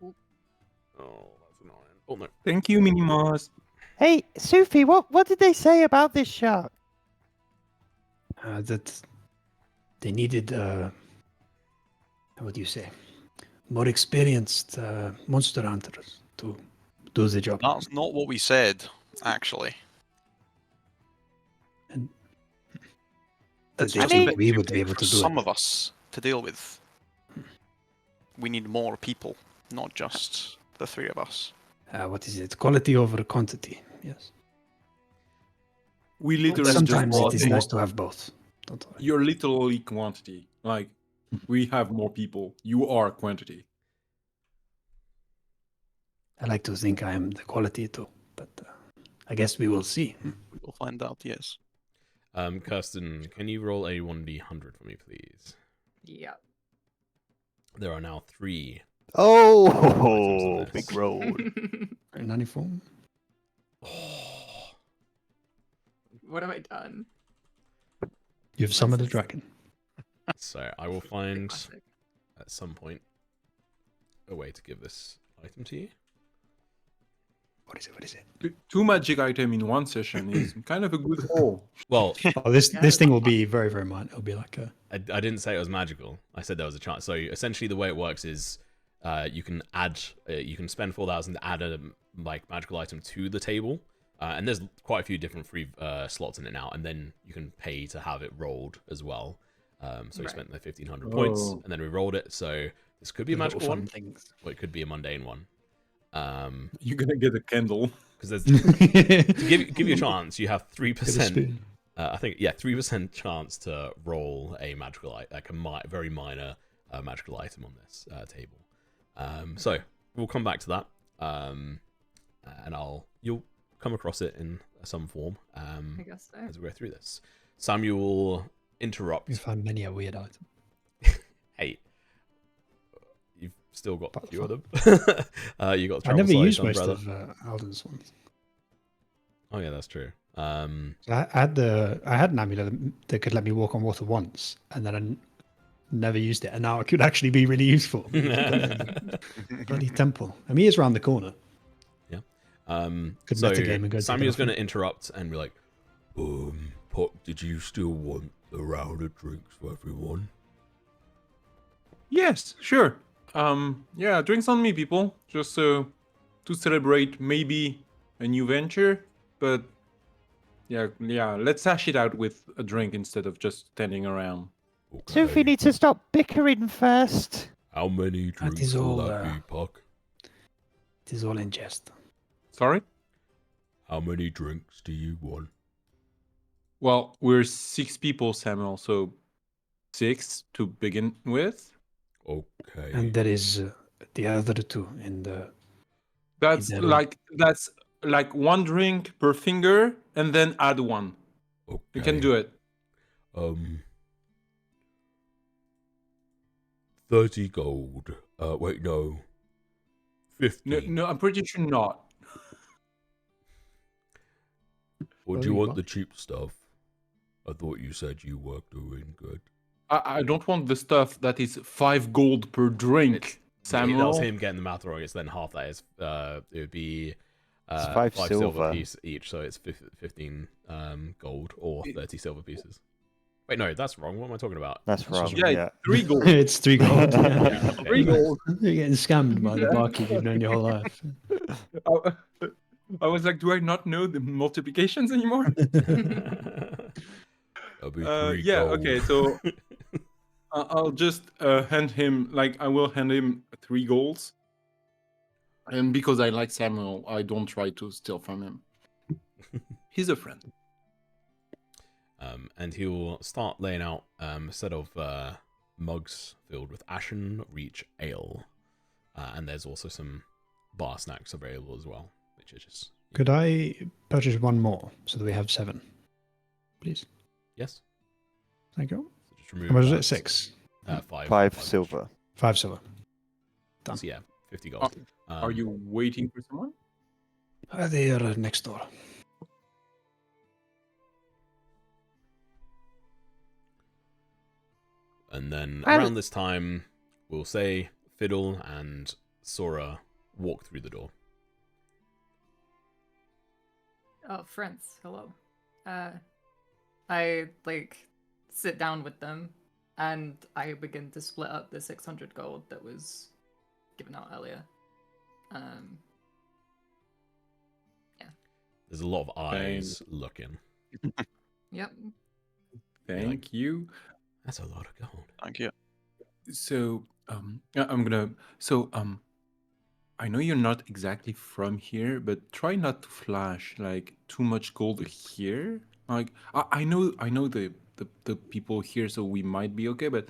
Oh, that's annoying. Oh no. Thank you, Minimos. Hey, Sufi, what did they say about this shark? That they needed, what do you say, more experienced monster hunters to do the job. That's not what we said, actually. And That's they just mean- a think bit we too would be big able for to do some it. of us to deal with. We need more people, not just the three of us. What is it? Quality over quantity. Yes. We literally Sometimes just it brought is nice to have both. Don't worry. You're literally quantity. Like, we have more people. You are quantity. I like to think I am the quality too, but I guess we will see. We will find out, yes. Kirsten, can you roll a 1d100 for me, please? Yeah. There are now 3. Oh, Items of big this. roll. 94. What have I done? You've summoned a dragon. So I will find Classic. at some point a way to give this item to you. What is it? What is it? Two magic item in one session is kind of a good haul. Well, Oh, this thing will be very, very minor. It'll be like a. I didn't say it was magical. I said there was a chance. So essentially, the way it works is you can add, you can spend 4,000 to add a magical item to the table, and there's quite a few different free slots in it now. And then you can pay to have it rolled as well. So we Right. spent the 1,500 points, Oh. and then we rolled it. So this could be a the little magical fun one, things. or it could be a mundane one. You're gonna get a candle. Because there's to give you a chance, you have 3%. spoon. I think 3% chance to roll a magical like a very minor magical item on this table. So we'll come back to that, and you'll come across it in some form I guess so. as we go through this. Samuel interrupt. You find many a weird item. Hey, you've still got a But few of fun. them. You got. I never travel-sized used most umbrella. of Alden's ones. Oh yeah, that's true. So I had an amulet that could let me walk on water once, and then I never used it, and now it could actually be really useful. Bloody temple. I mean, it's around the corner. Could So metagame and go to Samuel's the going to interrupt and be like, Pop, did you still want a round of drinks for everyone? Yes, sure. Yeah, drinks on me, people. Just to celebrate maybe a new venture, but yeah, let's hash it out with a drink instead of just standing around. Sufi needs to stop bickering first. How many That drinks is will all, that be, Puck? It is all in jest. Sorry? How many drinks do you want? Well, we're 6 people, Samuel, so 6 to begin with. Okay. And there is the other two in the. That's In the like 1 drink per finger, and then add 1. Okay. You can do it. 30 gold. Wait, no. 50. No, I'm pretty sure not. Or Oh, do you you want what? the cheap stuff? I thought you said you were doing good. I don't want the stuff that is 5 gold per drink, That was Samuel. him getting the math wrong. It's then half that is, it would be It's 5 5 silver silver. piece each, so it's 15 gold or 30 silver pieces. Wait, no, that's wrong. What am I talking about? That's wrong. Yeah, Yeah. 3 gold. It's 3 gold. Yeah, okay. 3 gold. You're getting scammed by the barkeep you've known your whole life. I was like, do I not know the multiplications anymore? That'll be 3 Yeah, gold. okay, so I'll just hand him, like, I will hand him 3 golds. And because I like Samuel, I don't try to steal from him. He's a friend. And he'll start laying out a set of mugs filled with Ashen Reach Ale. And there's also some bar snacks available as well, which are just Could I purchase one more so that we have 7, please? Yes. Thank you. So just remove How much is that. it? 6. 5. 5 each. silver. 5 silver. Done. So yeah, 50 gold. Are you waiting for someone? They are next door. And then And- around this time, we'll say Fiddle and Sora walk through the door. Oh, friends, hello. I sit down with them, and I begin to split up the 600 gold that was given out earlier. There's a lot of eyes looking. Yep. Thank you. That's a lot of gold. Thank you. So, I'm gonna. So, I know you're not exactly from here, but try not to flash like too much gold here. Like, I know the people here, so we might be okay. But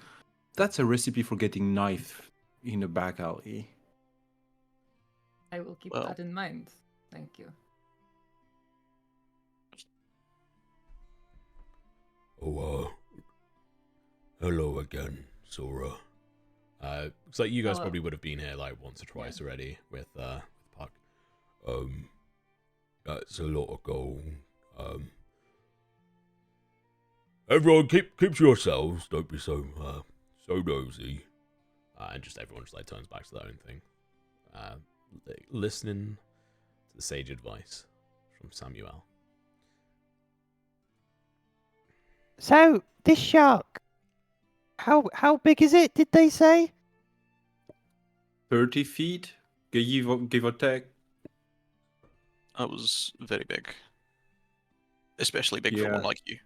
that's a recipe for getting knife in a back alley. I will keep Well. that in mind. Thank you. Oh, hello again, Sora. Looks like you guys Hello. probably would have been here like once or twice already with Puck. That's a lot of gold. Everyone keep to yourselves. Don't be so nosy. And just everyone just like turns back to their own thing. Listening to the sage advice from Samuel. So, this shark, how big is it, did they say? 30 feet, give or take. That was very big. Especially big for Yeah. one like you.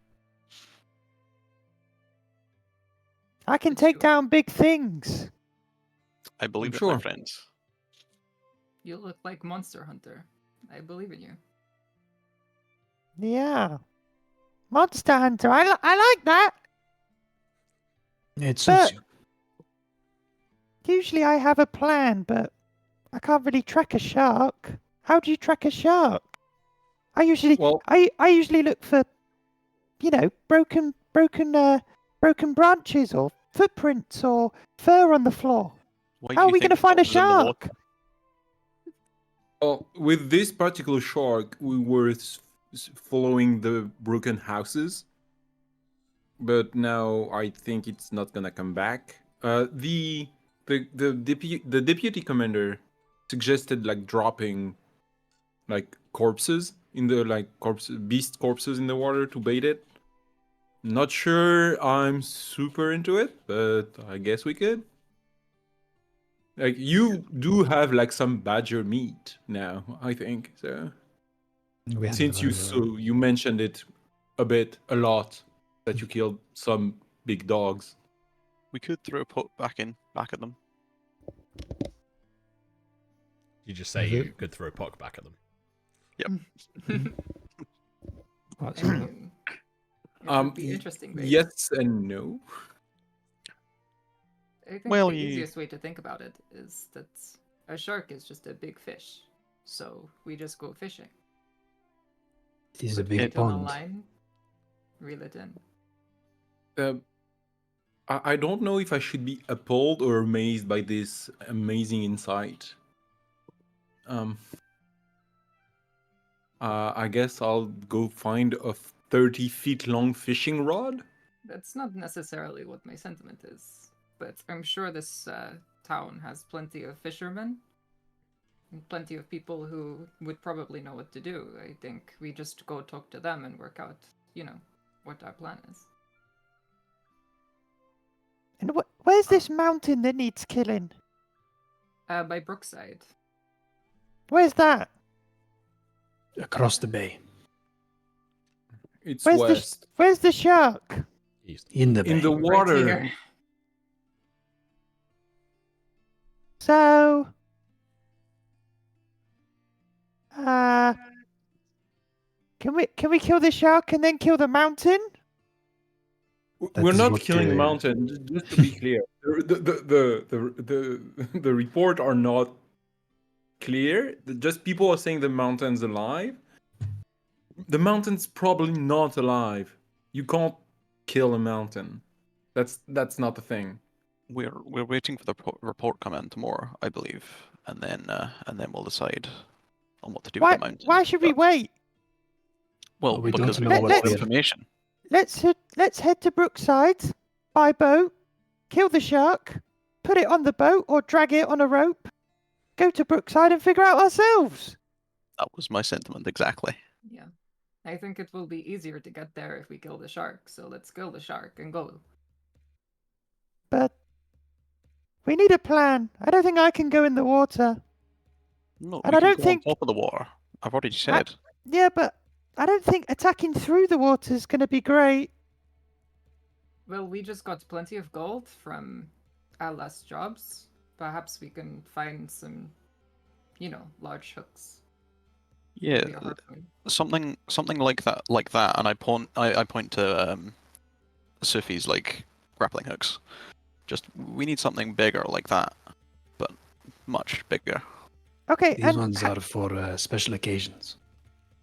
I can take down big things. I believe it, sure. my friends. You look like Monster Hunter. I believe in you. Yeah. Monster Hunter, I like that. It suits But- you. Usually I have a plan, but I can't really track a shark. How do you track a shark? I usually Well- I usually look for, broken branches or footprints or fur on the floor. Why How do are you we think going to find a Bob was in the water? shark? Well, with this particular shark, we were following the broken houses, but now I think it's not gonna come back. The deputy commander suggested like dropping like corpses in the beast corpses in the water to bait it. Not sure I'm super into it, but I guess we could. Like you do have like some badger meat now, I think. So We had since you mentioned it a lot that you killed some big dogs. We could throw a puck back at them. You just say you could throw Puck back at them. That's I mean, it would be interesting. Bait. Yes and no. I think Well, the you- easiest way to think about it is that a shark is just a big fish, so we just go fishing. It is a Put big bait on a pond. line, reel it in. I don't know if I should be appalled or amazed by this amazing insight. I guess I'll go find a 30 feet long fishing rod. That's not necessarily what my sentiment is, but I'm sure this town has plenty of fishermen and plenty of people who would probably know what to do. I think we just go talk to them and work out, what our plan is. And where's this mountain that needs killing? By Brookside. Where's that? Across the bay. It's Where's west. Where's the shark? East. In the bay. In the Right water. here. So, can we kill the shark and then kill the mountain? That We're is not what killing the the- mountain. Just to be clear, the report are not clear. Just people are saying the mountain's alive. The mountain's probably not alive. You can't kill a mountain. That's not the thing. We're waiting for the report come in tomorrow, I believe, and then we'll decide on what to do with the mountain. Why should we wait? Well, But we don't because we know want what's more there. information. Let's head to Brookside, by boat, kill the shark, put it on the boat or drag it on a rope, go to Brookside and figure out ourselves. That was my sentiment exactly. Yeah. I think it will be easier to get there if we kill the shark, so let's kill the shark and go. But we need a plan. I don't think I can go in the water. No, And we I can don't go think- on top of the water. I've already said. Yeah, but I don't think attacking through the water is going to be great. Well, we just got plenty of gold from our last jobs. Perhaps we can find some, large hooks. Yeah, Maybe a harpoon. something like that, and I point to Sophie's like grappling hooks. Just we need something bigger like that, but much bigger. Okay, These and ones are for special occasions.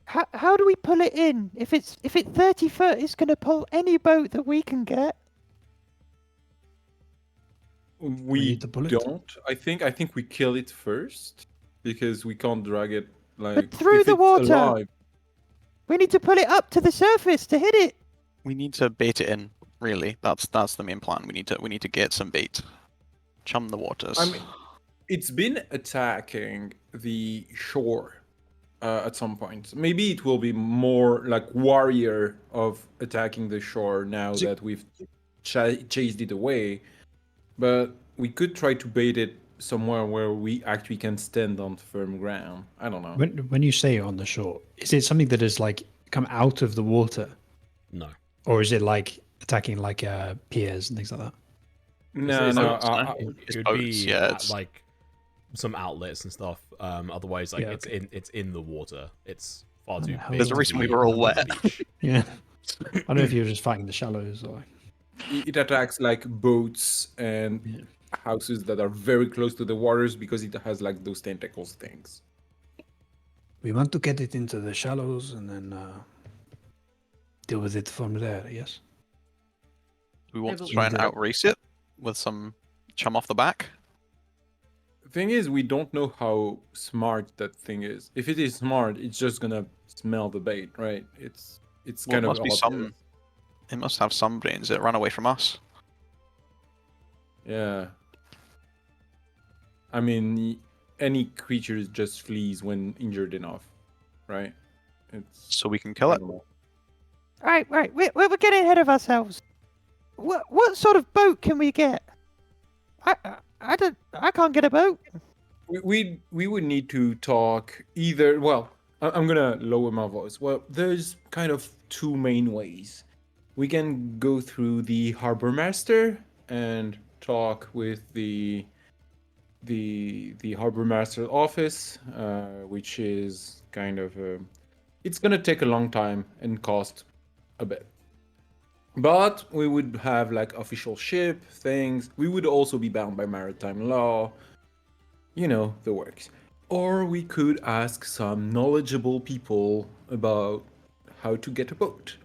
how do we pull it in? If it's 30 foot, it's going to pull any boat that we can get. We need to pull it. don't. I think we kill it first because we can't drag it like But through if the it's water. alive. We need to pull it up to the surface to hit it. We need to bait it in. Really, that's the main plan. We need to get some bait, chum the waters. I mean, it's been attacking the shore at some point. Maybe it will be more like warrior of attacking the shore now that we've chased it away. But we could try to bait it somewhere where we actually can stand on firm ground. I don't know. When you say on the shore, is it something that is like come out of the water, No. or is it like attacking like piers and things like that? No, It's no. boats, It's it would boats, be yeah, it's- like some outlets and stuff. Otherwise, like Yeah, it's in the water. It's far too How big. There's a to reason be we were all on the wet. beach. Yeah. I don't know if you're just fighting the shallows or. It attacks like boats and Yeah. houses that are very close to the waters because it has like those tentacles things. We want to get it into the shallows and then deal with it from there. Yes. We want to Maybe- try and Either- outrace it with some chum off the back. The thing is, we don't know how smart that thing is. If it is smart, it's just gonna smell the bait, right? It's Well, kind it of must be obvious. some. It must have some brains. It ran away from us. Yeah. I mean, any creature just flees when injured enough, right? It's So we can kill it. Right. We're getting ahead of ourselves. What sort of boat can we get? I can't get a boat. We would need to talk either. Well, I'm gonna lower my voice. Well, there's kind of two main ways. We can go through the harbor master and talk with the harbor master office, which is kind of it's gonna take a long time and cost a bit. But we would have like official ship things. We would also be bound by maritime law. You know, the works. Or we could ask some knowledgeable people about how to get a boat.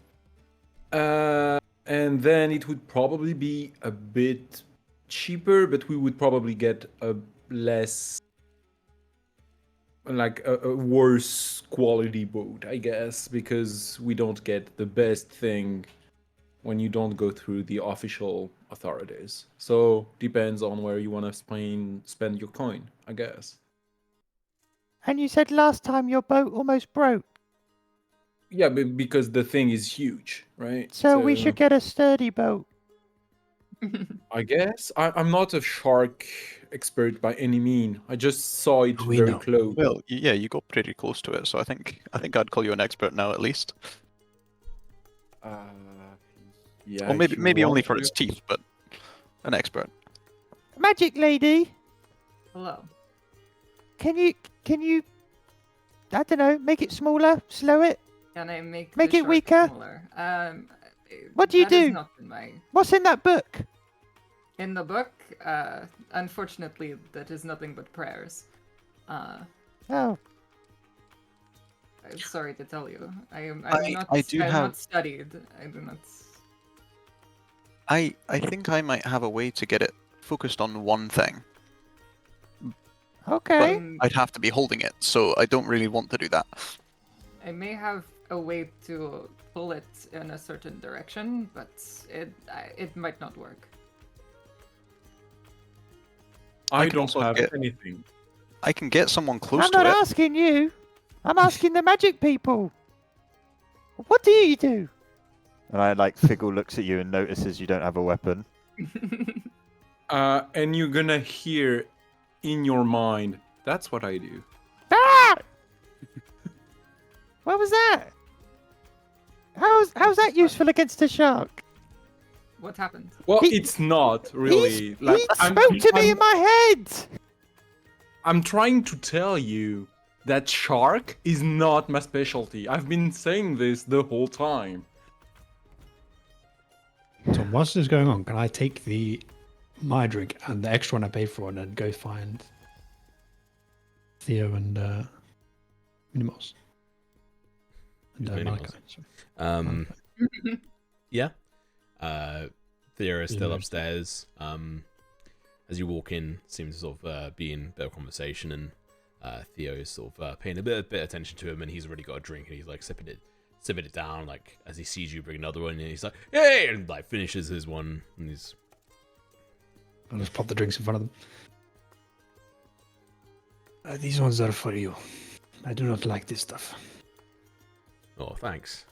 And then it would probably be a bit cheaper, but we would probably get a less, like a worse quality boat, I guess, because we don't get the best thing when you don't go through the official authorities. So depends on where you want to spend your coin, I guess. And you said last time your boat almost broke, Yeah, but because the thing is huge, right? so we should get a sturdy boat. I guess I'm not a shark expert by any mean. I just saw it We very know. close. Well, yeah, you got pretty close to it, so I think I'd call you an expert now at least. Yeah, Or if you maybe only want for to. its teeth, but an expert. Magic lady, Hello. can you I don't know, make it smaller, slow it? Can I make Make the it shark weaker? smaller? What do you that is do? not in my What's in that book? in the book. Unfortunately, that is nothing but prayers. Oh, I'm sorry to tell you. I'm I- not. I do I'm have- not studied. I do not. I think I might have a way to get it focused on one thing, okay. but I'd have to be holding it, so I don't really want to do that. I may have a way to pull it in a certain direction, but it might not work. I can don't also have get- anything. I can get someone close I'm to not it. asking you. I'm asking the magic people. What do you do? And I like Figgle looks at you and notices you don't have a weapon. And you're gonna hear in your mind, that's what I do. Ah! What was that? How's that useful against a shark? What happened? Well, He- it's not really. He spoke to me in my head. I'm trying to tell you that shark is not my specialty. I've been saying this the whole time. So whilst this is going on, can I take my drink and the extra one I paid for and then go find Theo and Minimos? And Who's Malachi. Minimos? Sorry. Yeah. Theo is still Yeah. upstairs. As you walk in, seems to sort of be in a bit of conversation, and Theo is sort of paying a bit of attention to him, and he's already got a drink, and he's like sipping it down, like as he sees you bring another one, and he's like, "Hey!" and like finishes his one, and he's I'll just pop the drinks in front of them. These ones are for you. I do not like this stuff. oh, thanks.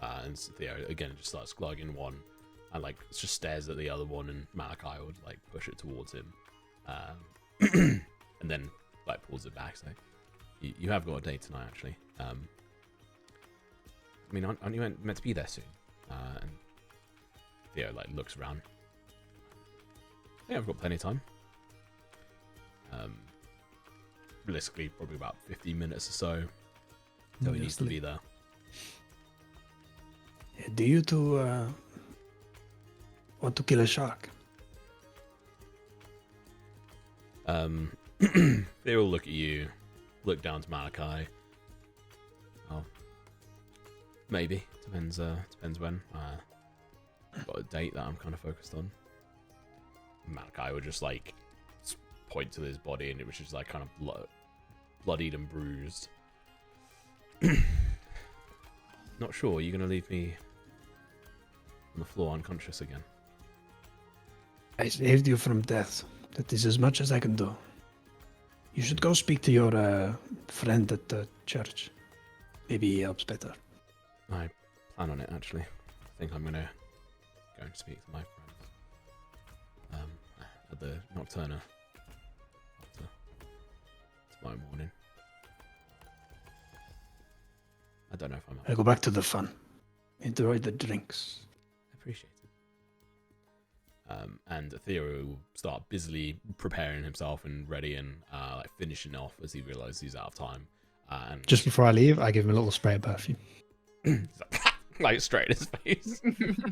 And so Theo again just starts glugging one, and like just stares at the other one, and Malachi would like push it towards him, and then like pulls it back. So you have got a date tonight, actually. I mean, aren't you meant to be there soon? And Theo like looks around. Yeah, I've got plenty of time. Realistically, probably about 15 minutes or so. So he needs to be there. Do you two want to kill a shark? They all look at you, look down to Malachi. Oh, maybe depends when. I've got a date that I'm kind of focused on. Malachi would just like point to his body, and it was just like kind of bloodied and bruised. Not sure. You're gonna leave me on the floor unconscious again? I saved you from death. That is as much as I can do. You should go speak to your friend at the church. Maybe he helps better. I plan on it, actually. I think I'm gonna go and speak to my friends at the Nocturna after tomorrow morning. I don't know if I'm I go back to the fun. Enjoy the drinks. appreciate it. And Theo will start busily preparing himself and ready and like finishing off as he realizes he's out of time. And Just before I leave, I give him a little spray of perfume. he's like straight in his face.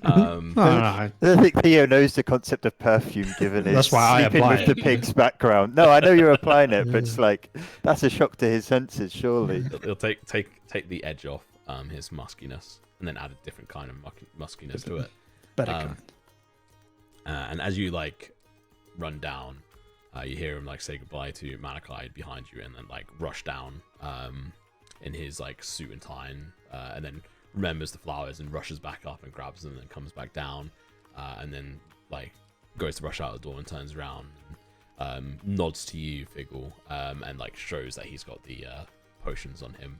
No, I don't think Theo knows the concept of perfume given his That's why I sleeping apply with it. the pig's background. No, I know you're applying it, but it's like that's a shock to his senses, surely. He'll take the edge off his muskiness and then add a different kind of muskiness to it. better Um, kind. And as you like run down, you hear him like say goodbye to Malachi behind you, and then like rush down in his like suit and tie, and then remembers the flowers and rushes back up and grabs them, and then comes back down, and then like goes to rush out the door and turns around, and, nods to you, Figgle, and like shows that he's got the potions on him,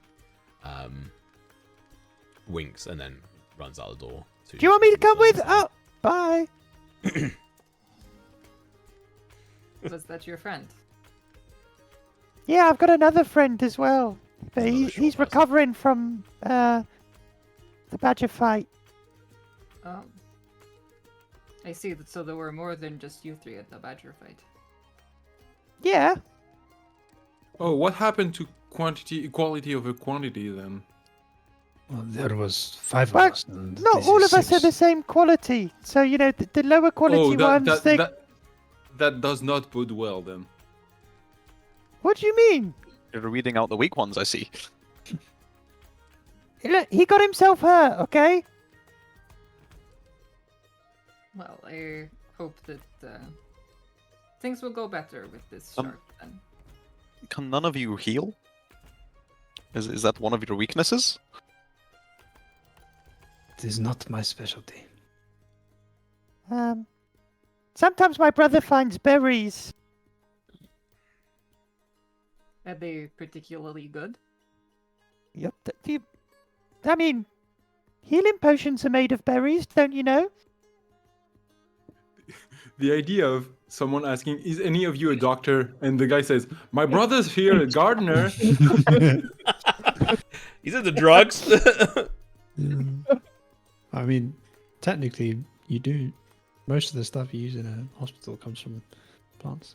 winks, and then runs out the door. Do you want me to come with? Oh, bye. Was that your friend? Yeah, I've got another friend as well. But Another short he's person. recovering from the badger fight. Oh. I see. So there were more than just you three at the badger fight. Yeah. Oh, what happened to quality over quantity then? Well, there was 5 Well, of us. And Not this all is of us are 6. the same quality. So, you know, the lower quality ones, that does not bode well then. What do you mean? You're reading out the weak ones, I see. Look, he got himself hurt, okay? Well, I hope that things will go better with this shark then. Can none of you heal? Is that one of your weaknesses? It is not my specialty. Sometimes my brother finds berries. Are they particularly good? Yep. I mean, healing potions are made of berries, don't you know? The idea of someone asking, "Is any of you a doctor?" and the guy says, "My brother's here, a gardener." He's into drugs. Yeah. I mean, technically, you do. Most of the stuff you use in a hospital comes from plants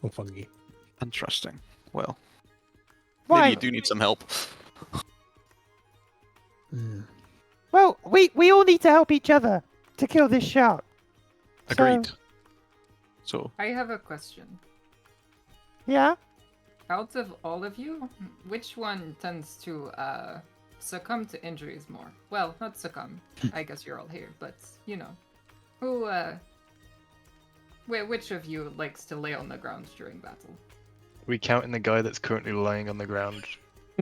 or fungi. Interesting. Well, Why? maybe you do need some help. Yeah. Well, we all need to help each other to kill this shark. Agreed. So, I have a question. Yeah? Out of all of you, which one tends to succumb to injuries more? Well, not succumb. I guess you're all here, but you know, who? Which of you likes to lay on the ground during battle? Are we counting the guy that's currently lying on the ground,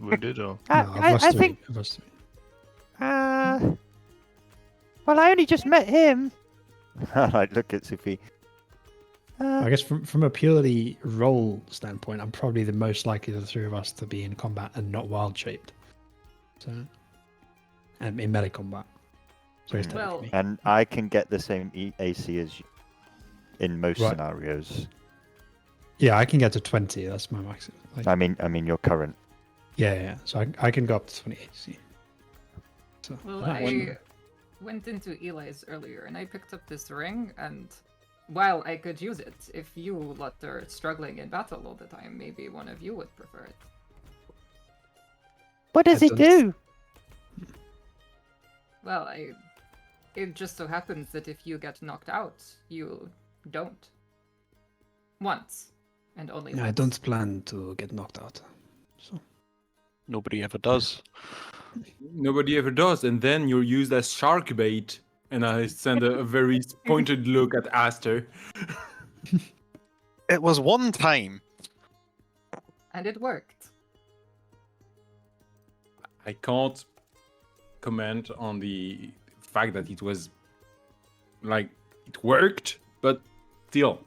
wounded, or? No, I think. I've lost three. Well, I only just met him. I look at Sophie. I guess from a purely role standpoint, I'm probably the most likely of the three of us to be in combat and not wild shaped. So, and in melee combat. So it's Well- technically me. And I can get the same AC as you in most Right. scenarios. Yeah, I can get to 20. That's my maximum. Like, I mean your current. yeah. So I can go up to 20 AC. So Well, that one- I went into Eli's earlier and I picked up this ring, and while I could use it, if you lot are struggling in battle all the time, maybe one of you would prefer it. What does It it does- do? Well, it just so happens that if you get knocked out, you don't. Once. And only I once. don't plan to get knocked out. So nobody ever does. Nobody ever does, and then you're used as shark bait. And I send a very pointed look at Aster. It was one time. And it worked. I can't comment on the fact that it was like it worked, but still.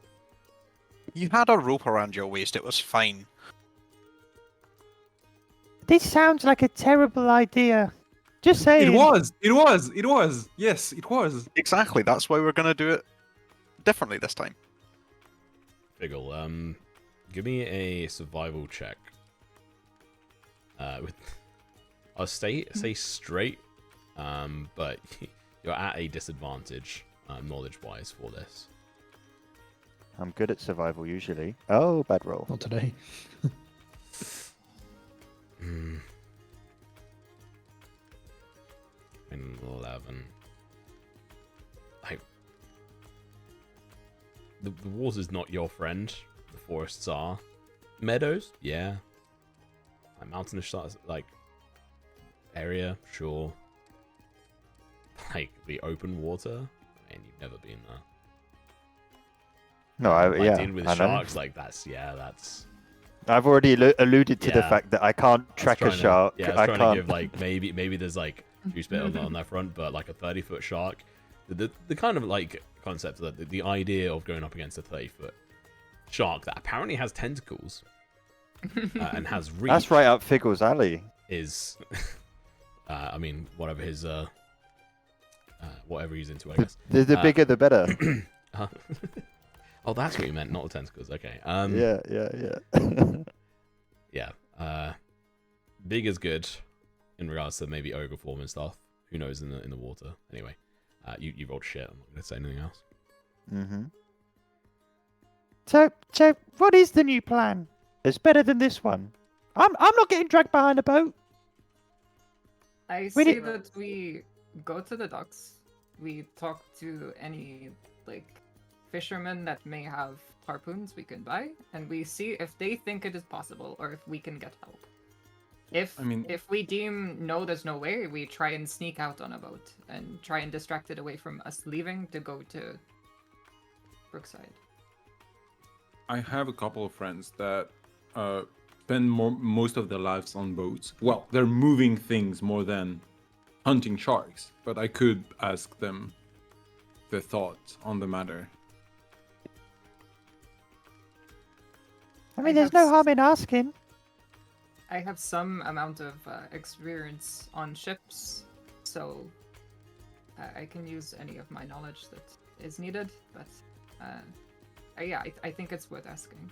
You had a rope around your waist. It was fine. This sounds like a terrible idea. Just saying. It was. Yes, it was. Exactly. That's why we're gonna do it differently this time. Figgle, give me a survival check. I'll stay straight, but you're at a disadvantage, knowledge-wise, for this. I'm good at survival usually. Oh, bad roll. not today. 11. The water's not your friend. The forests are. Meadows, yeah. Like mountainous, like area, sure. Like the open water. I mean, you've never been there. No, Like, dealing with I know. sharks, like that's. I've already alluded to the Yeah. fact that I can't track a shark. Yeah, I was I trying can't. to give like maybe there's like juice bit on that front, but like a 30-foot shark. The kind of like concept that the idea of going up against a 30-foot shark that apparently has tentacles and has reach That's right up Figgle's alley. is I mean whatever his whatever he's into, I guess. The bigger the better. Oh, that's what you meant, not the tentacles. Okay. Yeah. Big is good in regards to maybe ogre form and stuff. Who knows in the water? Anyway, you rolled shit. I'm not gonna say anything else. Mm-hmm. So what is the new plan? It's better than this one. I'm not getting dragged behind a boat. I We say need- that we go to the docks. We talk to any like fishermen that may have harpoons we can buy, and we see if they think it is possible or if we can get help. If we deem no, there's no way, we try and sneak out on a boat and try and distract it away from us leaving to go to Brookside. I have a couple of friends that spend most of their lives on boats. Well, they're moving things more than hunting sharks, but I could ask them their thoughts on the matter. I mean, there's no harm in asking. I have some amount of experience on ships, so I can use any of my knowledge that is needed, but yeah, I think it's worth asking.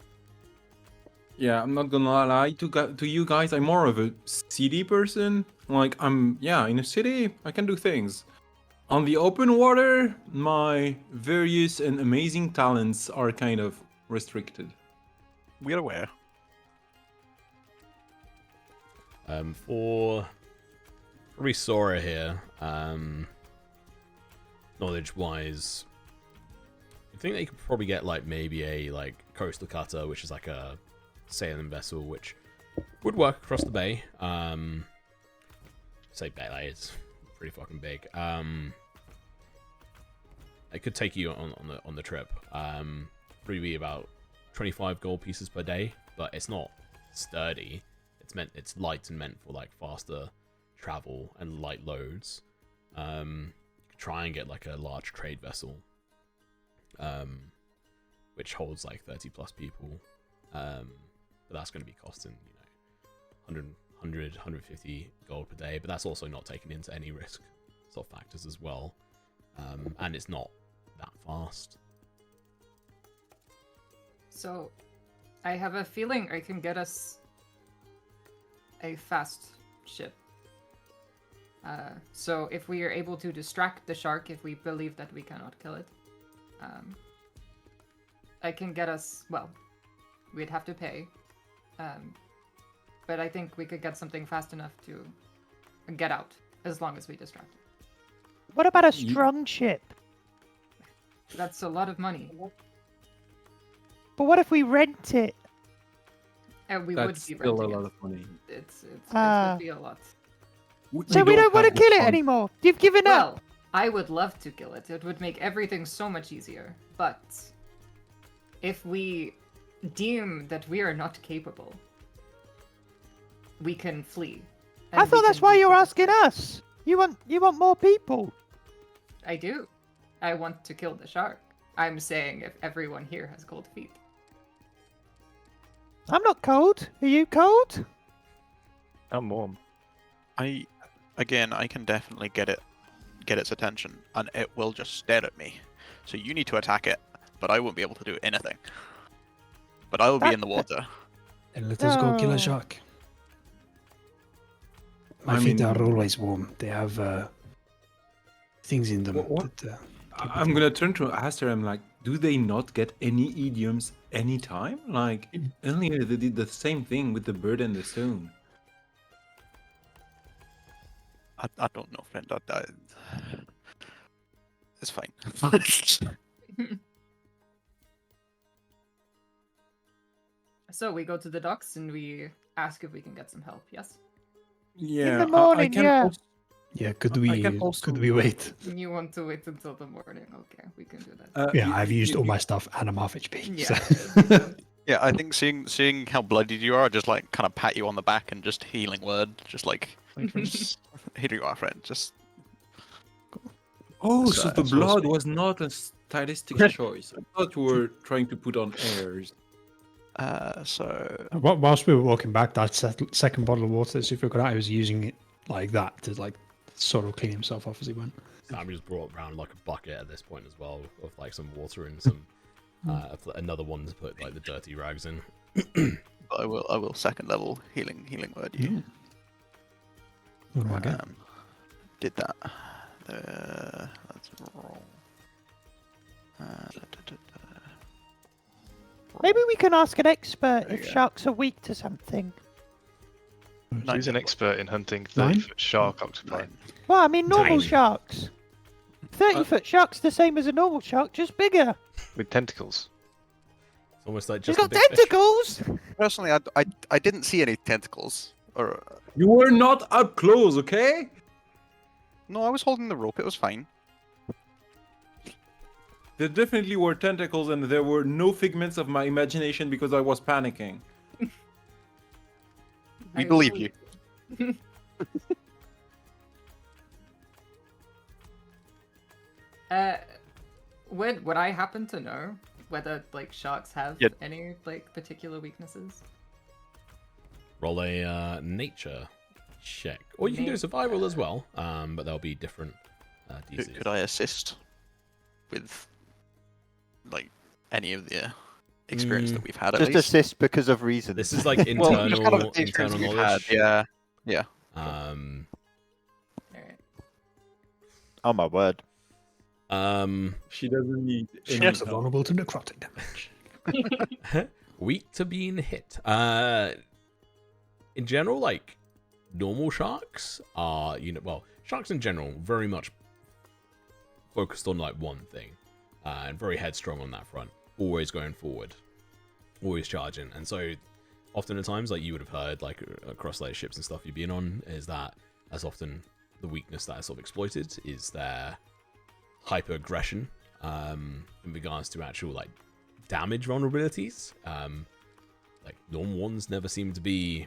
Yeah, I'm not gonna lie to you guys. I'm more of a city person. Like, in a city, I can do things. On the open water, my various and amazing talents are kind of restricted. We're aware. For probably Sora here, knowledge-wise, I think they could probably get like maybe a coastal cutter, which is like a sailing vessel, which would work across the bay. Say bay, like, it's pretty fucking big. It could take you on the trip. Probably be about 25 gold pieces per day, but it's not sturdy. It's light and meant for like faster travel and light loads. You could try and get like a large trade vessel, which holds like 30 plus people. But that's going to be costing 150 gold per day. But that's also not taking into any risk sort of factors as well, and it's not that fast. So, I have a feeling I can get us a fast ship. So if we are able to distract the shark, if we believe that we cannot kill it, I can get us, well, we'd have to pay, but I think we could get something fast enough to get out, as long as we distract it. What about a strong ship? That's a lot of money. But what if we rent it? And we That's would be still a renting lot it. of money. It would be a lot. So we don't want to have kill the it funds. anymore. You've given up. Well, I would love to kill it. It would make everything so much easier. But if we deem that we are not capable, we can flee. I and thought we that's can why leave you were the asking district. us. You want more people. I do. I want to kill the shark. I'm saying if everyone here has cold feet. I'm not cold. Are you cold? I'm warm. I can definitely get its attention, and it will just stare at me. So you need to attack it, but I won't be able to do anything. But I will be in the water. And let us go kill No. a shark. My I feet mean- are always warm. They have things in them. What? That, I'm gonna turn to Aster. I'm like, do they not get any idioms anytime? Like, earlier they did the same thing with the bird and the stone. I don't know, friend. It's fine. So we go to the docks and we ask if we can get some help. Yes. Yeah, the morning, I can yeah. also- yeah, could I we can also- could we wait? You want to wait until the morning? Okay, we can do that. Yeah, I've used all my stuff and I'm half HP. Yeah. So. Yeah, I think seeing how bloodied you are, just like kind of pat you on the back and just healing word, just like here you are, friend. Just Oh, so the That's blood awesome. was not a stylistic choice. I thought you were trying to put on airs. so Whilst we were walking back, that second bottle of water that Super got out, I was using it like that to like sort of clean himself off as he went. Sam just brought around like a bucket at this point as well, of like some water and some another one to put like the dirty rags in. I will second level healing word you. Yeah. What do I get? Did that. Let's roll. Maybe we can ask an expert There if you go. sharks are weak to something. Who's an expert in hunting Nine? 30-foot shark octopi? Well, I mean normal Tiny. sharks. 30-foot shark's the same as a normal shark, just bigger. With tentacles. It's almost like He's just a got big fish. tentacles! Personally, I didn't see any tentacles. Or You were not up close, okay? no, I was holding the rope. It was fine. There definitely were tentacles, and there were no figments of my imagination because I was panicking. We believe you. Would I happen to know whether like sharks have Yeah. any like particular weaknesses? Roll a nature check, or you can do survival as well. But there'll be different DCs. Could I assist with like any of the experience that we've had? At Just least? assist because of reasons. This is like Well, internal, just kind of the experience internal we've had. knowledge. Yeah, yeah. Um, Alright. Oh my word. She doesn't need any Sharks are help. vulnerable to necrotic damage. weak to being hit. In general, like normal sharks are, well, sharks in general very much focused on like one thing, and very headstrong on that front. Always going forward, always charging. And so, often at times, like you would have heard, like across like ships and stuff you've been on, is that as often the weakness that is sort of exploited is their hyper aggression, in regards to actual like damage vulnerabilities. Like normal ones never seem to be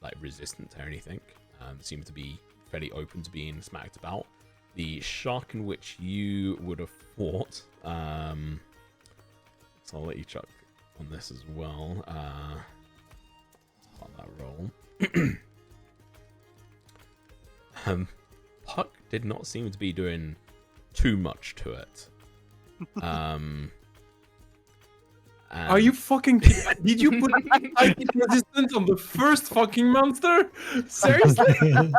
like resistant to anything. Seem to be fairly open to being smacked about. The shark in which you would have fought, so I'll let you chuck on this as well. Part of that roll. Puck did not seem to be doing too much to it. Are you fucking kidding? Did you put psychic resistance on the first fucking monster? Seriously?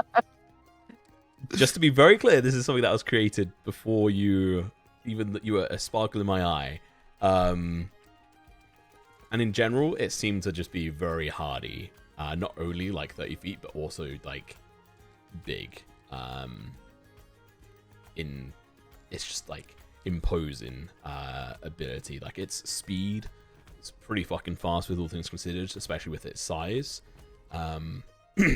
Just to be very clear, this is something that was created before you were a sparkle in my eye. And in general, it seemed to just be very hardy. Not only like 30 feet, but also like big. It's just like imposing ability. Like its speed, it's pretty fucking fast with all things considered, especially with its size.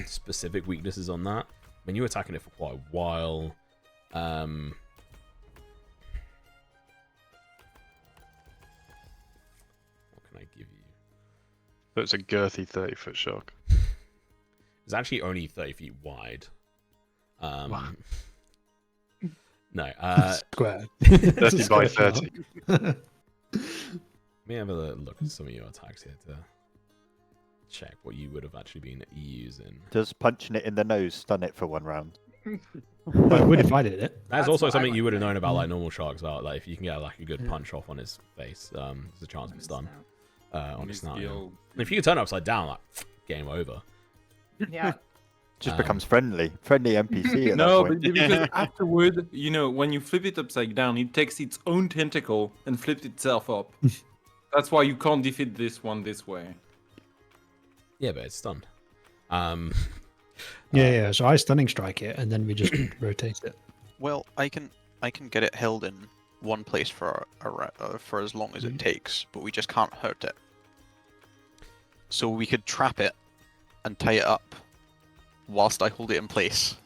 Specific weaknesses on that. I mean, you were attacking it for quite a while. What can I give you? So it's a girthy 30-foot shark. It's actually only 30 feet wide. Wow. No. Square. 30 by 30. Let me have a look at some of your attacks here to check what you would have actually been using. Does punching it in the nose stun it for one round? Well, it would if I did it. That's That's also what I something might you would have think. known about like normal sharks. About like if you can get like a good Yeah. punch off on his face, there's a chance of stun on his snout. the Yeah. old- And if you can turn it upside down, like game over. Yeah. Just becomes friendly NPC at No, that but point. because afterward, when you flip it upside down, it takes its own tentacle and flips itself up. That's why you can't defeat this one this way. Yeah, but it's stunned. Yeah. So I stunning strike it, and then we just rotate it. Well, I can get it held in one place for for as long as it takes, but we just can't hurt it. So we could trap it and tie it up whilst I hold it in place.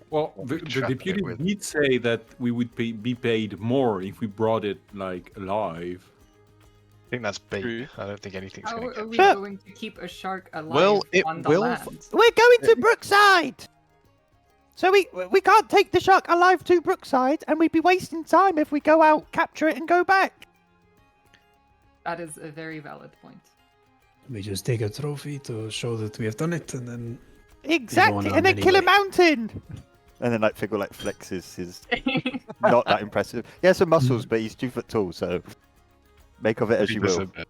Well, What the we trap it deputy with. did say that we would be paid more if we brought it like alive. I think that's bait. True. I don't think anything's How going to are get we Sure. going to keep a shark alive Well, it on the will land? We're going to Brookside! So we can't take the shark alive to Brookside, and we'd be wasting time if we go out, capture it, and go back. That is a very valid point. We just take a trophy to show that we have done it, and then Exactly, on and then kill a anyway. mountain! And then like Figgle like flexes his not that impressive. He has some muscles, but he's 2 foot tall, so make of it as you This will. a bit.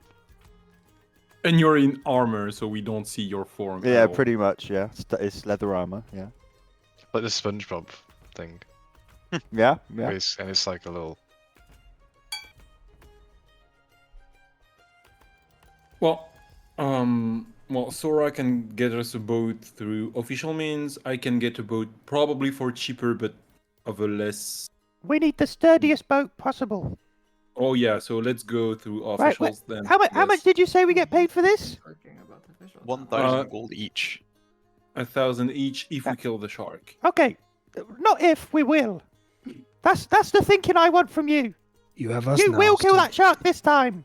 And you're in armor, so we don't see your form. at Yeah, all. pretty much. Yeah, it's leather armor. Yeah, Like the SpongeBob thing. yeah. And it's like a little. Well, Sora can get us a boat through official means. I can get a boat probably for cheaper, but of a less. We need the sturdiest boat possible. Oh yeah, so let's go through Right, officials then. How much Yes. did you say we get paid for this? Talking about the official 1,000 gold each. 1,000 each if we kill the shark. Okay, not if, we will. That's the thinking I want from you. You have us You now. will kill so- that shark this time.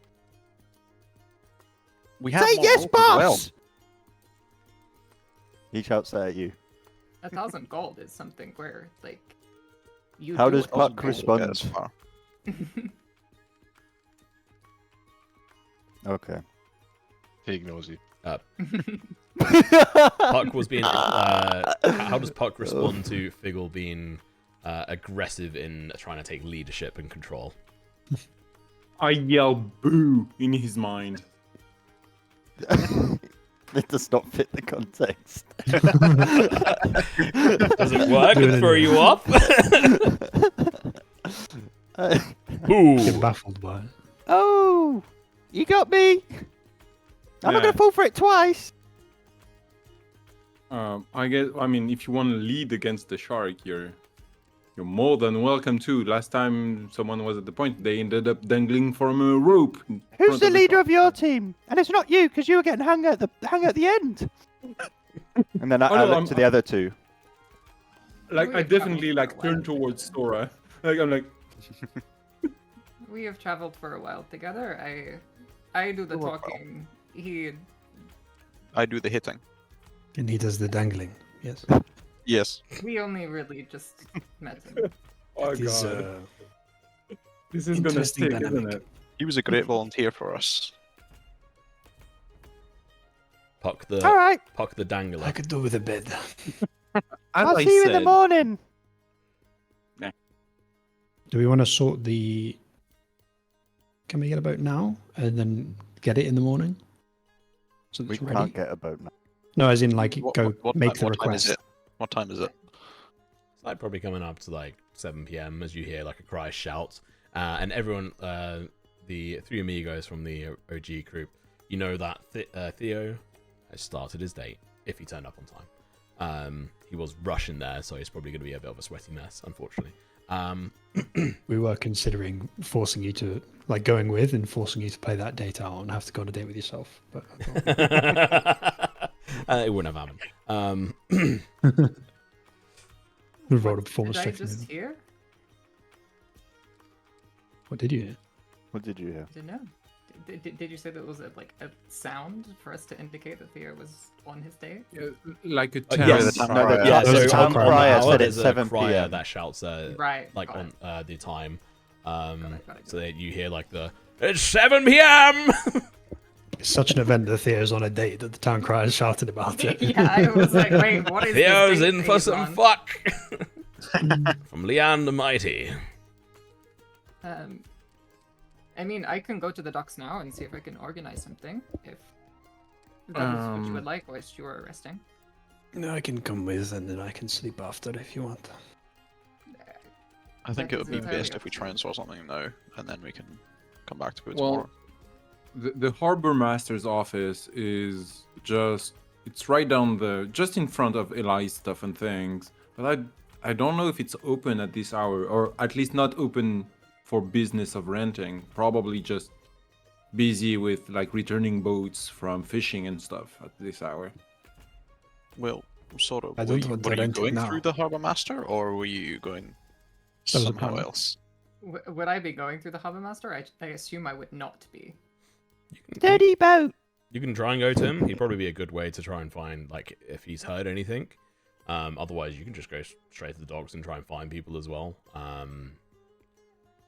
We have Say more yes, gold as well. boss. He shouts that at you. 1,000 gold is something where, like, you How do does what you Puck do. respond? Get us far. Okay. He ignores you. Puck was being. How does Puck respond to Figgle being aggressive in trying to take leadership and control? I yell boo in his mind. It does not fit the context. Does it work Do it and throw anyway. you off? Get Ooh. baffled by it. Oh, you got me. I'm not Yeah. gonna fall for it twice. I guess. I mean, if you want to lead against the shark, you're more than welcome to. Last time someone was at the point, they ended up dangling from a rope. in Who's front the of leader shark. of your team? And it's not you, because you were getting hung at the end. And then I no, look I'm- to the other two. Like, I We've definitely traveled for like a while turn towards together. Sora. Like, I'm like, We have traveled for a while together. I do the We work well. talking. He I do the hitting. And he does the dangling. Yes. Yes. we only really just met him. oh It is, god, this is gonna interesting stick, isn't dynamic. it? He was a great volunteer for us. Puck All the right, dangler. I could do with a bed. As I'll I see you in the said, morning. Do we want to sort the? Can we get a boat now and then get it in the morning? So We it's ready. can't get a boat now. No, as in like go make the what time is request. it? What time is it? It's like probably coming up to like 7 p.m. as you hear like a cry shout, and everyone, the three amigos from the OG group, you know that Theo has started his date if he turned up on time. He was rushing there, so he's probably going to be a bit of a sweaty mess, unfortunately. We were considering forcing you to like going with and forcing you to play that date out and have to go on a date with yourself, but I thought It wouldn't have happened. we rolled a performance Did I check. just hear? What did you hear? What did you hear? I didn't know. Did you say that was like a sound for us to indicate that Theo was on his date? like a yes. town No, the crier. Yeah, There's so a town on the crier hour, said there's it's a 7 crier PM. that shouts Right. like got on it. the time. Got it. So that you hear like the it's 7 p.m. It's such an event that Theo's on a date that the town crier shouted about it. Yeah, I was like, wait, what is this Theo's date in that for he's some on? fuck from Leanne the Mighty. I mean, I can go to the docks now and see if I can organize something. If that is what you would like, whilst you are resting. No, I can come with and then I can sleep after if you want. I think That it would is be entirely best up if we to try you. and sort something now, and then we can come back to it Well, tomorrow. The harbor master's office is it's right down just in front of Eli's stuff and things. But I don't know if it's open at this hour, or at least not open for business of renting. Probably just busy with like returning boats from fishing and stuff at this hour. Well, sort of. I don't want to were you rent it going now. through the harbour master, or were you going That was a somehow plan. else? Would I be going through the Harbour Master? I assume I would not be. Dirty boat. You can try and go to him. He'd probably be a good way to try and find like if he's heard anything. Otherwise, you can just go straight to the docks and try and find people as well.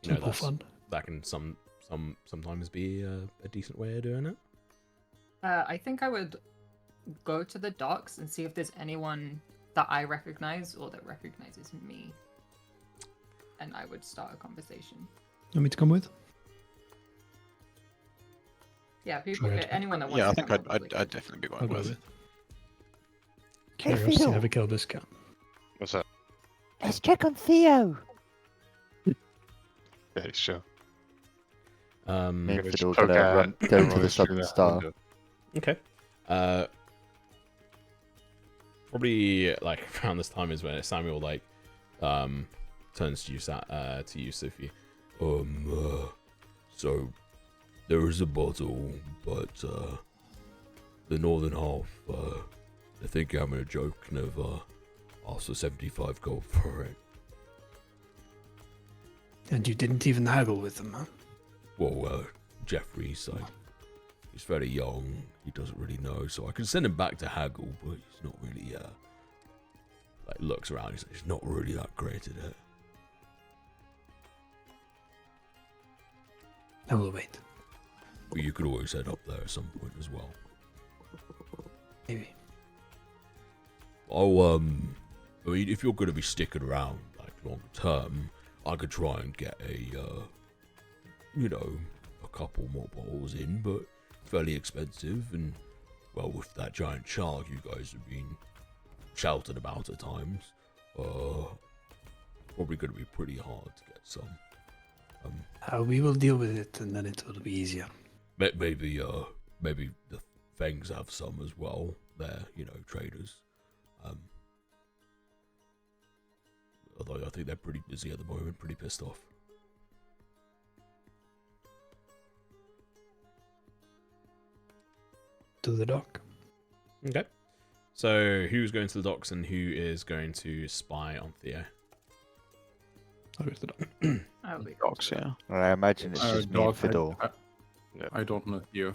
Simple fun. That can sometimes be a decent way of doing it. I think I would go to the docks and see if there's anyone that I recognize or that recognizes me. And I would start a conversation. You want me to come with? Yeah, people, Try it. anyone that wants Yeah, I to think come I'd probably. definitely be I'll going go with. with. Hey, Curiosity Theo. never killed this cat. What's that? Let's check on Theo. Yeah, sure. Me and Maybe Fiddle just poke gonna out run, go and to run the through Southern the Star. window. Okay. Probably like around this time is when Samuel like turns to you, Sophie. So, there is a bottle, but the northern half, they think I'm a joke and have asked for 75 gold for it. And you didn't even haggle with them, huh? Well, Jeffrey's like, he's very young, he doesn't really know, so I can send him back to haggle, but he's not really, like, looks around, he's not really that great at it. I will wait. But you could always head up there at some point as well. Maybe. Oh, I mean, if you're going to be sticking around, like, long term, I could try and get a, you know, a couple more bottles in, but fairly expensive, and, well, with that giant shark you guys have been shouting about at times, probably going to be pretty hard to get some. We will deal with it, and then it will be easier. Maybe the Fangs have some as well. They're, you know, traders. Although I think they're pretty busy at the moment, pretty pissed off. To the dock. Okay. So, who's going to the docks and who is going to spy on Theo? I'll go to the dock. I'll be Dogs, yeah. I imagine it's just me and Dog, Fiddle. I don't know you.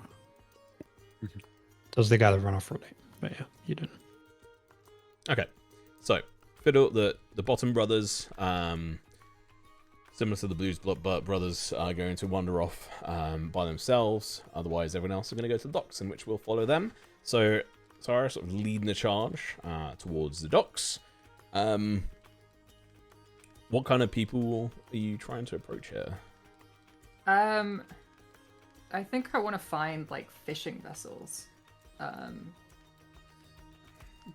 Does the guy that run off already? But yeah, you don't. Okay. So, Fiddle, the Bottom brothers, similar to the Blues brothers, are going to wander off by themselves. Otherwise, everyone else is going to go to the docks, in which we'll follow them. So, Sarah sort of leading the charge towards the docks. What kind of people are you trying to approach here? I think I want to find like fishing vessels,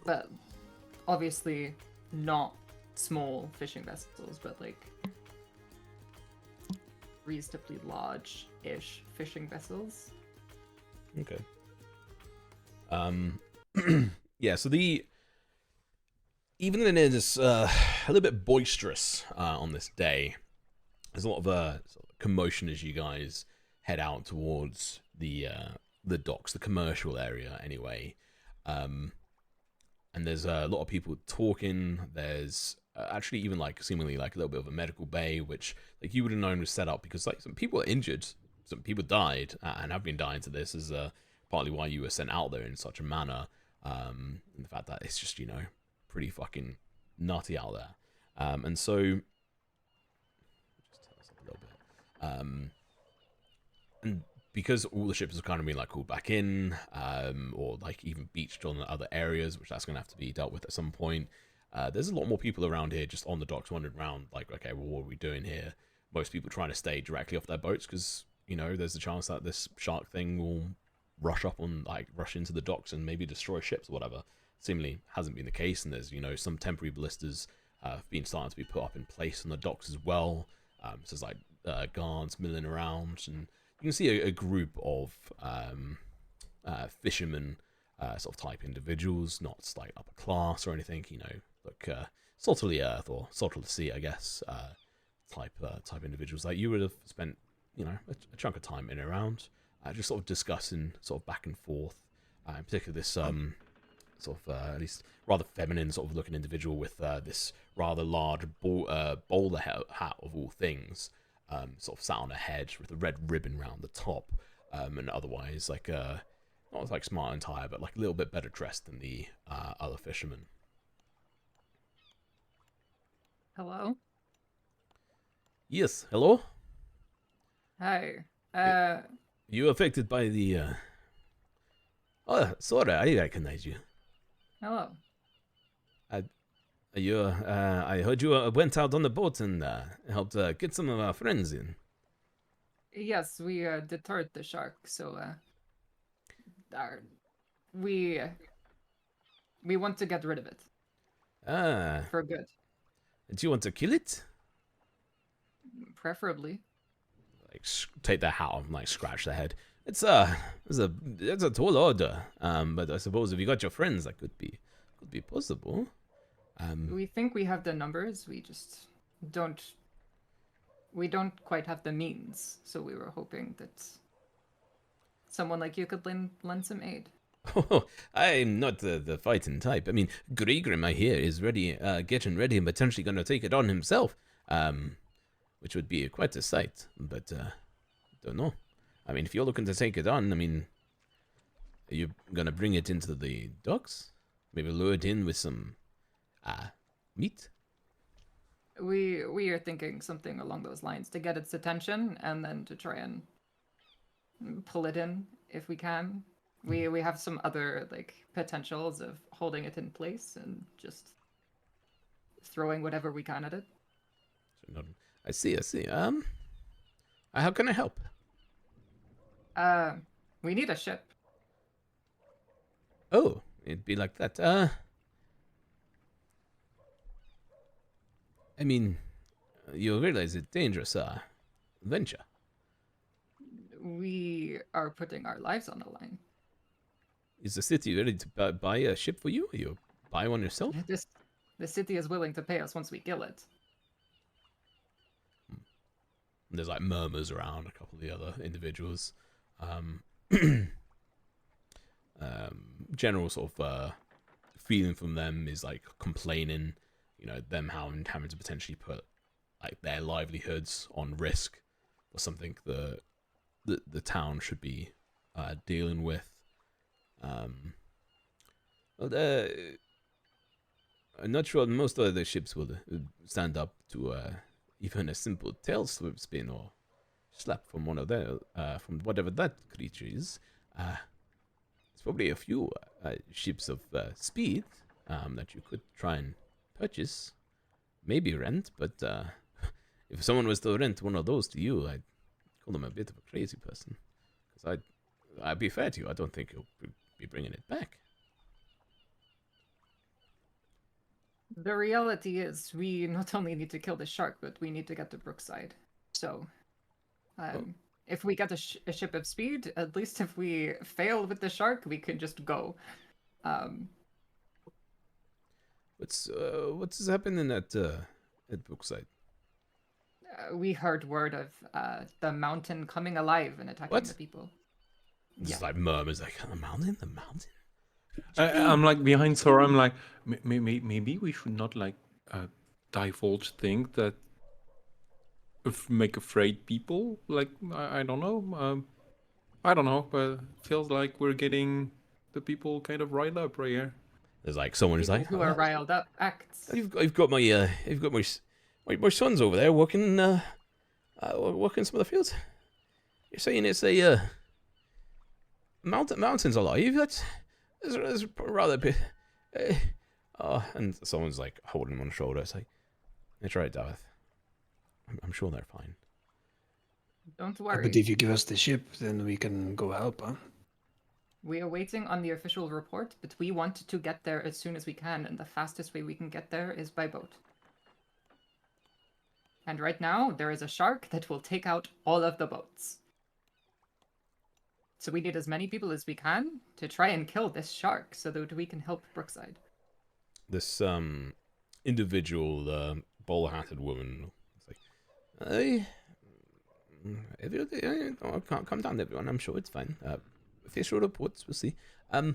but obviously not small fishing vessels, but like reasonably large-ish fishing vessels. Okay. Yeah, so even though it is a little bit boisterous on this day, there's a lot of sort of commotion as you guys head out towards the docks, the commercial area anyway. And there's a lot of people talking. There's actually even like seemingly like a little bit of a medical bay, which like you would have known was set up because like some people are injured, some people died and have been dying to this, is partly why you were sent out there in such a manner. And the fact that it's just, you know, pretty fucking nutty out there. And so just tell us a little bit. And because all the ships have kind of been like called back in, or like even beached on other areas, which that's going to have to be dealt with at some point. There's a lot more people around here just on the docks wandering around like, okay, well, what are we doing here? Most people trying to stay directly off their boats because, you know, there's a chance that this shark thing will rush into the docks and maybe destroy ships or whatever. Seemingly hasn't been the case, and there's, you know, some temporary ballistas been starting to be put up in place on the docks as well. So there's like guards milling around, and you can see a group of fishermen sort of type individuals, not like upper class or anything, you know, like salt of the earth or salt of the sea, I guess, type individuals. Like you would have spent, you know, a chunk of time in and around, just sort of discussing sort of back and forth, in particular this sort of at least rather feminine sort of looking individual with this rather large bowler hat of all things, sort of sat on a head with a red ribbon round the top, and otherwise like not like smart attire, but like a little bit better dressed than the other fishermen. Hello? Yes, hello? Hi. You affected by the oh, sorry, I recognize you. Hello. I heard you went out on the boat and helped get some of our friends in. Yes, we deterred the shark, so we want to get rid of it for good. Do you want to kill it? Preferably. Like take their hat off and like scratch their head. It's a tall order. But I suppose if you got your friends, that could be possible. We think we have the numbers. We just don't we don't quite have the means, so we were hoping that someone like you could lend some aid. Oh, I'm not the fighting type. I mean, Gregrim, I hear, is ready, getting ready and potentially going to take it on himself, which would be quite a sight, but, don't know. I mean, if you're looking to take it on, I mean, are you going to bring it into the docks? Maybe lure it in with some, meat? We are thinking something along those lines to get its attention and then to try and pull it in if we can. We have some other like potentials of holding it in place and just throwing whatever we can at it. I see. How can I help? We need a ship. Oh, it'd be like that. I mean, you realize it's dangerous, venture. We are putting our lives on the line. Is the city ready to buy a ship for you? Or you buy one yourself? The city is willing to pay us once we kill it. There's like murmurs around a couple of the other individuals. General sort of feeling from them is like complaining, you know, them having to potentially put like their livelihoods on risk or something the town should be dealing with. I'm not sure most of the ships will stand up to even a simple tail spin or slap from one of their from whatever that creature is. There's probably a few ships of speed that you could try and purchase, maybe rent. But if someone was to rent one of those to you, I'd call them a bit of a crazy person. Because I'd be fair to you, I don't think you'll be bringing it back. The reality is, we not only need to kill the shark, but we need to get to Brookside. So, if we get a ship of speed, at least if we fail with the shark, we can just go. What's happening at Brookside? We heard word of the mountain coming alive and attacking the people. Just like murmurs, like the mountain. I'm like behind Sora. I'm like, maybe we should not like divulge things that make afraid people. Like I don't know. I don't know, but it feels like we're getting the people kind of riled up right here. There's like someone who's like, who are riled up acts. I've got my sons over there working working some of the fields. You're saying it's a mountains alive? That's rather bit. And someone's like holding him on the shoulder. It's like, it's right, Darth. I'm sure they're fine. Don't worry. But if you give us the ship, then we can go help, huh? We are waiting on the official report, but we want to get there as soon as we can, and the fastest way we can get there is by boat. And right now, there is a shark that will take out all of the boats. So we need as many people as we can to try and kill this shark so that we can help Brookside. This individual bowler-hatted woman is like, hey, calm down, everyone. I'm sure it's fine. Official reports, we'll see. I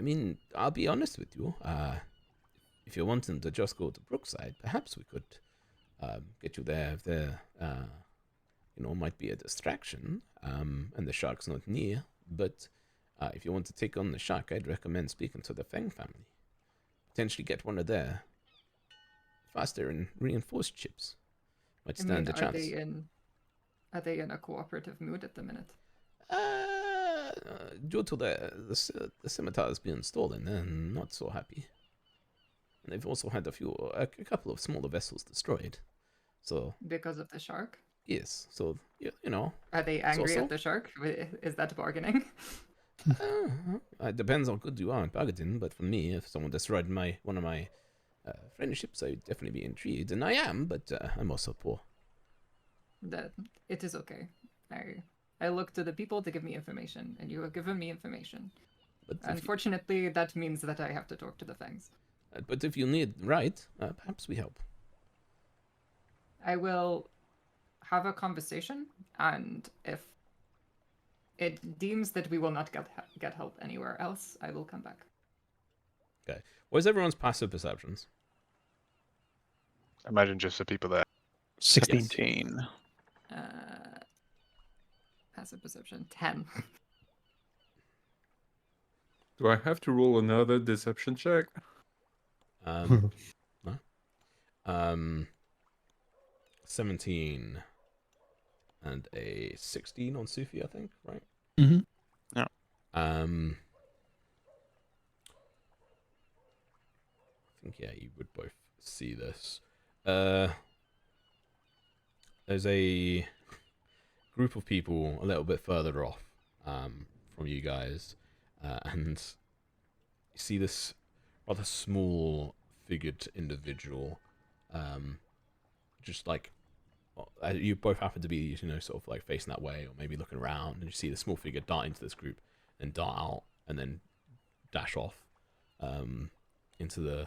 mean, I'll be honest with you. If you're wanting to just go to Brookside, perhaps we could get you there if there, might be a distraction, and the shark's not near. But if you want to take on the shark, I'd recommend speaking to the Fang family. Potentially get one of their faster and reinforced ships. Might stand a chance. Are they in a cooperative mood at the minute? Due to the scimitars being stolen, they're not so happy. And they've also had a couple of smaller vessels destroyed. So because of the shark? Yes. So you know. Are they angry at the shark? Is that bargaining? It depends how good you are at bargaining. But for me, if someone destroyed one of my friendships, I'd definitely be intrigued, and I am. But I'm also poor. That it is okay. I look to the people to give me information, and you have given me information. But unfortunately, that means that I have to talk to the Fangs. But if you need perhaps we help. I will have a conversation, and if it deems that we will not get help anywhere else, I will come back. Okay. What is everyone's passive perceptions? Imagine just the people there. 16. 17. Passive perception 10. Do I have to roll another deception check? No. 17 and a 16 on Sufi, I think, right? Mm-hmm. I think, yeah, you would both see this. There's a group of people a little bit further off from you guys, and you see this rather small figured individual, just like you both happen to be, sort of like facing that way, or maybe looking around, and you see the small figure dart into this group and dart out, and then dash off into the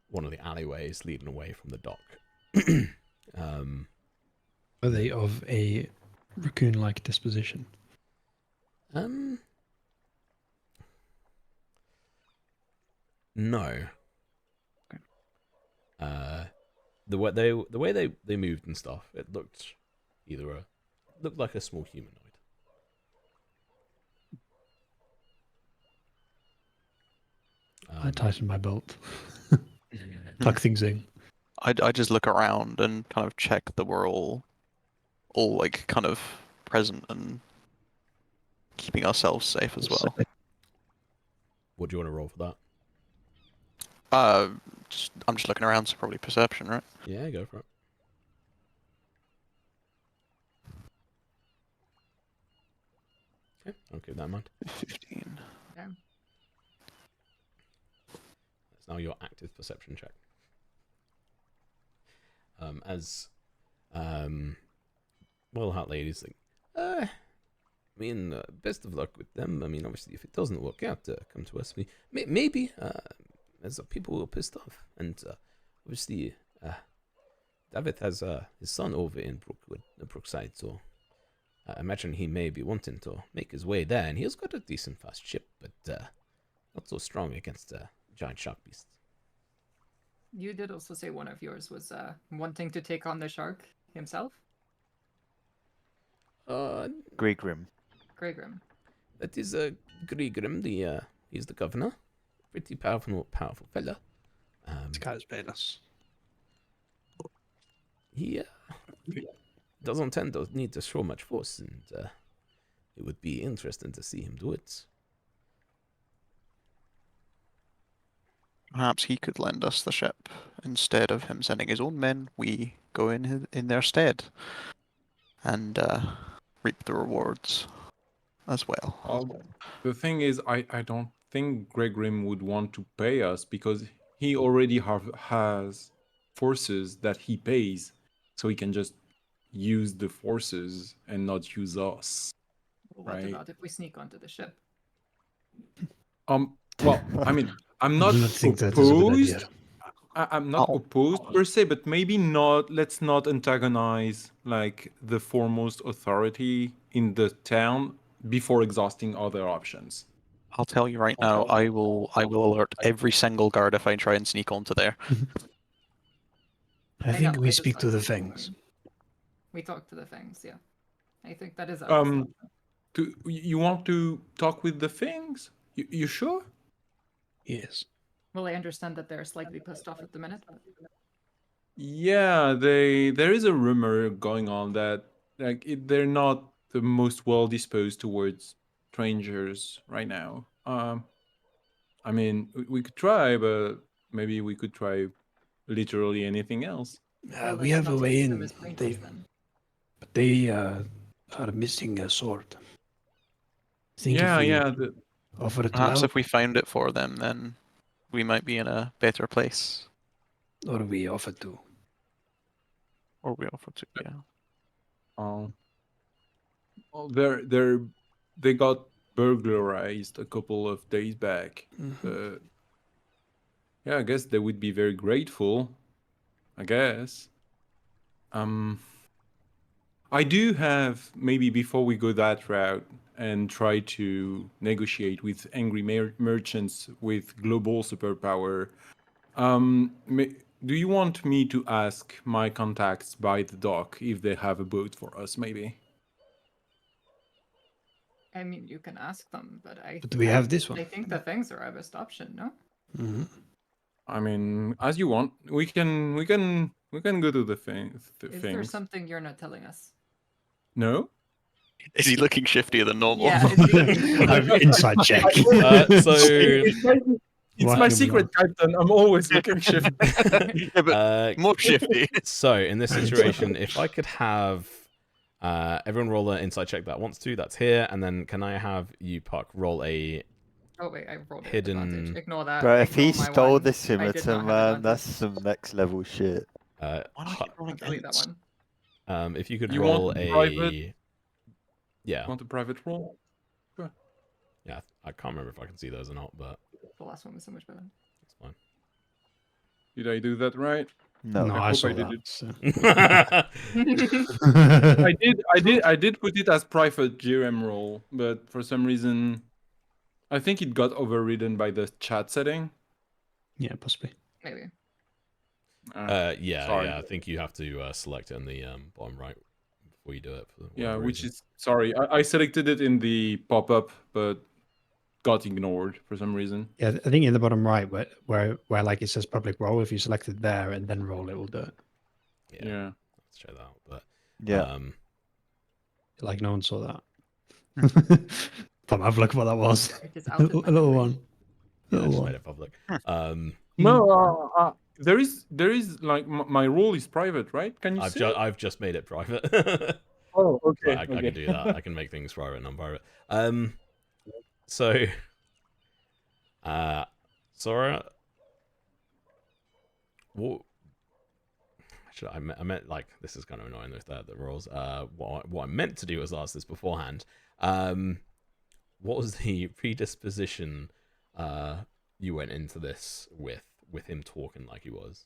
one of the alleyways leading away from the dock. Are they of a raccoon-like disposition? No. The way they moved and stuff, it looked like a small humanoid. I tighten my belt. Plug things in. I just look around and kind of check that we're all like kind of present and keeping ourselves safe as well. What do you want to roll for that? I'm just looking around, so probably perception, right? Yeah, go for it. Okay, I'll keep that in mind. 15. Okay. That's now your active perception check. As well, Hat Lady's like, I mean, best of luck with them. I mean, obviously, if it doesn't work out, come to us. Maybe as people were pissed off, and obviously, David has his son over in Brookside, so I imagine he may be wanting to make his way there, and he's got a decent fast ship, but not so strong against giant shark beasts. You did also say one of yours was wanting to take on the shark himself? Greygrim. Greygrim. That is Grigrim, he's the governor. Pretty powerful fella. This guy's perilous. He doesn't tend to need to show much force, and it would be interesting to see him do it. Perhaps he could lend us the ship instead of him sending his own men. We go in their stead and reap the rewards as well. The thing is, I don't think Greygrim would want to pay us because he already has forces that he pays, so he can just use the forces and not use us. Well, what Right. about if we sneak onto the ship? Well, I mean, I'm not I do not think that is a good idea. opposed. I'm not opposed per se, but maybe not. Let's not antagonize like the foremost authority in the town before exhausting other options. I'll tell you right now, I will alert every single guard if I try and sneak onto there. I think know, we I just speak to thought- the Fangs. We talked to the Fangs, yeah. I think that is our best option. You want to talk with the things? You sure? Yes. Well, I understand that they're slightly pissed off at the minute. But... Yeah, there is a rumor going on that they're not the most well disposed towards strangers right now. I mean, we could try, but maybe we could try literally anything else. Well, We let's have a not way take them in. as strangers, then. But they are missing a sword. I think Yeah, if we yeah. offer it Perhaps now, if we found it for them, then we might be in a better place. or we offer to. Or we offer to, yeah. Well, they got burglarized a couple of days back. Yeah, I guess they would be very grateful. I guess. I do have, maybe before we go that route and try to negotiate with angry merchants with global superpower, do you want me to ask my contacts by the dock if they have a boat for us, maybe? I mean, you can ask them, but But do we have this one? I think the things are our best option, no? Mhm. I mean, as you want. We can go to the Is there things. something you're not telling us? No? Is he looking shiftier than normal? Yeah, is he... I've inside check. So It's my secret, Captain. I'm always looking shifty. Yeah, but more shifty. So in this situation, if I could have everyone roll an inside check that wants to, that's here, and then can I have you, Puck, roll a Oh wait, I rolled it hidden- with advantage. Ignore that. Bro, if he Ignore my stole one. the I did scimitar, not have man, that's advantage. some next level shit. Why do I keep rolling I'll delete that ends? one. if you could You roll want a private? yeah, Want a private roll? yeah, I can't remember if I can see those or not, but The last one was so much better. that's fine. Did I do that right? No. No, I I hope saw I did that. it. So. I did put it as private GM roll, but for some reason, I think it got overridden by the chat setting. Yeah, possibly. Maybe. Yeah, Sorry. I think you have to select it in the bottom right before you do it. For Yeah, whatever which reason. is sorry. I selected it in the pop-up, but got ignored for some reason. Yeah, I think in the bottom right where like it says public roll, if you select it there and then roll, it will do it. Yeah, let's try that out. But Yeah. Like no one saw that. Tom, have a look what that was. It is A out of my little memory. one. yeah, I Little just one. made it public. No, there is like my role is private, right? Can you see? I've just made it private. Oh, So okay. I can do that. I can make things private and non-private. So, Sora, what? Actually, I meant like this is kind of annoying with the rules. What I meant to do was ask this beforehand. What was the predisposition you went into this with him talking like he was?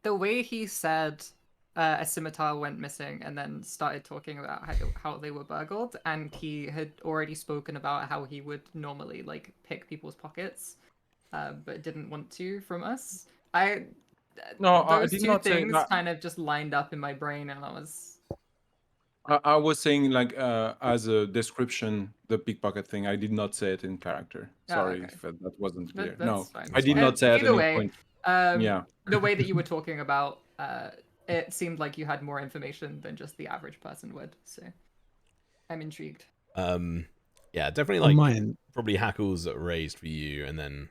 The way he said a scimitar went missing and then started talking about how they were burgled, and he had already spoken about how he would normally like pick people's pockets, but didn't want to from us. No, I those did two not say things that. kind of just lined up in my brain, and I was. I was saying like as a description, the pickpocket thing. I did not say it in character. Sorry Okay. if that wasn't clear. That's No, fine. I did not say at Either any way, point. Yeah. the way that you were talking about, it seemed like you had more information than just the average person would. So, I'm intrigued. Yeah, definitely On like mine, probably hackles raised for you, and then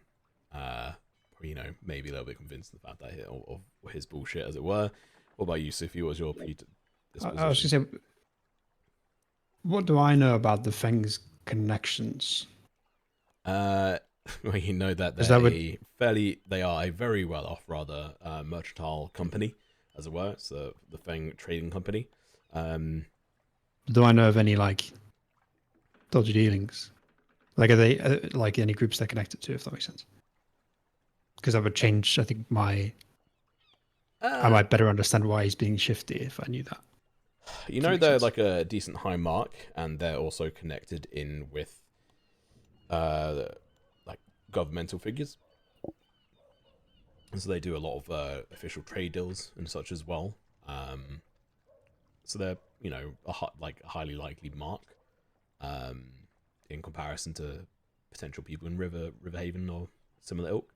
maybe a little bit convinced of the fact that of his bullshit, as it were. What about you, Sophie? What was your predisposition? I was going to say, what do I know about the Feng's connections? Well, you know that Is they're that they are a very well off, rather mercantile company, as it were. It's the Feng Trading Company. Do I know of any like dodgy dealings? Like, are they like any groups they're connected to? If that makes sense, because that would change. I think I might better understand why he's being shifty if I knew that. You know, they're like a decent high mark, and they're also connected in with like governmental figures. So they do a lot of official trade deals and such as well. So they're a highly likely mark in comparison to potential people in Riverhaven or similar ilk.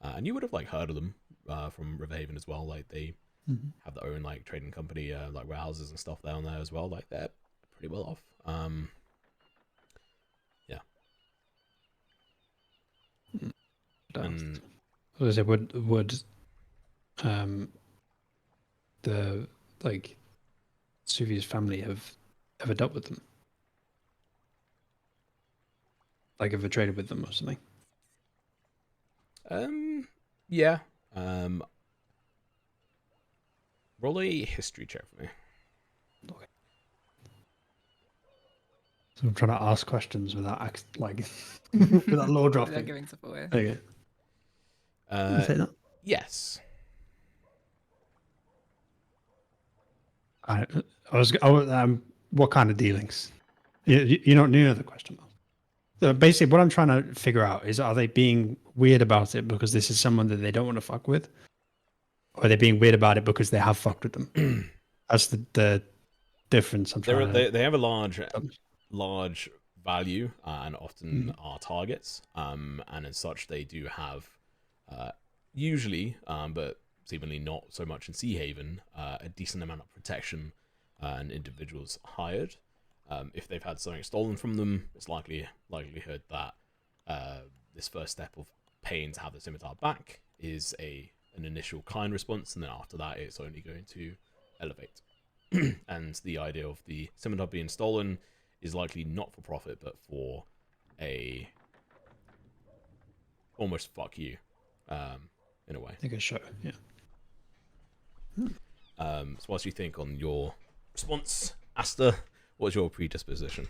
And you would have like heard of them from Riverhaven as well. Like they have their own like trading company, like warehouses and stuff down there as well. Like they're pretty well off. Yeah. And What is it? Would the like Suvi's family have ever dealt with them? Like ever traded with them or something? yeah. Roll a history check for me. Okay. So I'm trying to ask questions without without law Without dropping. giving stuff away. Okay. Say that. Yes. What kind of dealings? You don't know the question. Basically, what I'm trying to figure out is, are they being weird about it because this is someone that they don't want to fuck with, or are they being weird about it because they have fucked with them? That's the difference I'm trying to. They have a large value and often are targets. And as such, they do have usually, but seemingly not so much in Sea Haven, a decent amount of protection and individuals hired. If they've had something stolen from them, it's likelihood that this first step of paying to have the scimitar back is an initial kind response, and then after that, it's only going to elevate. And the idea of the scimitar being stolen is likely not for profit, but for a almost fuck you, in a way. I think a show, yeah. So whilst you think on your response, Asta, what's your predisposition?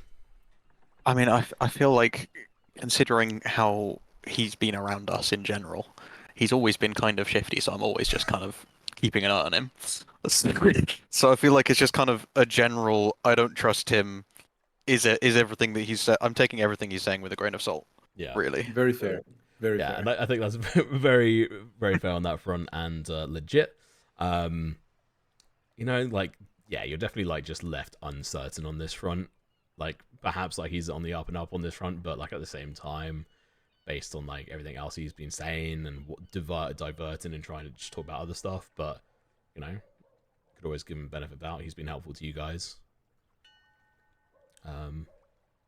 I mean, I feel like, considering how he's been around us in general, he's always been kind of shifty, so I'm always just kind of keeping an eye on him. So I feel like it's just kind of a general, I don't trust him, is everything that he's I'm taking everything he's saying with a grain of salt. Yeah. Really. Very fair. Very Yeah, fair. and I think that's very, very fair on that front and legit. You know, like, yeah, you're definitely like just left uncertain on this front. Like, perhaps like he's on the up and up on this front, but like at the same time, based on like everything else he's been saying and diverting and trying to just talk about other stuff, but you know, could always give him benefit of doubt. He's been helpful to you guys.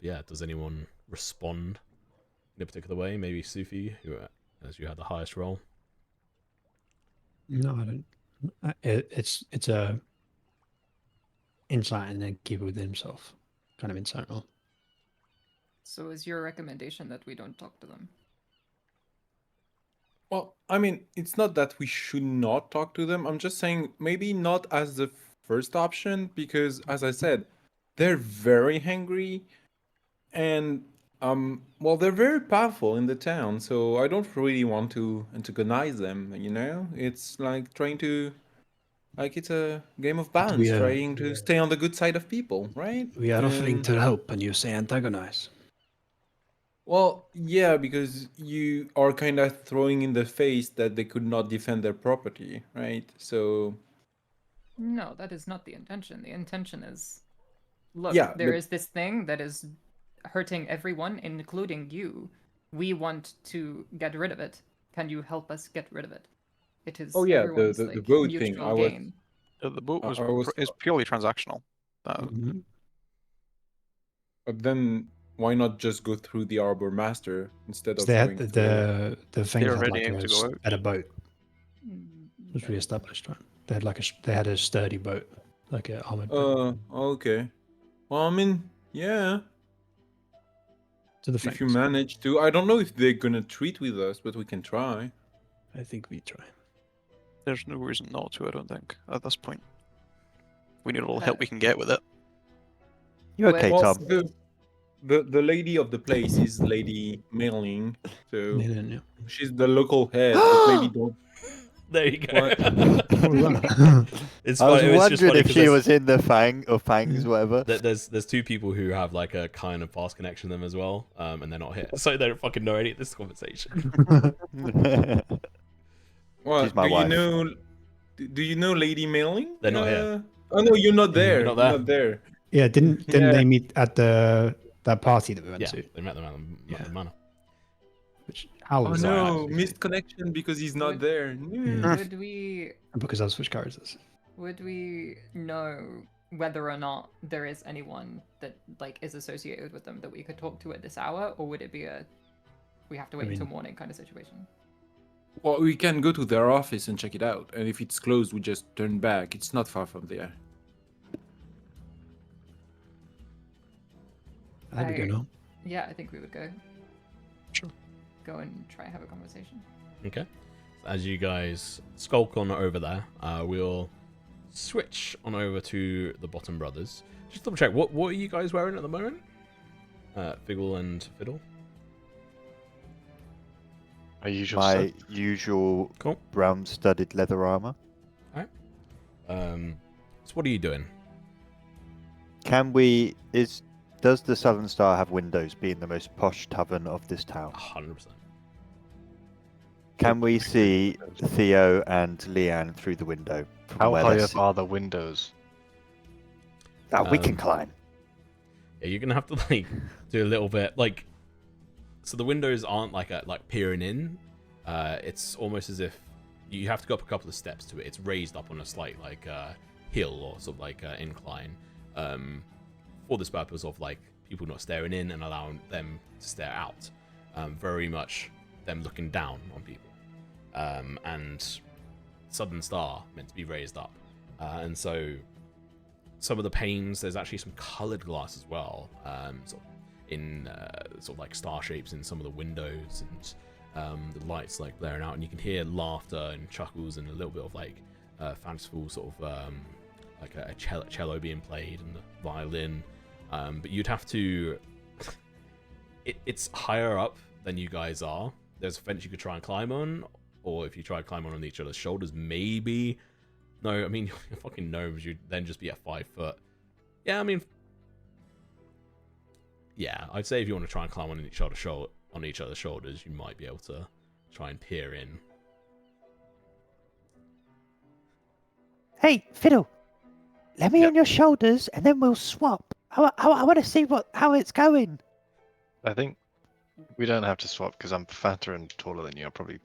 Yeah, does anyone respond in a particular way? Maybe Sufi, who as you had the highest roll. No, I don't. It's a insight and then keep it within himself, kind of insight roll. So is your recommendation that we don't talk to them? Well, I mean, it's not that we should not talk to them. I'm just saying maybe not as the first option because, as I said, they're very hangry, and well, they're very powerful in the town. So I don't really want to antagonize them. You know, it's like trying to, like, it's a game of balance, trying to stay on the good side of people, right? We are offering And to help, and you say antagonize. well, yeah, because you are kind of throwing in the face that they could not defend their property, right? So, No, that is not the intention. The intention is, look, yeah, there but is this thing that is hurting everyone, including you. We want to get rid of it. Can you help us get rid of it? It is oh yeah, everyone's the like boat thing. mutual gain. The boat I was, is purely transactional. but then why not just go through the Arbor Master instead of They had going through? the thing They're had ready like to go out. better boat. Mm, It was re-established, right? They had they had a sturdy boat, like an armored boat. Okay. Well, I mean, yeah. To the If you flames. manage to, I don't know if they're gonna treat with us, but we can try. I think we try. There's no reason not to, I don't think, at this point. We need all the help we can get with it. You okay, Well, Tom? the lady of the place is Lady Mailing, so Yeah. she's the local head, but maybe don't. There you go. What? It's I was funny. It's just wondering funny if 'cause she was in the Fang or Fangs, whatever. there's two people who have like a kind of past connection to them as well, and they're not here, so they don't fucking know any of this conversation. What? She's my wife. Do you know Lady Mailing? They're not here. Oh no, you're not there. You're not there. Yeah, didn't Yeah. they meet at that party that we went Yeah, to? they met them at the manor. Which how Oh was no, that? missed connection because he's not Would- there. Would we Because I switched characters. know whether or not there is anyone that like is associated with them that we could talk to at this hour, or would it be we have to wait until morning kind of situation? Well, we can go to their office and check it out, and if it's closed, we just turn back. It's not far from there. That'd be good, no? Yeah, I think we would go. Sure. Go and try and have a conversation. Okay. As you guys skulk on over there, we'll switch on over to the Bottom Brothers. Just double check. What are you guys wearing at the moment? Figgle and Fiddle. My usual My stuff. usual Cool. brown studded leather armor. Um, So what are you doing? Does the Southern Star have windows, being the most posh tavern of this town? 100%. Can we see Theo and Leanne through the window? From How where high they're up are the windows? That we can Um, climb. Yeah, you're gonna have to like do a little bit like. So the windows aren't like peering in. It's almost as if you have to go up a couple of steps to it. It's raised up on a slight like hill or sort of like incline, for this purpose of like people not staring in and allowing them to stare out. Very much them looking down on people. And Southern Star meant to be raised up, and so some of the panes, there's actually some colored glass as well, sort of in sort of like star shapes in some of the windows, and the lights like blaring out, and you can hear laughter and chuckles and a little bit of like fanciful sort of like a cello being played and the violin, but you'd have to it's higher up than you guys are. There's a fence you could try and climb on, or if you try to climb on each other's shoulders, maybe. No, I mean, you're fucking gnomes, you'd then just be at 5 foot. Yeah, I mean, yeah, I'd say if you want to try and climb on each other's shoulders, you might be able to try and peer in. Hey, Fiddle, let me on your shoulders, and then we'll swap. I want to see how it's going. I think we don't have to swap because I'm fatter and taller than you. I'll probably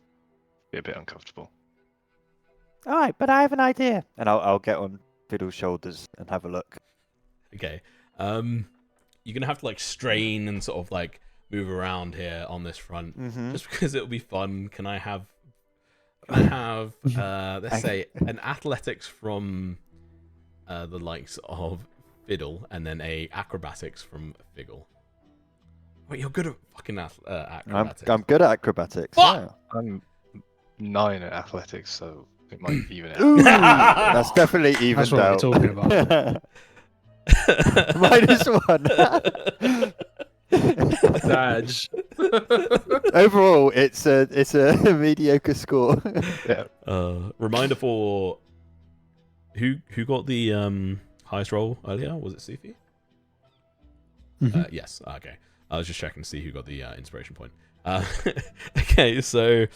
be a bit uncomfortable. All right, but I have an idea. And I'll get on Fiddle's shoulders and have a look. Okay. You're gonna have to like strain and sort of like move around here on this front, just because it'll be fun. Can I have let's say an athletics from the likes of Fiddle, and then a acrobatics from Figgle. Wait, you're good at fucking acrobatics. I'm good at acrobatics. Fuck! Yeah. I'm 9 at athletics, so it might even out. Ooh, that's definitely evened That's what out. we're talking about. -1. Dodge. Overall, it's a mediocre score. Yeah. Reminder for who got the highest roll earlier? Was it Sufi? Yes. Okay. I was just checking to see who got the inspiration point. Okay, so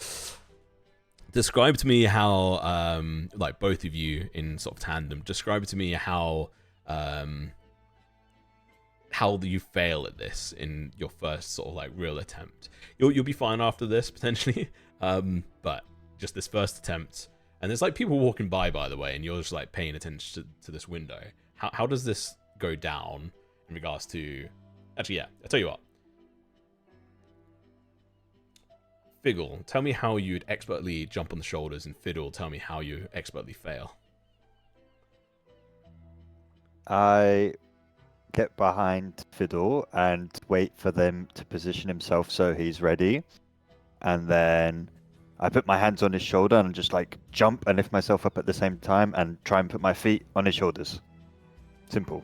describe to me how, like both of you in sort of tandem, describe to me how you fail at this in your first sort of like real attempt. You'll be fine after this potentially, but just this first attempt, and there's like people walking by the way, and you're just like paying attention to this window. How does this go down in regards to? Actually, yeah, I'll tell you what. Figgle, tell me how you'd expertly jump on the shoulders, and Fiddle, tell me how you expertly fail. I get behind Fiddle and wait for them to position himself so he's ready. And then I put my hands on his shoulder and just like jump and lift myself up at the same time and try and put my feet on his shoulders. Simple.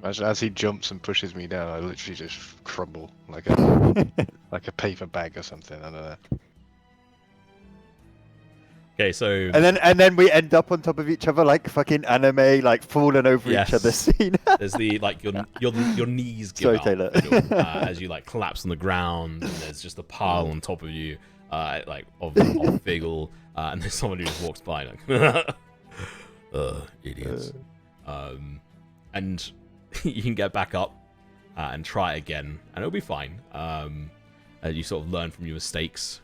Imagine as he jumps and pushes me down, I literally just crumble like a like a paper bag or something. I don't know. Okay, so And then we end up on top of each other like fucking anime, like falling over each other's scene. there's the like your knees give Sorry, out, Taylor. Fiddle, as you like collapse on the ground, and there's just a pile on top of you, like of Figgle, and there's someone who just walks by like, idiots. And you can get back up and try again, and it'll be fine. You sort of learn from your mistakes,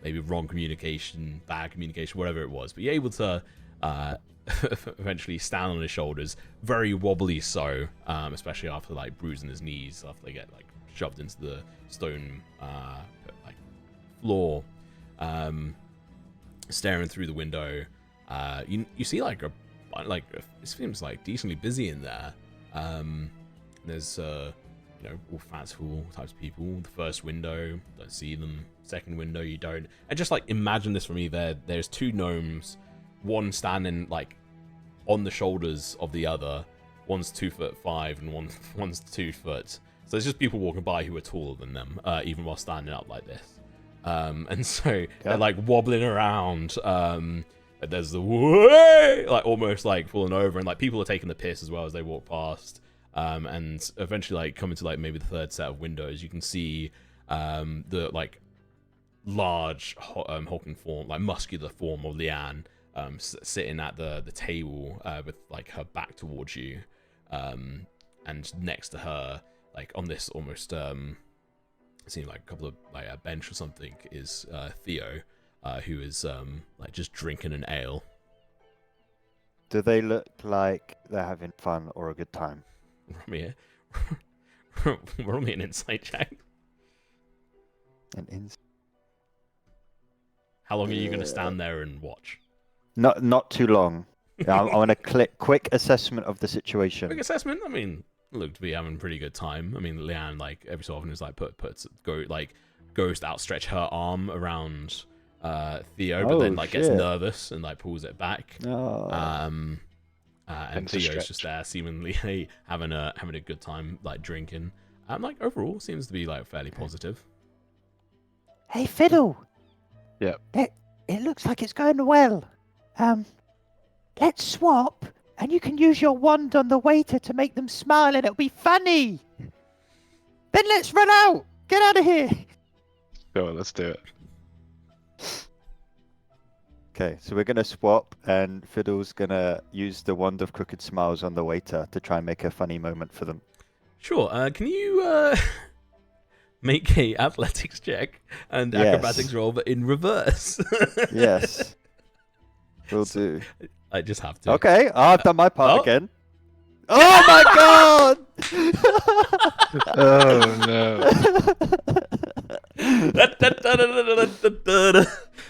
maybe wrong communication, bad communication, whatever it was. But you're able to eventually stand on his shoulders, very wobbly so, especially after like bruising his knees after they get like shoved into the stone like floor. Staring through the window, you see like it seems like decently busy in there. There's all fanciful types of people. The first window, don't see them. Second window, you don't. And just like imagine this for me. There's 2 gnomes, one standing like on the shoulders of the other. One's 2'5" and one's 2 foot. So there's just people walking by who are taller than them, even while standing up like this. And so they're like wobbling around. there's the way, like almost like falling over, and like people are taking the piss as well as they walk past. And eventually, like coming to like maybe the third set of windows, you can see the like large hulking form, like muscular form of Leanne sitting at the table with like her back towards you, and next to her, like on this almost seeing like a couple of like a bench or something, is Theo, who is like just drinking an ale. Do they look like they're having fun or a good time? Roll me an insight check. How long are you going to stand there and watch? Not too long. I want to quick assessment of the situation. Quick assessment. I mean, look to be having a pretty good time. I mean, Leanne, like every so often is like goes to outstretch her arm around Theo, but then like gets nervous and like pulls it back. And Theo's just there, seemingly having a good time, like drinking. Like overall, seems to be like fairly positive. Hey, Fiddle. Yeah. It looks like it's going well. Let's swap, and you can use your wand on the waiter to make them smile, and it'll be funny. Then let's run out. Get out of here. Go on, let's do it. Okay, so we're gonna swap, and Fiddle's gonna use the wand of crooked smiles on the waiter to try and make a funny moment for them. Sure. Can you make a athletics check and acrobatics roll, but in reverse? Yes. Will do. I just have to. Okay, I've done my part again. Oh my god! Oh no.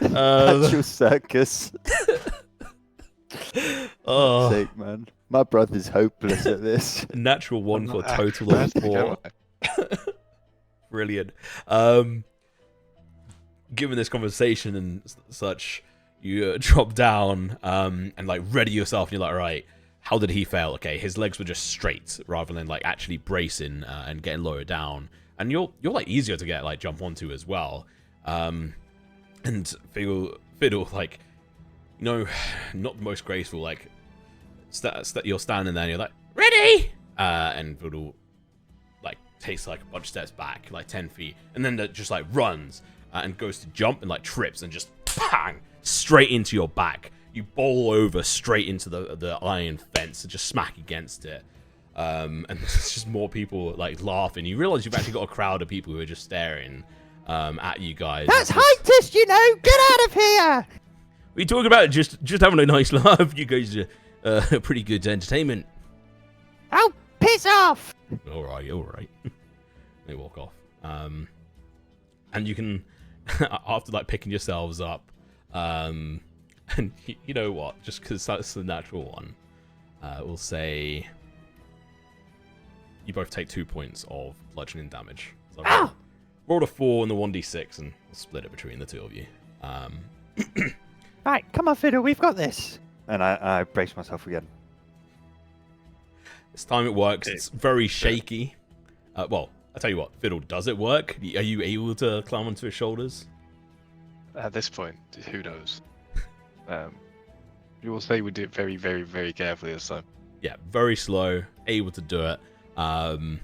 Actual circus. Oh, sake, man. My brother's hopeless at this. Natural one for a total of 4. Brilliant. Given this conversation and such, you drop down and like ready yourself, and you're like, right, how did he fail? Okay, his legs were just straight rather than like actually bracing and getting lower down. And you're like easier to get like jump onto as well. And Fiddle, like, you know, not the most graceful, like you're standing there and you're like, ready? And Fiddle like takes like a bunch of steps back, like 10 feet, and then just like runs and goes to jump and like trips and just bang straight into your back. You bowl over straight into the iron fence and just smack against it. And there's just more people like laughing. You realize you've actually got a crowd of people who are just staring at you guys. That's heightist, you know. Get out of here. We talk about just having a nice laugh. You guys are pretty good entertainment. Oh, piss off. All right. They walk off. And you can, after like picking yourselves up, and you know what? Just because that's the natural one, we'll say you both take 2 points of bludgeoning damage. So rolled a 4 and the 1d6, and we'll split it between the two of you. Right, come on, Fiddle, we've got this. And I brace myself again. This time it works. It's very shaky. Well, I tell you what, Fiddle, does it work? Are you able to climb onto his shoulders? At this point, who knows? You will say we do it very, very, very carefully this time. Yeah, very slow, able to do it. And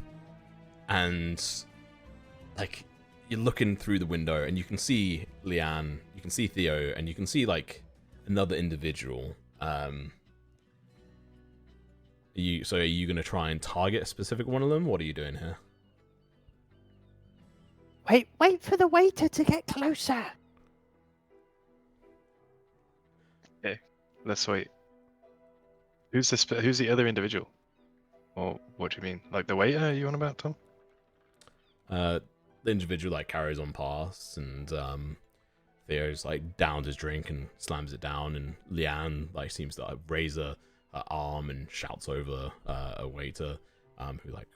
like you're looking through the window and you can see Leanne, you can see Theo, and you can see like another individual. Are you gonna try and target a specific one of them? What are you doing here? Wait for the waiter to get closer. Okay, let's wait. Who's the other individual? Or what do you mean? Like the waiter you on about, Tom? The individual like carries on past, and Theo's like downs his drink and slams it down, and Leanne like seems to like, raise her arm and shouts over a waiter who like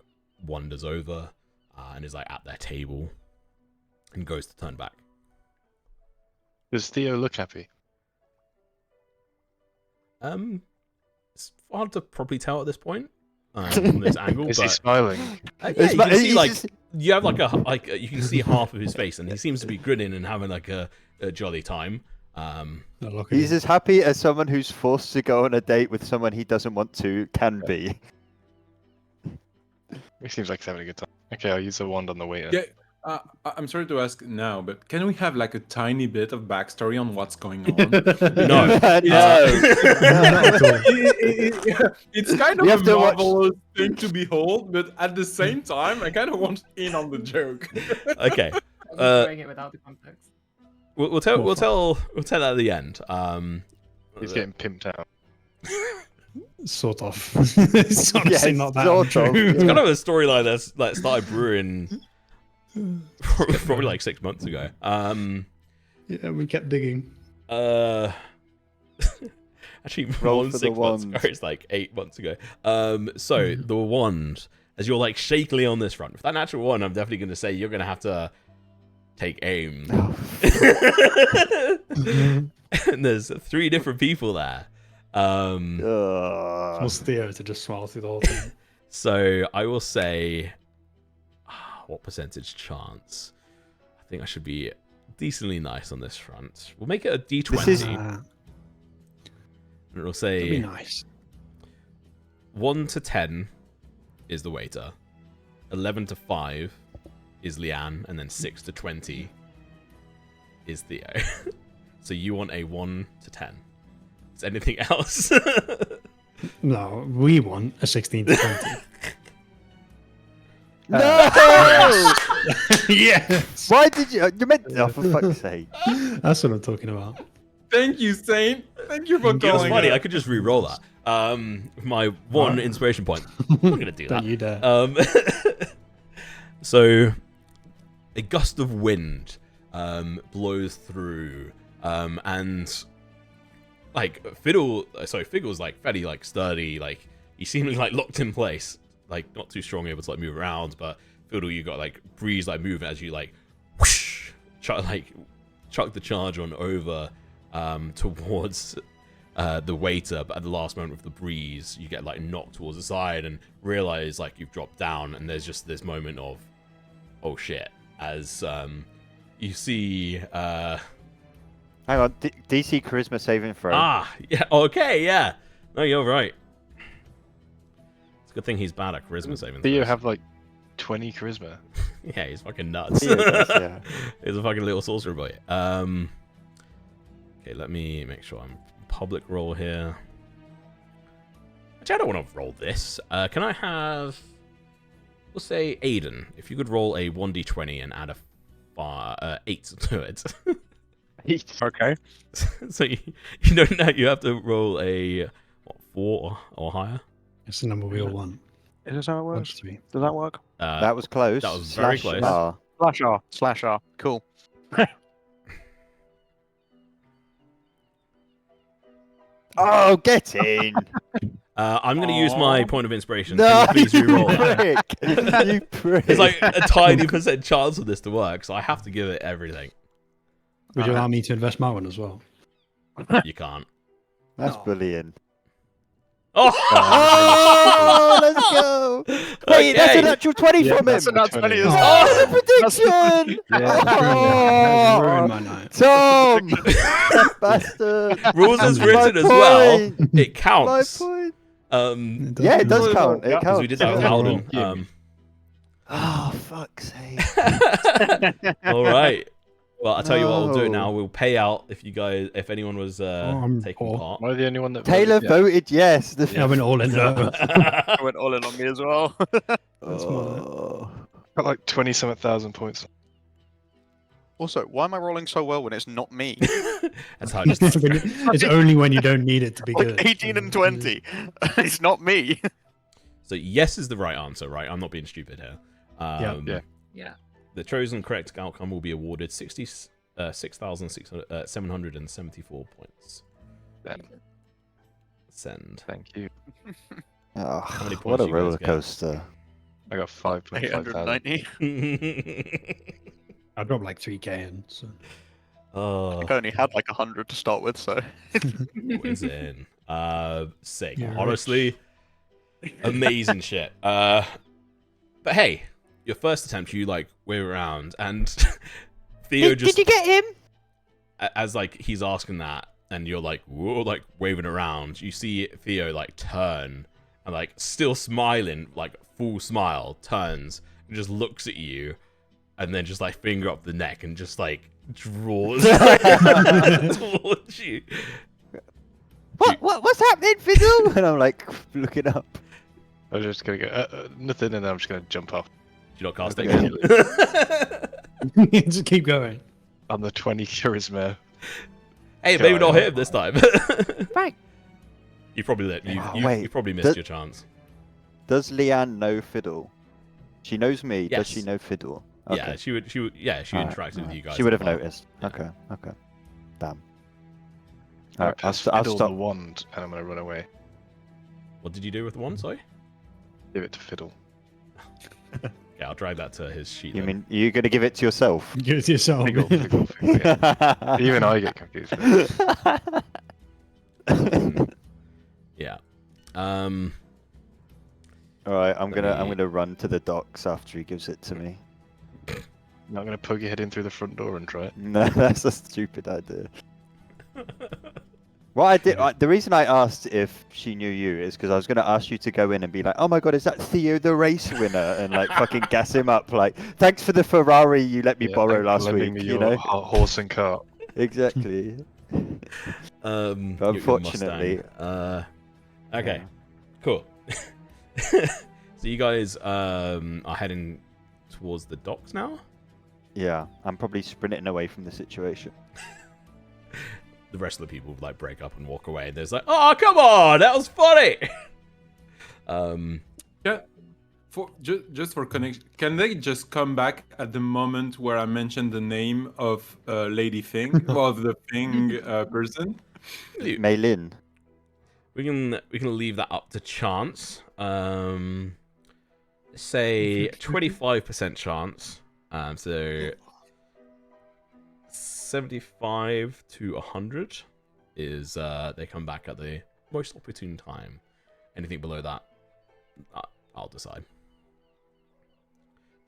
wanders over and is like at their table and goes to turn back. Does Theo look happy? It's hard to probably tell at this point from this angle. Is but, he smiling? Yeah, you can see like you have you can see half of his face, and he seems to be grinning and having like a jolly time. Look at He's him. as happy as someone who's forced to go on a date with someone he doesn't want to can be. He seems like he's having a good time. Okay, I'll use the wand on the waiter. Yeah, I'm sorry to ask now, but can we have like a tiny bit of backstory on what's going on? No. No. It's kind We of have a to watch- marvelous thing to behold, but at the same time, I kind of want in on the joke. Okay. I'm enjoying it without the context. We'll tell at the end. He's getting pimped out. Sort of. It's honestly Yes, not that sort of. untrue. It's kind of a storyline that's like started brewing probably like 6 months ago. Yeah, we kept digging. Actually, Roll more than for the 6 months wand. ago. It's like 8 months ago. So the wand, as you're like shakily on this front, with that natural one, I'm definitely going to say you're going to have to take aim. And there's 3 different people there. What's Theo to just smile through the whole thing? So I will say, what percentage chance? I think I should be decently nice on this front. We'll make it a D20. This is- And it'll That'd say be nice. 1 to 10 is the waiter, 11 to 5 is Leanne, and then 6 to 20 is Theo. So you want a 1 to 10. Is anything else? No, we want a 16 to 20. No! Yes! Why did you? You meant. Oh, for fuck's sake. That's what I'm talking about. Thank you, Saint. Thank you for It was calling. funny. it. I could just re-roll that. My 1 inspiration point. I'm not gonna do that. Don't you dare. So a gust of wind blows through, and like Figgle's like fairly like sturdy, like he seems like locked in place, like not too strong, able to like move around. But Fiddle, you got like breeze like moving as you like whoosh, chuck the charge on over towards the waiter. But at the last moment with the breeze, you get like knocked towards the side and realize like you've dropped down, and there's just this moment of oh shit as you see Hang on. DC charisma saving throw. yeah, okay, yeah, no, you're right. It's a good thing he's bad at charisma saving Do you throws. have like 20 charisma? Yeah, he's fucking nuts. Theo does, yeah. He's a fucking little sorcerer boy. Okay, let me make sure I'm public roll here. Actually, I don't want to roll this. Can I have, we'll say Aiden, if you could roll a 1d20 and add a 8 to it. Okay. So you know now you have to roll a 4 or higher. It's the number we all want. Is this how it One to works? 3. Does that work? That was close. that was very Slash close. R. /R. Cool. Oh, get in! I'm going to use my point of inspiration. No, Can you please you re-roll that? prick! You prick! There's like a tiny percent chance of this to work, so I have to give it everything. Would you allow me to invest my one as well? You can't. That's No. brilliant. Oh! Oh, let's go! Wait, that's an Okay. actual 20 Yeah, from him! That's a nat 20 as Oh. well. Oh, the prediction! Yeah, Oh. ruined my night. Tom! Bastard! Rules as My written as well. point. It My counts. point! Yeah, Yeah, it does count. It Yeah, 'cause counts. we did that with Yeah. Paladin. Yeah. Oh, fuck's sake. All right. Well, I'll tell you what, we'll do it No. now. We'll pay out if anyone was I'm taking poor. part. Am I the only one that Taylor voted? voted yes. The Yeah, I went all in there. I went all in on me as well. That's more than it. Oh. Got like 27 thousand points. Also, why am I rolling so well when it's not me? That's how I just. It's only when you don't need it to be good. Like 18 and 20. It's not me. So yes is the right answer, right? I'm not being stupid here. Yeah. Yeah. The chosen correct outcome will be awarded 6,774 points. Then, Send. thank you. Oh, many what points a you guys roller get? coaster. I got 5.5 thousand. 890. I dropped like 3k in. So. Oh, I only had like 100 to start with, so. wins in. Sick. You're Honestly, amazing shit. But hey, your first attempt, you like way around, and Theo just Did you get him? as like he's asking that, and you're like, whoa, like waving around, you see Theo like turn and like still smiling, like full smile, turns and just looks at you, and then just like finger up the neck and just like draws towards you. What's happening, Fiddle? And I'm like looking up. I was just gonna go nothing, and then I'm just gonna jump off. Do you not cast it Okay. again? Just keep going. On the 20 charisma. Hey, maybe not Guy. hit him this time. Right. You probably Wait, you probably missed your chance. Does Leanne know Fiddle? She knows me. Does she Yes. know Fiddle? Yeah, she would. Yeah, she Alright, interacted with you guys. She would as have well. noticed. Yeah. Okay. Damn. I'll Alright, I'll fiddle stop. the wand, and I'm gonna run away. What did you do with the one? Sorry. Give it to Fiddle. Yeah, I'll drag that to his sheet. You then. mean you're gonna give it to yourself? Give it to yourself. Fiddle, yeah. Even I get confused. Yeah. All right, I'm Let gonna me- run to the docks after he gives it to me. I'm not gonna poke your head in through the front door and try it. No, that's a stupid idea. What I did, the reason I asked if she knew you is because I was gonna ask you to go in and be like, "Oh my god, is that Theo the race winner?" And like fucking gas him up, like, "Thanks for the Ferrari you let me Yeah, borrow thanks for last lending week." me You your know, horse and cart. exactly. Your Unfortunately, Mustang. Okay. yeah. Cool. So you guys are heading towards the docks now. Yeah, I'm probably sprinting away from the situation. The rest of the people like break up and walk away. There's like, oh come on, that was funny. Yeah. For just for connection, can they just come back at the moment where I mentioned the name of Lady Thing, of the Thing person? Maylin. We can leave that up to chance. Say 25% chance. So 75 to 100 is they come back at the most opportune time. Anything below that, I'll decide.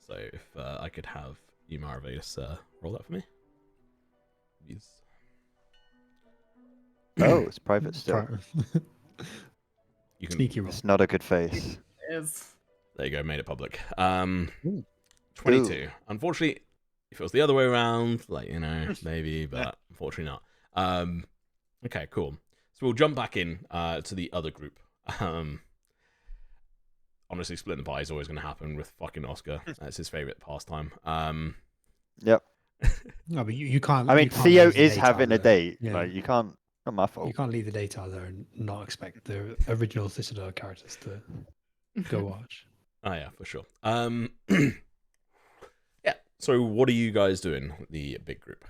So if I could have you, Maravedis, roll that for me. Yes. Oh, it's private still. You can. Sneaky roll. It's not a good face. Is There you go, made it public. Ooh. 22. Ooh. Unfortunately, if it was the other way around, like, you know, maybe, but unfortunately not. Okay, cool. So we'll jump back in to the other group. Honestly, splitting the pie is always going to happen with fucking Oscar. That's his favorite pastime. Yep. No, but you can't. I mean, you can't Theo leave the is date having a out date. Yeah. Like, you can't. Not my there. fault. You can't leave the date out there and not expect the original Thistledale characters to go watch. Oh, yeah, for sure. Yeah, so what are you guys doing, the big group?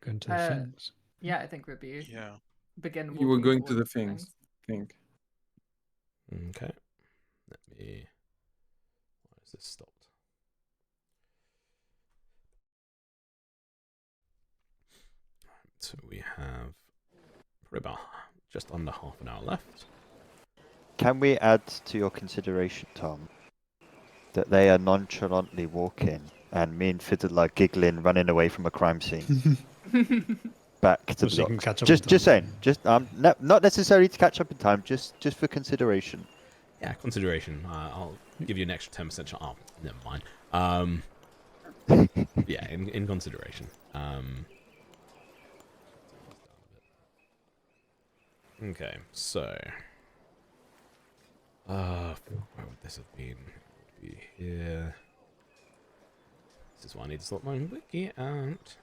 Going to the things. yeah, I think would be Yeah. begin. You were walking going to the towards things. I think. Okay. Let me... Why is this stopped? So we have probably about just under half an hour left. Can we add to your consideration, Tom, that they are nonchalantly walking and me and Fiddle are giggling, running away from a crime scene back to So the you can docks? catch up Just with them. saying. Just not necessarily to catch up in time. Just for consideration. Yeah, consideration. I'll give you an extra 10% chance. Oh, never mind. Yeah, in consideration. Okay, so... where would this have been? It would be here. This is why I need to sort my wiki out.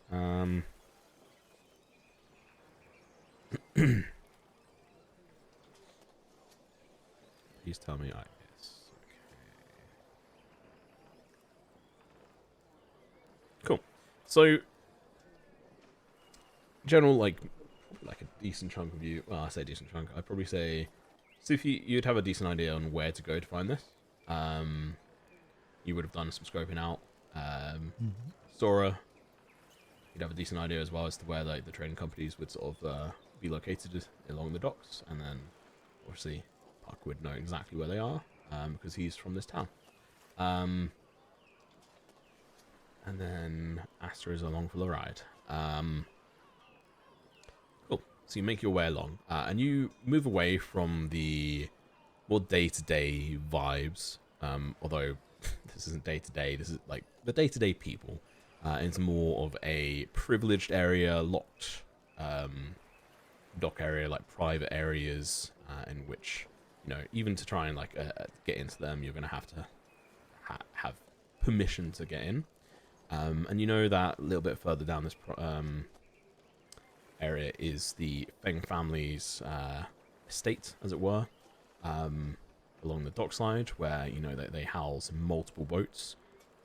Please tell me I guess. Okay. Cool. So, general, like a decent chunk of you. Well, I say decent chunk. I'd probably say, Sufi, you'd have a decent idea on where to go to find this. You would have done some scoping out. Sora, you'd have a decent idea as well as to where like the trading companies would sort of be located along the docks, and then obviously Puck would know exactly where they are because he's from this town. And then Asta is along for the ride. So you make your way along, and you move away from the more day-to-day vibes. Although this isn't day-to-day, this is like the day-to-day people. Into more of a privileged area, locked dock area, like private areas, in which, you know, even to try and like get into them, you're gonna have to have permission to get in. And you know that a little bit further down this area is the Feng family's estate, as it were, along the dockside, where, you know, they house multiple boats,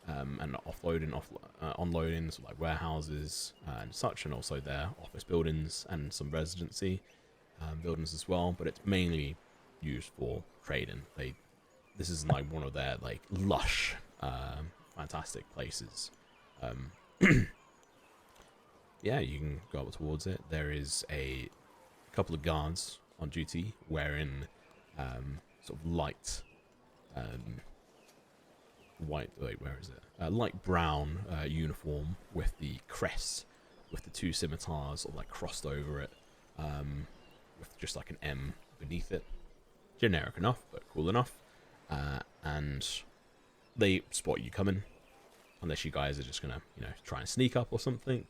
and offloading, onloading, so like warehouses and such, and also their office buildings and some residency buildings as well. But it's mainly used for trading. This is like one of their like lush, fantastic places. Yeah, you can go up towards it. There is a couple of guards on duty wearing sort of light white, wait, where is it? Light brown uniform with the crest, with the two scimitars sort of like crossed over it, with just like an M beneath it. Generic enough, but cool enough. And they spot you coming, unless you guys are just gonna, you know, try and sneak up or something.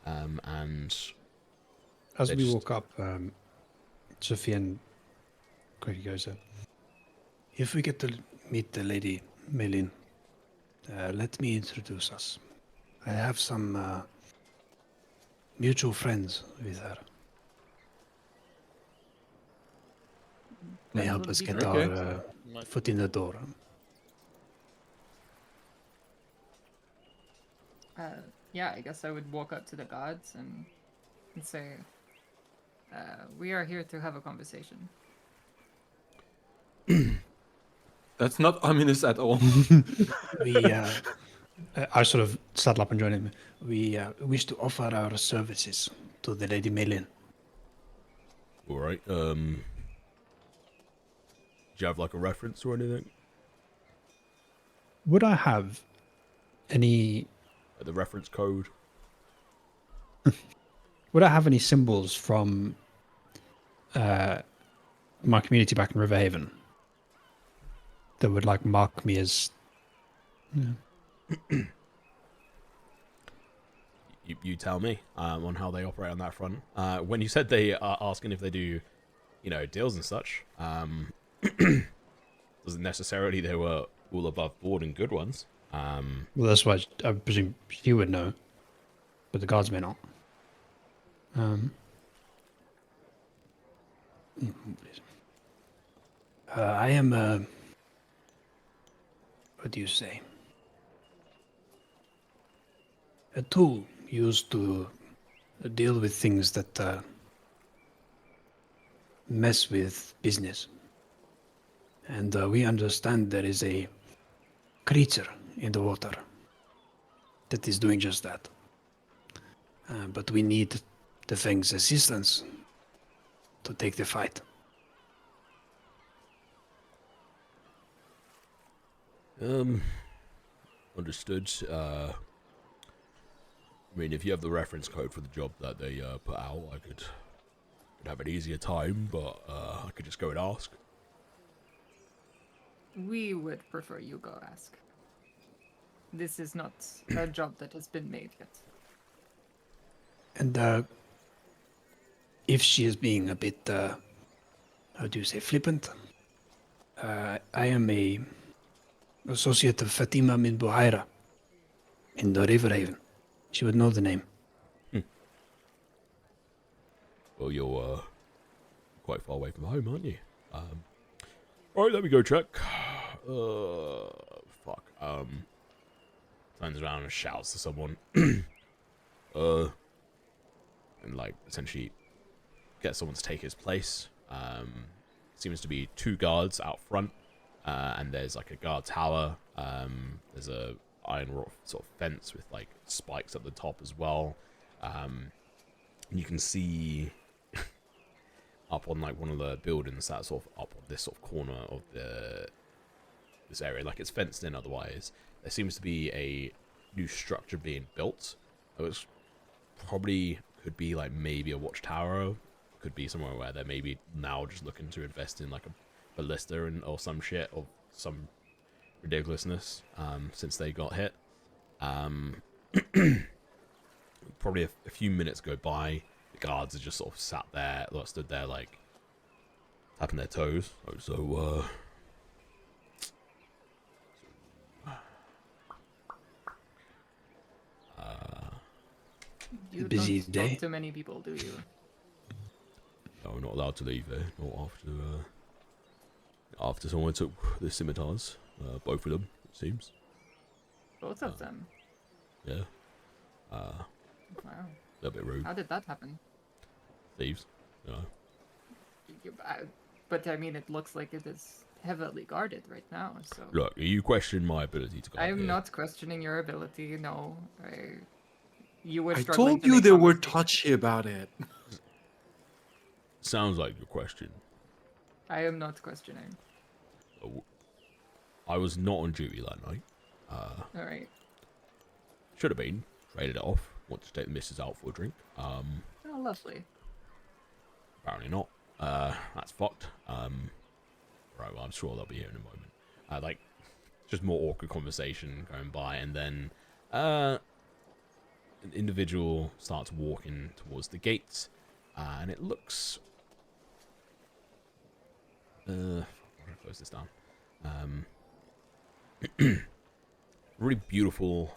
And as we walk up, Sophie and Grady goes, if we get to meet the lady Melin, let me introduce us. I have some mutual friends with her. May That help would us be get great. our foot in the door. Yeah, I guess I would walk up to the guards and say, we are here to have a conversation. That's not ominous at all. We, I sort of saddle up and join him. We wish to offer our services to the Lady Melin. all right. Do you have like a reference or anything? Would I have any? The reference code? Would I have any symbols from my community back in Riverhaven that would like mark me as? Yeah. You tell me on how they operate on that front. When you said they are asking if they do, you know, deals and such, doesn't necessarily they were all above board and good ones. Well, that's why I presume she would know, but the guards may not. I am. What do you say? A tool used to deal with things that mess with business. And we understand there is a creature in the water that is doing just that. But we need the Feng's assistance to take the fight. Understood. I mean, if you have the reference code for the job that they put out, I could have an easier time, but I could just go and ask. We would prefer you go ask. This is not a job that has been made yet. And if she is being a bit, how do you say, flippant, I am a associate of Fatima min Buhaira in the Riverhaven. She would know the name. Well, you're quite far away from home, aren't you? Alright, let me go check. Fuck. Turns around and shouts to someone. And like essentially get someone to take his place. Seems to be 2 guards out front, and there's like a guard tower. There's a iron rod sort of fence with like spikes at the top as well. You can see up on like one of the buildings that's sort of up on this sort of corner of this area, like it's fenced in otherwise. There seems to be a new structure being built. It was probably could be like maybe a watchtower could be somewhere where they're maybe now just looking to invest in like a ballista or some shit or some ridiculousness since they got hit. Probably a few minutes go by. The guards are just sort of stood there like tapping their toes. Oh, so You Busy don't day. talk to many people, do you? no, we're not allowed to leave there. Not after someone took the scimitars. Both of them, it seems. Both of them. Yeah. Wow. A little bit rude. How did that happen? Thieves. You know. But I mean, it looks like it is heavily guarded right now. So Look, you question my ability to guard I am here. not questioning your ability. No, you were I struggling told to you make they were conversation. touchy about it. Sounds like your question. I am not questioning. I was not on duty that night. All right. Should have been. Traded it off. Want to take the missus out for a drink. Oh, lovely. Apparently not. That's fucked. Right, well, I'm sure they'll be here in a moment. Like, just more awkward conversation going by, and then, an individual starts walking towards the gates, and it looks... I'm gonna close this down. Really beautiful,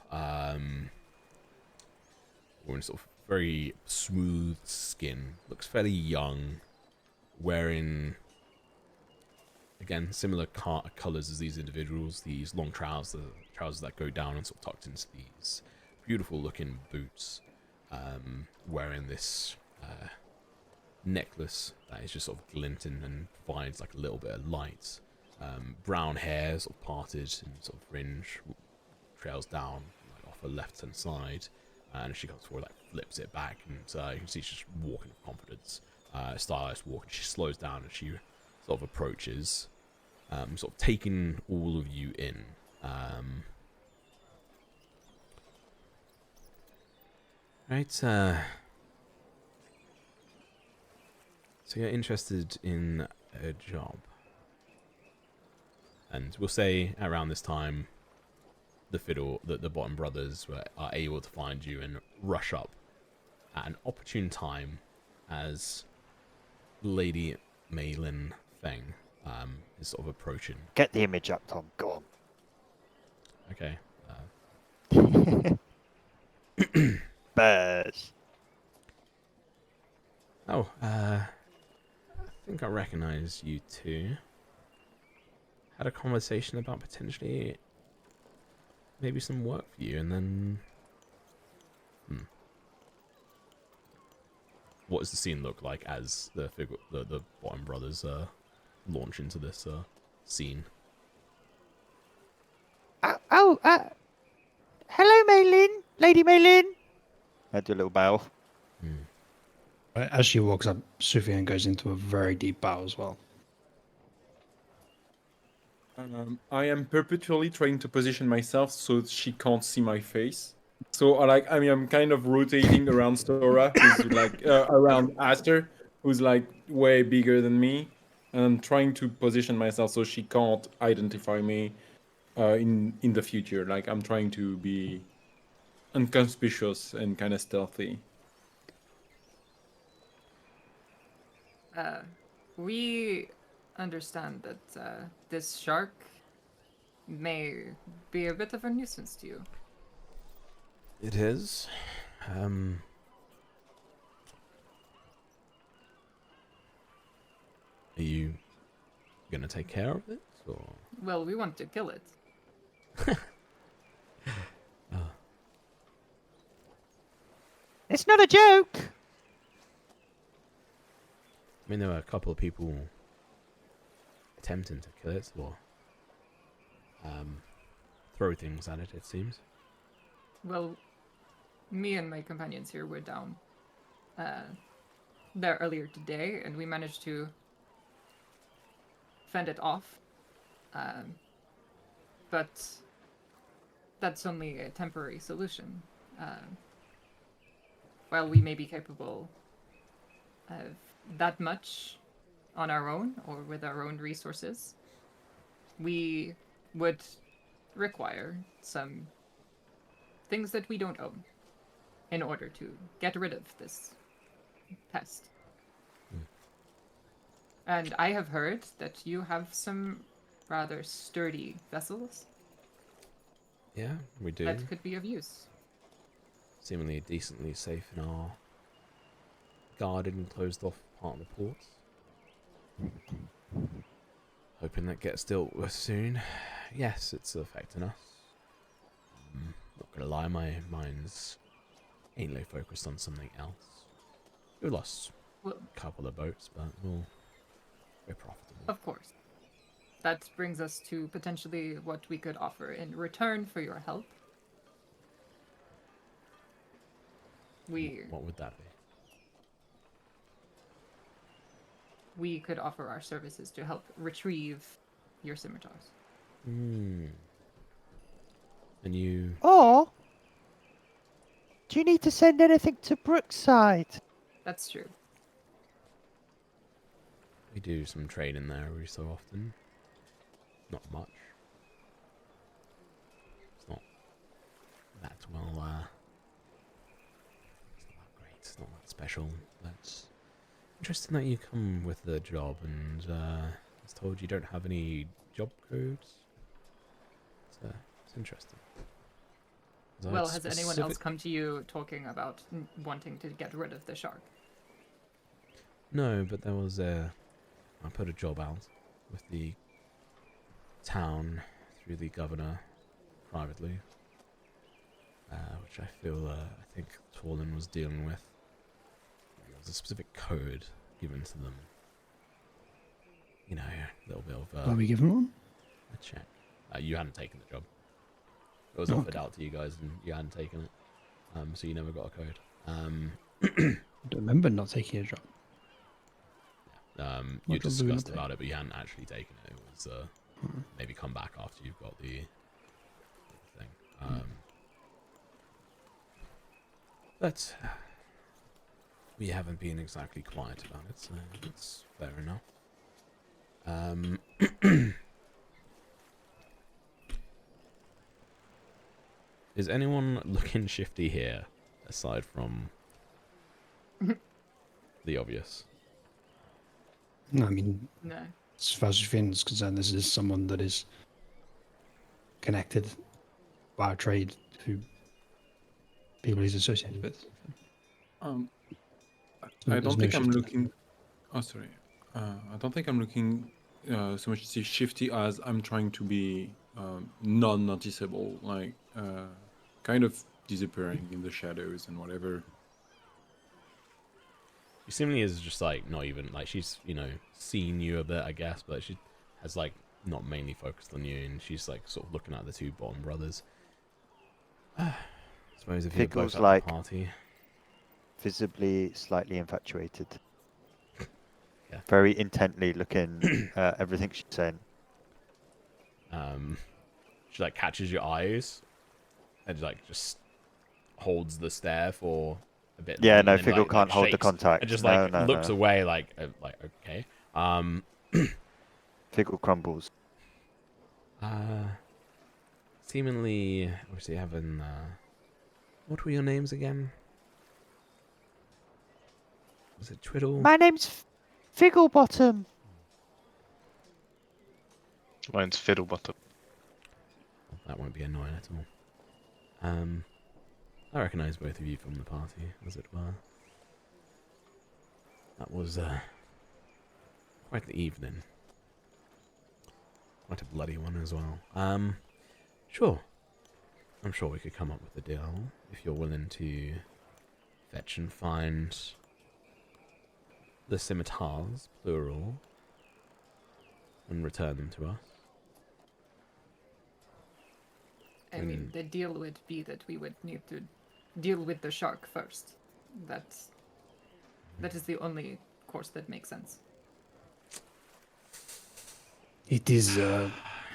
wearing sort of very smooth skin. Looks fairly young. Wearing, again, similar colors as these individuals. These long trousers that go down and sort of tucked into these beautiful looking boots. Wearing this necklace that is just sort of glinting and provides like a little bit of light. Brown hair sort of parted and sort of fringe trails down like off her left hand side, and as she comes forward, like flips it back, and you can see she's just walking with confidence, stylized walk, and she slows down as she sort of approaches, sort of taking all of you in. Right, so you're interested in a job. And we'll say around this time, the Bottom Brothers are able to find you and rush up at an opportune time as Lady Maylin Feng is sort of approaching. Get the image up, Tom. Go Okay. on. Bears. Oh, I think I recognize you two. Had a conversation about potentially maybe some work for you, and then what does the scene look like as the Bottom Brothers launch into this scene? Hello, Maylin, Lady Maylin. I do a little bow. Right, as she walks up, Sufyan goes into a very deep bow as well. I am perpetually trying to position myself so she can't see my face. So I'm kind of rotating around Sora, who's like around Aster, who's like way bigger than me, and I'm trying to position myself so she can't identify me in the future. Like I'm trying to be inconspicuous and kind of stealthy. We understand that this shark may be a bit of a nuisance to you. It is. Are you gonna take care of it, or? Well, we want to kill it. It's not a joke. I mean, there were a couple of people attempting to kill it, or throw things at it, it seems. Well, me and my companions here were down there earlier today, and we managed to fend it off. But that's only a temporary solution. While we may be capable of that much on our own or with our own resources, we would require some things that we don't own in order to get rid of this pest. And I have heard that you have some rather sturdy vessels Yeah, we do. that could be of use. Seemingly decently safe in our guarded and closed off part of the port. Hoping that gets dealt with soon. Yes, it's affecting us. Not gonna lie, my mind's mainly focused on something else. We lost Well, a couple of boats, but we're profitable. of course. That brings us to potentially what we could offer in return for your help. What would that be? We could offer our services to help retrieve your scimitars. And you... Or do you need to send anything to Brookside? That's true. We do some trading there every so often. Not much. It's not that well, it's not that great, it's not that special, but interesting that you come with the job and I was told you don't have any job codes. It's interesting. Well, has anyone else come to you talking about wanting to get rid of the shark? No, but there was I put a job out with the town through the governor privately, which I feel I think Torlin was dealing with. There was a specific code given to them. You know, a little bit of Are we given one? a check. You hadn't taken the job. It was Oh, offered okay. out to you guys, and you hadn't taken it, so you never got a code. I don't remember not taking a job. You What job did we not discussed take? about it, but you hadn't actually taken it. It was maybe come back after you've got the thing. But we haven't been exactly quiet about it, so it's fair enough. Is anyone looking shifty here, aside from the obvious? No, I mean, No. as far as Finn is concerned, this is someone that is connected by trade to people he's associated with. I There's don't no think I'm shifty. looking. Oh, sorry. I don't think I'm looking so much to see shifty as I'm trying to be non-noticeable, like kind of disappearing in the shadows and whatever. She seemingly is just like not even like she's seen you a bit, I guess, but she has like not mainly focused on you, and she's like sort of looking at the two bottom brothers. I suppose if you're both Pickle's at like the party, visibly slightly infatuated. Yeah. Very intently looking at everything she's saying. she like catches your eyes and like just holds the stare for a bit. Yeah, long, no, and then, Fickle can't hold the shakes contact. and just No, like no, looks no. away like okay. Fickle crumbles. Seemingly, obviously having what were your names again? Was it Twiddle? My name's Figglebottom. Mine's Fiddlebottom. That won't be annoying at all. I recognise both of you from the party, as it were. That was quite the evening. Quite a bloody one as well. Sure. I'm sure we could come up with a deal if you're willing to fetch and find the scimitars, plural, and return them to us. I mean, the deal would be that we would need to deal with the shark first. That is the only course that makes sense. It is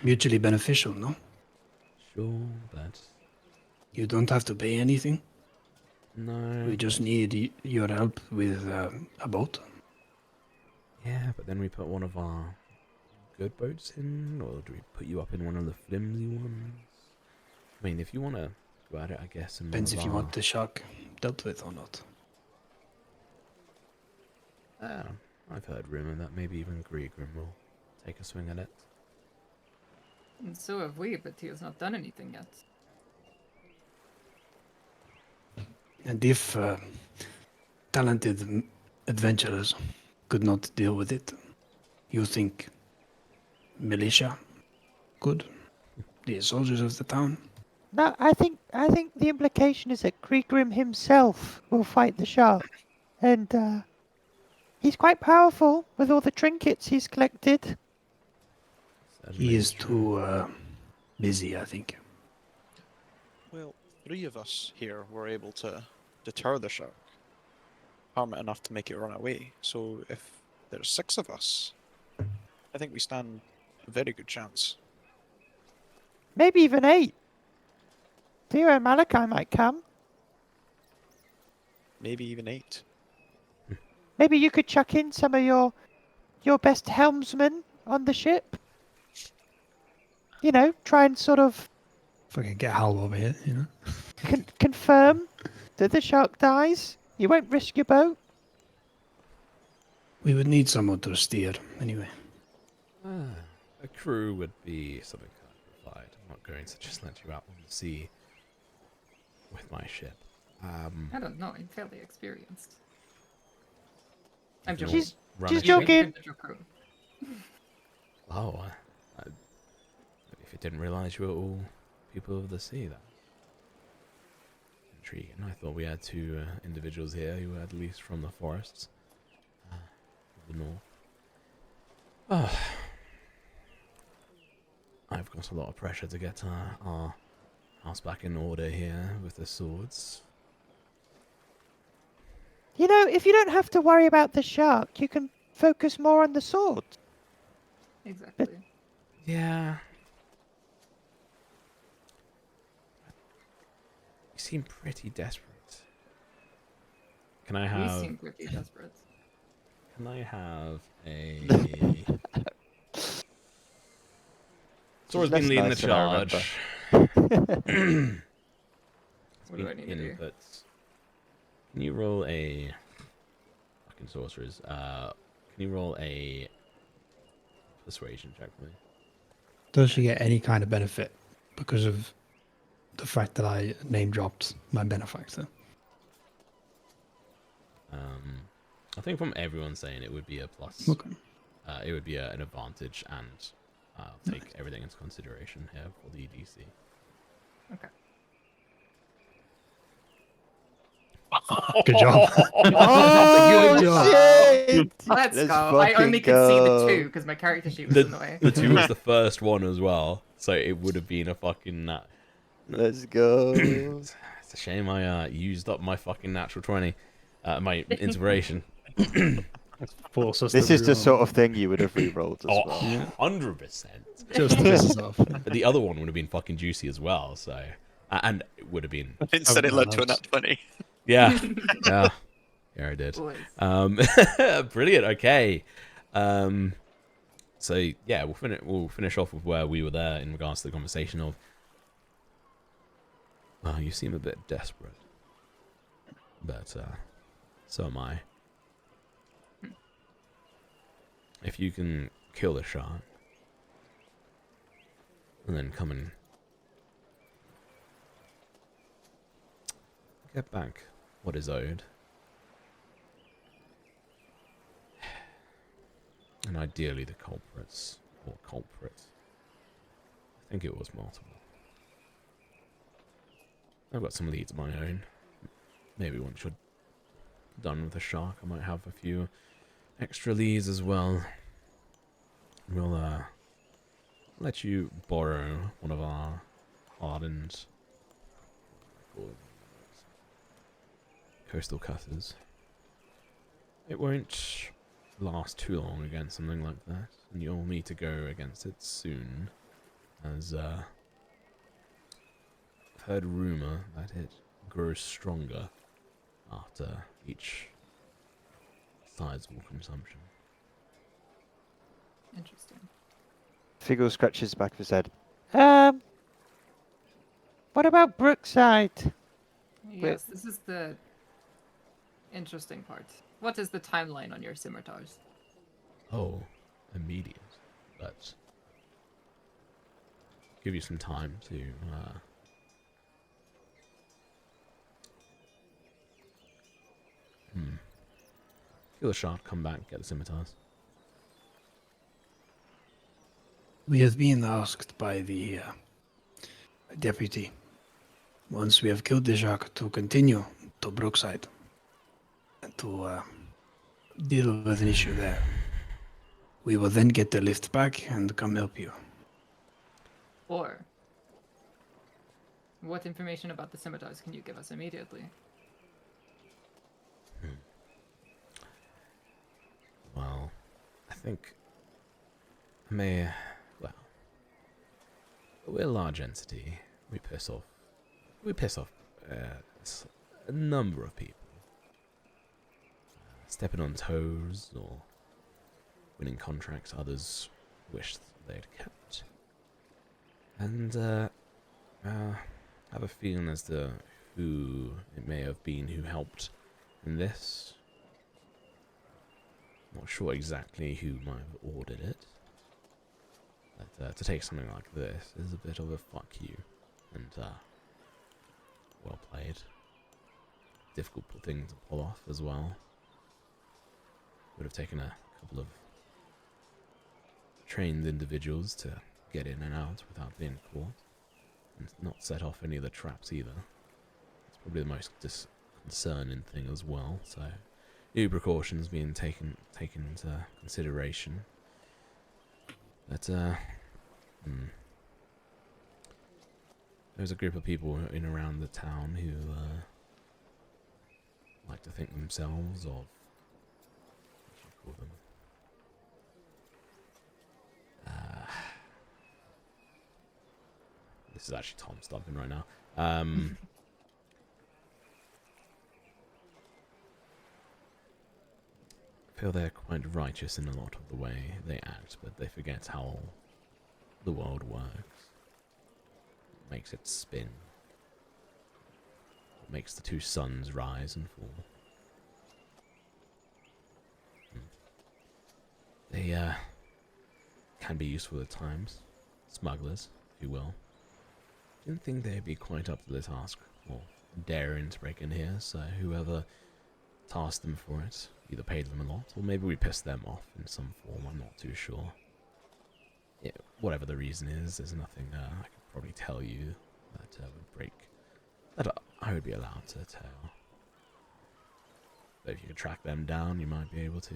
mutually beneficial, no? Sure, but You don't have to pay anything. no. We just need your help with a boat. Yeah, but then we put one of our good boats in, or do we put you up in one of the flimsy ones? I mean, if you want to go at it, I guess. In one Depends of if you our... want the shark dealt with or not. I've heard rumor that maybe even Pickering will take a swing at it. And so have we, but he has not done anything yet. And if talented adventurers could not deal with it, you think militia could? The soldiers of the town? No, I think the implication is that Kriegrim himself will fight the shark, and he's quite powerful with all the trinkets he's collected. He is too busy, I think. Well, 3 of us here were able to deter the shark, harm it enough to make it run away. So if there's 6 of us, I think we stand a very good chance. Maybe even 8. Theo and Malachi might come. Maybe even 8. Maybe you could chuck in some of your best helmsmen on the ship. You know, try and sort of Fucking get Hal over here, you know? confirm that the shark dies. You won't risk your boat. We would need someone to steer, anyway. A crew would be something I'd provide. I'm not going to just let you out on the sea with my ship. I don't know. I'm fairly experienced. I'm If you joking. run she's a ship- joking. Oh, if you didn't realize you were all people of the sea, that's intriguing. I thought we had 2 individuals here who were at least from the forests of the north. Oh, I've got a lot of pressure to get our house back in order here with the swords. You know, if you don't have to worry about the shark, you can focus more on the sword. Exactly. Yeah. You seem pretty desperate. Can I We have... seem pretty desperate. Can I have a... Sora's been leading the charge. What do I need to do? Inputs. Can you roll a... Fucking sorcerers. Can you roll a persuasion check for me? Does she get any kind of benefit because of the fact that I name dropped my benefactor? I think from everyone saying it would be a plus. Okay. It would be an advantage, and I'll take everything into consideration here for the DC. Okay. Good job. Oh, Good job. shit! Let's Let's go. I only fucking could see the go. 2 because my character sheet was in the way. The 2 was the first one as well, so it would have been a fucking Let's go. It's a shame I used up my fucking natural 20, my inspiration. Force us This to is the reroll. sort of thing you would have re-rolled as Oh, well. 100%. Just to piss us off. But the other one would have been fucking juicy as well, so... and it would have been... Instead, it led to a nat 20. Yeah. Yeah. Yeah, I did. Boys. Brilliant, okay. So, yeah, we'll finish off with where we were there in regards to the conversation of... Well, you seem a bit desperate. But, so am I. If you can kill the shark, and then come and get back what is owed, and ideally the culprits, or culprit. I think it was multiple. I've got some leads of my own. Maybe once you're done with the shark, I might have a few extra leads as well. We'll let you borrow one of our hardened coastal cutters. It won't last too long against something like that, and you'll need to go against it soon, as I've heard rumor that it grows stronger after each sizable consumption. Interesting. Figgle scratches the back of his head. What about Brookside? Yes, this is the interesting part. What is the timeline on your scimitars? Oh, immediate. But give you some time to kill the shark, come back, get the scimitars. We have been asked by the deputy, once we have killed the shark, to continue to Brookside and to deal with an issue there. We will then get the lift back and come help you. Or what information about the scimitars can you give us immediately? Well, I think we're a large entity. We piss off a number of people. Stepping on toes or winning contracts others wish they'd kept. And I have a feeling as to who it may have been who helped in this. Not sure exactly who might have ordered it. But to take something like this is a bit of a fuck you. And well played. Difficult thing to pull off as well. Would have taken a couple of trained individuals to get in and out without being caught. And not set off any of the traps either. It's probably the most concerning thing as well, so new precautions being taken into consideration. But there's a group of people in around the town who like to think themselves of, what should you call them? This is actually Tom stopping right now. I feel they're quite righteous in a lot of the way they act, but they forget how the world works. What makes it spin. What makes the two suns rise and fall. They can be useful at times. Smugglers, if you will. Didn't think they'd be quite up to the task, or daring to break in here, so whoever tasked them for it either paid them a lot, or maybe we pissed them off in some form, I'm not too sure. Yeah, whatever the reason is, there's nothing I could probably tell you that would break, that I would be allowed to tell. But if you could track them down, you might be able to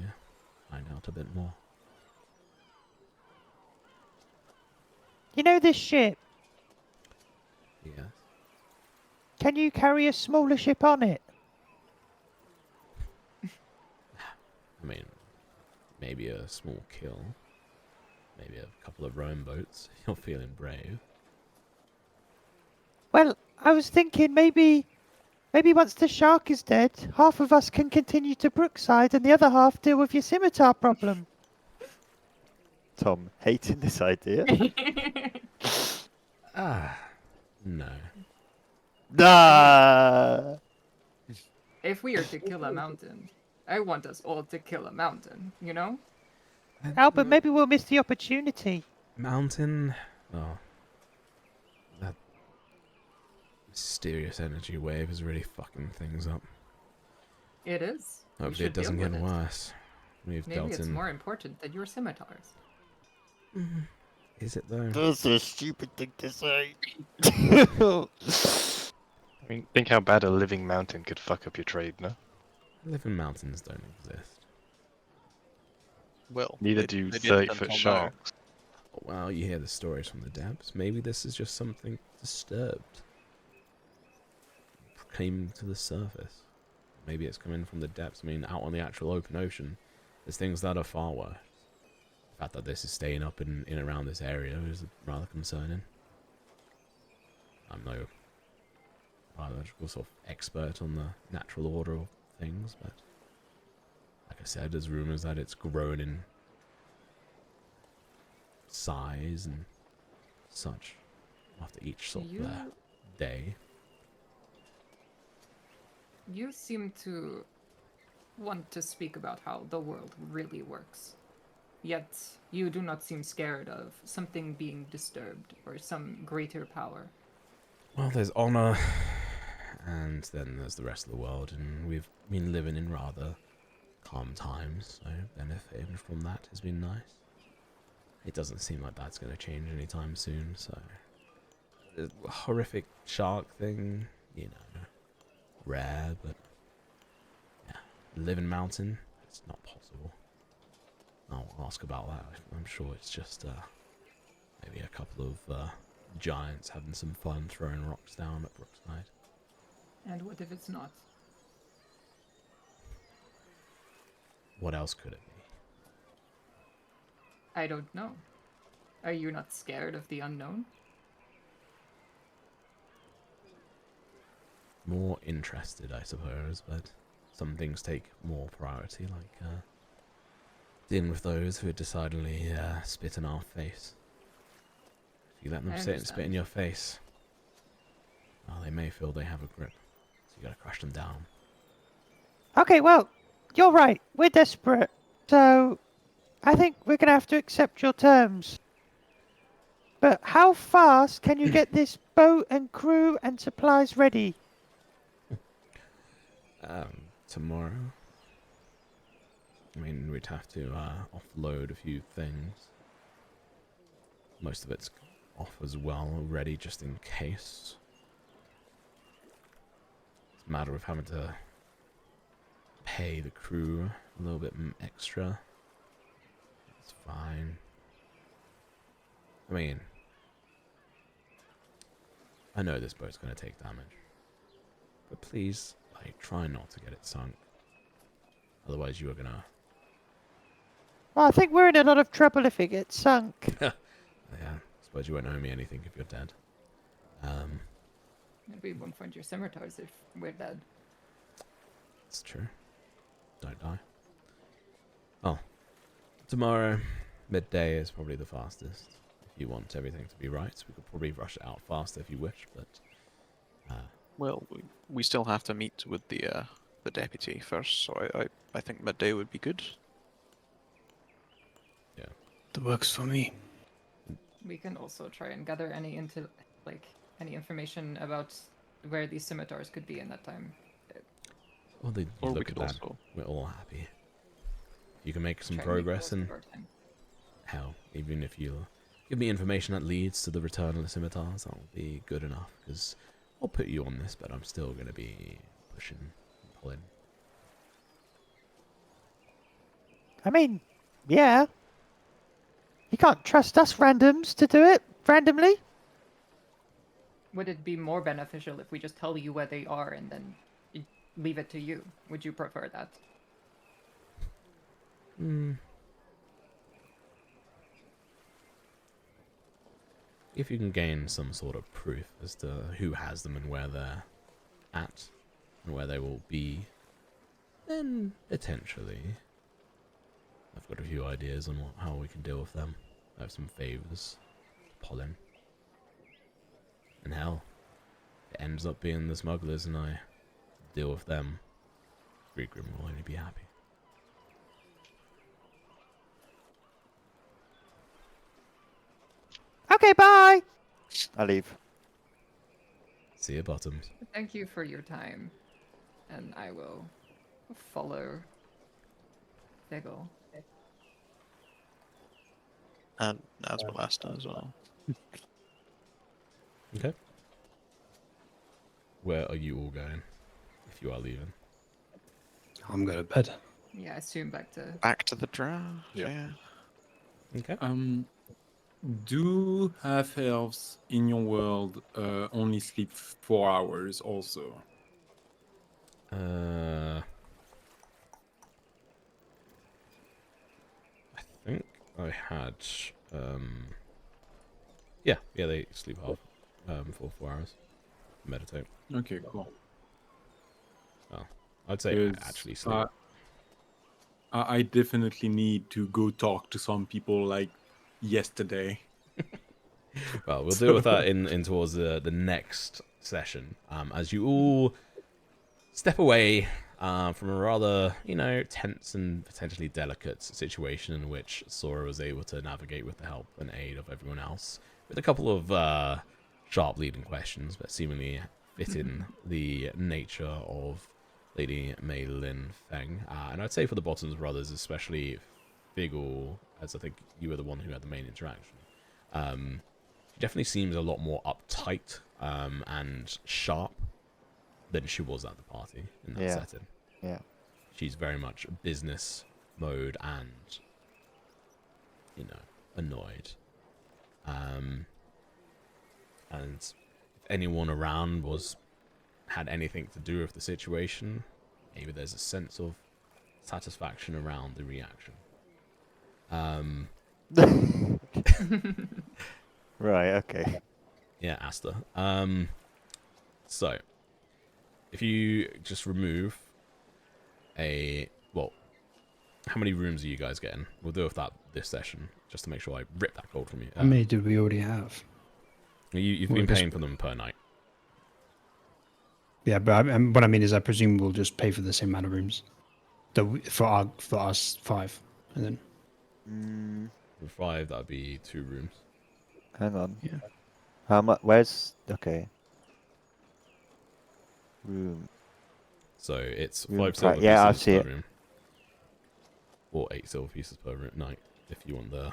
find out a bit more. You know this ship? Yes. Can you carry a smaller ship on it? I mean, maybe a small kill. Maybe a couple of rowing boats. You're feeling brave. Well, I was thinking maybe once the shark is dead, half of us can continue to Brookside and the other half deal with your scimitar problem. Tom, hating this idea. No. Ah! If we are to kill a mountain, I want us all to kill a mountain, you know? Albert, maybe we'll miss the opportunity. Mountain? Oh. That mysterious energy wave is really fucking things up. It is. We Hopefully it should deal doesn't get with it. worse. We've Maybe dealt it's in... more important than your scimitars. Is it though? That's a stupid thing to say. I mean, think how bad a living mountain could fuck up your trade, no? Living mountains don't exist. Well, Neither they- do they did 30-foot until now. sharks. Well, you hear the stories from the depths. Maybe this is just something disturbed. Came to the surface. Maybe it's coming from the depths. I mean, out on the actual open ocean, there's things that are far worse. The fact that this is staying up in around this area is rather concerning. I'm no biological sort of expert on the natural order of things, but like I said, there's rumours that it's grown in sighs and such after each sort of day. You seem to want to speak about how the world really works. Yet you do not seem scared of something being disturbed or some greater power. Well, there's honor, and then there's the rest of the world, and we've been living in rather calm times, so benefiting from that has been nice. It doesn't seem like that's going to change anytime soon, so... The horrific shark thing, you know, rare, but... Yeah, living mountain, it's not possible. I'll ask about that. I'm sure it's just, maybe a couple of, giants having some fun throwing rocks down at Brookside. And what if it's not? What else could it be? I don't know. Are you not scared of the unknown? More interested, I suppose, but some things take more priority, like, dealing with those who decidedly, spit in our face. If you let them I sit and spit in understand. your face, well, they may feel they have a grip, so you gotta crush them down. Okay, well, you're right. We're desperate. So, I think we're going to have to accept your terms. But how fast can you get this boat and crew and supplies ready? Tomorrow? I mean, we'd have to, offload a few things. Most of it's off as well already, just in case. It's a matter of having to pay the crew a little bit extra. It's fine. I mean, I know this boat's going to take damage. But please, like, try not to get it sunk. Otherwise you are going to... Well, I think we're in a lot of trouble if it gets sunk. Yeah, I suppose you won't owe me anything if you're dead. And we won't find your scimitars if we're dead. It's true. Don't die. Oh, tomorrow, midday is probably the fastest. If you want everything to be right, we could probably rush it out faster if you wish, but... Well, we still have to meet with the deputy first, so I think midday would be good. Yeah. That works for me. We can also try and gather any any information about where these scimitars could be in that time. Well, you Or we look could at that. also... We're all happy. If you can make some Try and make the progress, most of and our time. hell, even if you give me information that leads to the return of the scimitars, that'll be good enough, because I'll put you on this, but I'm still going to be pushing and pulling. I mean, yeah. You can't trust us randoms to do it randomly. Would it be more beneficial if we just tell you where they are and then leave it to you? Would you prefer that? If you can gain some sort of proof as to who has them and where they're at, and where they will be, then potentially I've got a few ideas on how we can deal with them. I have some favors to pull in. And hell, if it ends up being the smugglers and I deal with them, Pickering will only be happy. Okay, bye. I leave. See you, Bottoms. Thank you for your time, and I will follow Figgle. And that's my last time as well. Okay. Where are you all going, if you are leaving? I'm going to bed. Yeah, I assume back to... Back to the draft, Yeah. yeah. Okay. Do half elves in your world only sleep 4 hours also? I think I had, yeah, they sleep half, for 4 hours. Meditate. Okay, cool. Well, I'd say I 'Cause, actually sleep. I definitely need to go talk to some people, like yesterday. Well, we'll deal with that in towards the next session. As you all step away from a rather, tense and potentially delicate situation in which Sora was able to navigate with the help and aid of everyone else, with a couple of sharp leading questions that seemingly fit in the nature of Lady Mei Lin Feng. And I'd say for the Bottoms brothers, especially Figgle, as I think you were the one who had the main interaction. She definitely seems a lot more uptight and sharp than she was at the party in that setting. Yeah. She's very much business mode and, annoyed. And if anyone around had anything to do with the situation, maybe there's a sense of satisfaction around the reaction. Right, okay. Yeah, Asta. So, if you just remove how many rooms are you guys getting? We'll deal with that this session, just to make sure I rip that gold from you. How many did we already have? You've been paying for them per night. Yeah, but what I mean is, I presume we'll just pay for the same amount of rooms for us 5, and then. For 5, that would be 2 rooms. Hang on. Yeah. How much? Where's... Okay. Room. So it's Room 5 silver yeah, I pieces see per it. room. Or 8 silver pieces per night, if you want the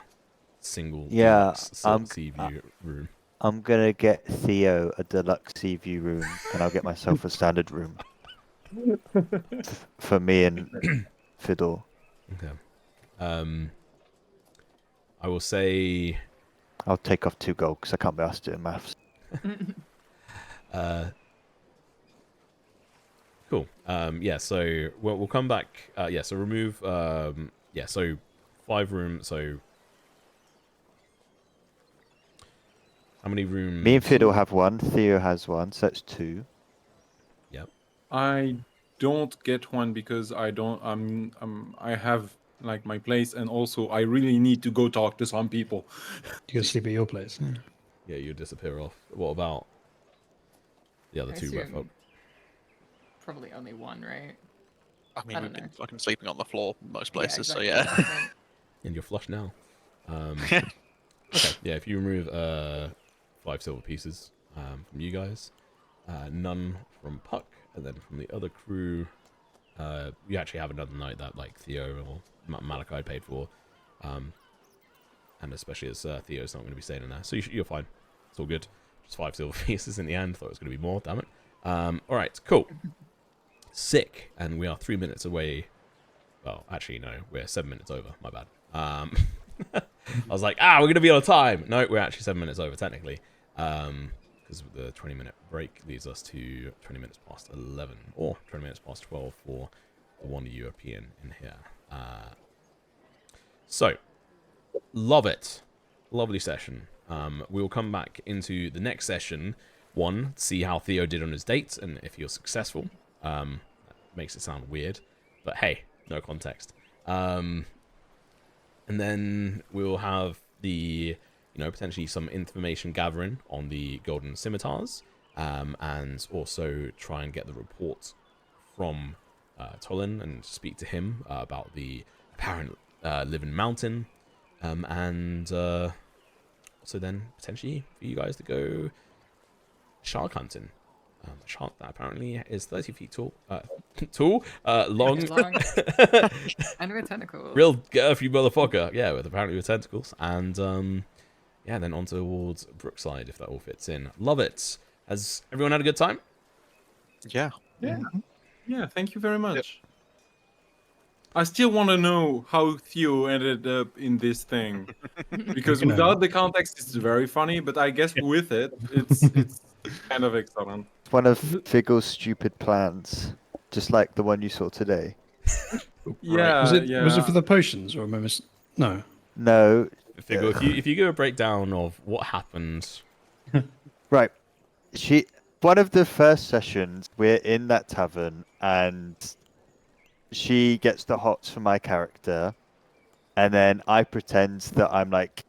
single deluxe sea view room. I'm gonna get Theo a deluxe sea view room, and I'll get myself a standard room. For me and Fiddle. Okay. I will say... I'll take off 2 gold, because I can't be asked to do maths. Cool. Yeah, so we'll come back. So remove... so 5 rooms, so... How many rooms? Me and Fiddle have 1, Theo has 1, so that's 2. Yep. I don't get one because I have like my place, and also I really need to go talk to some people. You can sleep at your place. Yeah. Yeah, you disappear off. What about the other I 2 red assume folk? Probably only one, right? I mean, I we've don't been know. fucking sleeping on the floor most Yeah, places, exactly. so yeah. And you're flush now. Okay, yeah, if you remove 5 silver pieces from you guys, none from Puck, and then from the other crew, you actually have another night that like Theo or Malachi paid for, and especially as Theo's not going to be staying in there, so you're fine. It's all good. Just 5 silver pieces in the end. Thought it was going to be more. Damn it. All right, cool. Sick, and we are 3 minutes away. Well, actually, no, we're 7 minutes over. My bad. I was like, we're going to be on time. No, we're actually 7 minutes over, technically. Because the 20-minute break leads us to 20 minutes past 11, or 20 minutes past 12 for the one European in here. So, love it. Lovely session. We'll come back into the next session. 1, see how Theo did on his dates, and if he was successful. That makes it sound weird, but hey, no context. And then we'll have the, potentially some information gathering on the golden scimitars, and also try and get the report from Tolin and speak to him about the apparent living mountain, and also then potentially for you guys to go shark hunting. A shark that apparently is 30 feet tall, long, And with tentacles. real girthy motherfucker, yeah, apparently with tentacles, and then on towards Brookside if that all fits in. Love it. Has everyone had a good time? Yeah. Yeah, thank you very much. I still want to know how Theo ended up in this thing, because without the context, it's very funny. But I guess with it, it's kind of excellent. One of Figgle's stupid plans, just like the one you saw today. Yeah, Was it for the potions, or am I no? No. Figure, if you give a breakdown of what happened. Right. One of the first sessions, we're in that tavern, and she gets the hots for my character, and then I pretend that I'm like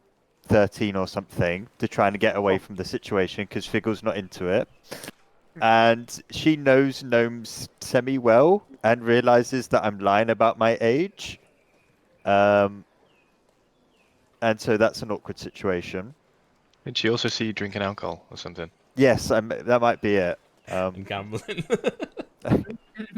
13 or something to try and get away from the situation because Figgle's not into it. And she knows gnomes semi-well and realizes that I'm lying about my age. And so that's an awkward situation. Did she also see you drinking alcohol or something? Yes, that might be it. And gambling.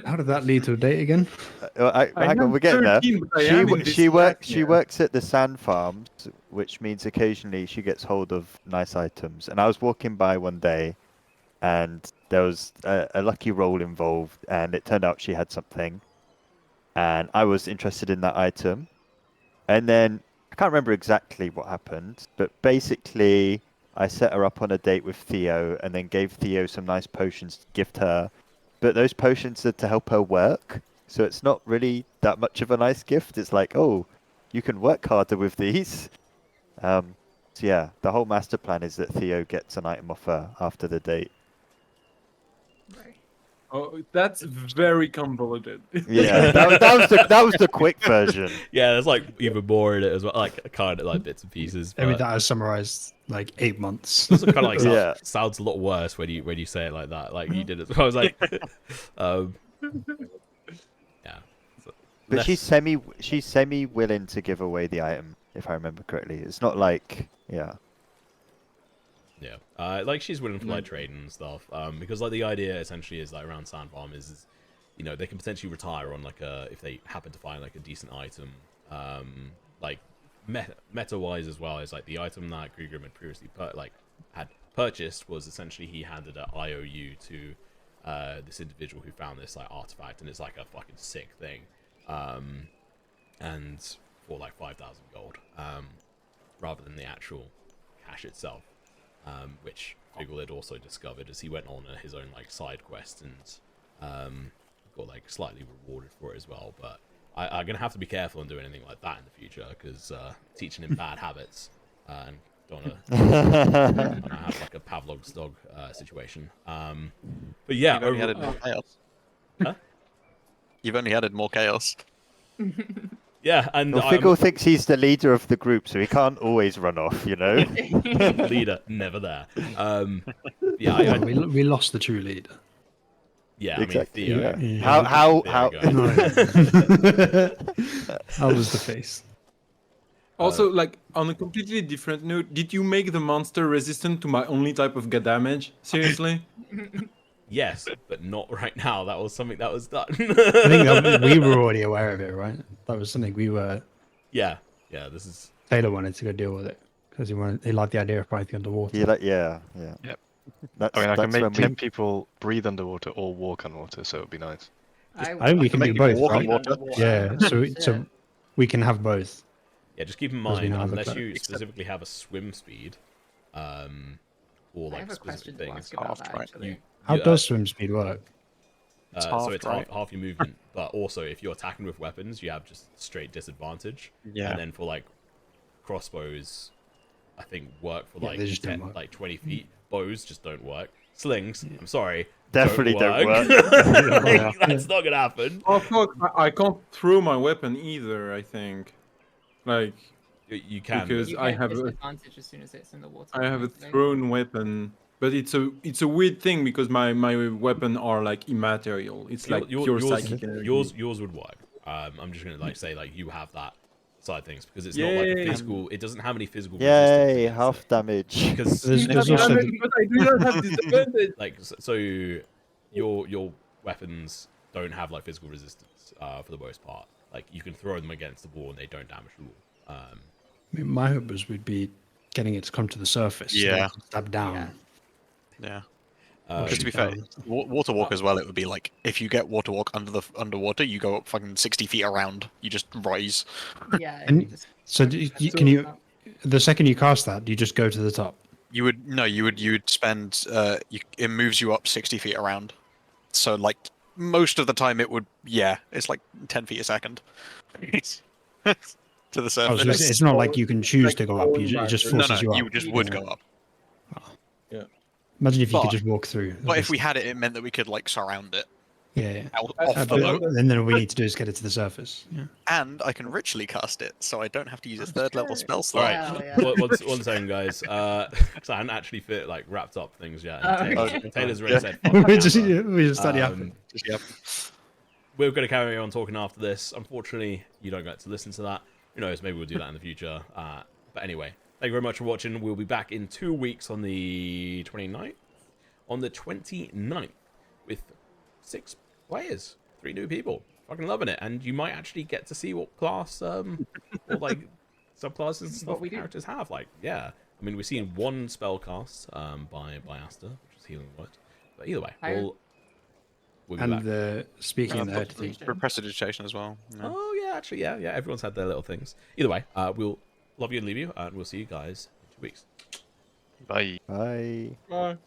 How did that lead to a date again? Hang on, we're getting there. 13, but I am in this She bracket. works at the sand farms, which means occasionally she gets hold of nice items. And I was walking by one day, and there was a lucky roll involved, and it turned out she had something, and I was interested in that item. And then I can't remember exactly what happened, but basically I set her up on a date with Theo, and then gave Theo some nice potions to gift her. But those potions are to help her work, so it's not really that much of a nice gift. It's like, oh, you can work harder with these. So yeah, the whole master plan is that Theo gets an item off her after the date. Right. Oh, that's very convoluted. Yeah, that was the quick version. Yeah, there's like even more in it as well, like kind of like bits and pieces. I mean, But that has summarized like 8 months. it kind of like Yeah. sounds a lot worse when you say it like that. Like you did it. I was like, yeah. So, But less- she's semi willing to give away the item, if I remember correctly. It's not like yeah, like she's willing for like trading and stuff. Because like the idea essentially is like around Sand Farm is, you know, they can potentially retire on like a if they happen to find like a decent item. Like meta wise as well is like the item that Krieger had previously had purchased was essentially he handed an IOU to this individual who found this like artifact, and it's like a fucking sick thing, and for like 5,000 gold, rather than the actual cash itself, which Figgle had also discovered as he went on his own like side quest and got like slightly rewarded for it as well. But I'm gonna have to be careful and do anything like that in the future because teaching him bad habits and don't wanna have like a Pavlov's dog situation. But yeah, You've only added more chaos. Huh? You've only added more chaos. yeah, and well, Figgle thinks he's the leader of the group, so he can't always run off, you know. leader never there. Yeah, we lost the true leader. yeah. Exactly, I mean, Theo. yeah. How There we No, go. how was the face? Also, like on a completely different note, did you make the monster resistant to my only type of damage? Seriously? Yes, but not right now. That was something that was done. I think that we were already aware of it, right? That was something we were. Yeah. This is Taylor wanted to go deal with it because he liked the idea of fighting underwater. yeah. Yep. That's, I mean, I can that's when make 10 people breathe underwater or walk on water, so it'd be nice. I think we can do make people both, walk on right? water. Yeah, so we can have both. yeah. Just keep in Because we mind, know how to unless play. you specifically have a swim speed, or I like have a specific question to things. ask about half, that, right? actually. How does swim speed work? It's so half, it's right? half your movement, but also if you're attacking with weapons, you have just straight disadvantage. Yeah. And then for like crossbows, I think work for Yeah, like they just don't 10, work. like 20 feet. Bows just don't work. Slings, I'm sorry, Definitely don't work. Like, that's not gonna happen. Oh fuck! I can't throw my weapon either. I think, like, You can, Because You I get have a- disadvantage as soon as it's in the water. I have a basically. thrown weapon, but it's a weird thing because my weapon are like immaterial. It's like pure psychic energy. yours would work. I'm just gonna like say like you have that side of things because it's not like a Yay. physical. It doesn't have any physical. Yay, resistance against half it. damage. Because There's also But I do not have disadvantage. like so your weapons don't have like physical resistance for the most part. Like you can throw them against the wall and they don't damage the wall. I mean, my hope was we'd be getting it to come to the surface. so Yeah. we could stab down. Yeah. Um, Just to be fair, water walk as well. It would be like if you get water walk underwater, you go up fucking 60 feet around. You just rise. Yeah. And you just- So can you? The second you cast that, do you just go to the top? You would spend. It moves you up 60 feet around. So like most of the time, it would. Yeah, it's like 10 feet a second. To the Oh, so surface. it's not like you can choose to go up. It just No, forces you up. you just would go up. Imagine if you could but- just walk through. But if we had it, it meant that we could like surround it. Yeah. Off the But boat. then we need to do is get it to the surface. Yeah. And I can ritually cast it, so I don't have to use a third level spell All slot. right, Hell yeah. one second, guys. Because I hadn't actually wrapped up things yet. And Oh, okay. Taylor's already said, "Fuck we the just camera." we just start yapping. Yep. We're going to carry on talking after this. Unfortunately, you don't get to listen to that. Who knows? Maybe we'll do that in the future. But anyway, thank you very much for watching. We'll be back in 2 weeks on the 29th. On the 29th with 6 players, 3 new people. Fucking loving it. And you might actually get to see what class, or like subclasses and stuff we do. characters have. Like, yeah. I mean, we've seen one spell cast by Asta, which is Healing Word. But either way, we'll be And back. the speaking in the herd thing. For prestidigitation as well. Yeah. Oh yeah, actually, yeah. Everyone's had their little things. Either way, we'll love you and leave you, and we'll see you guys in 2 weeks. Bye. Bye. Bye.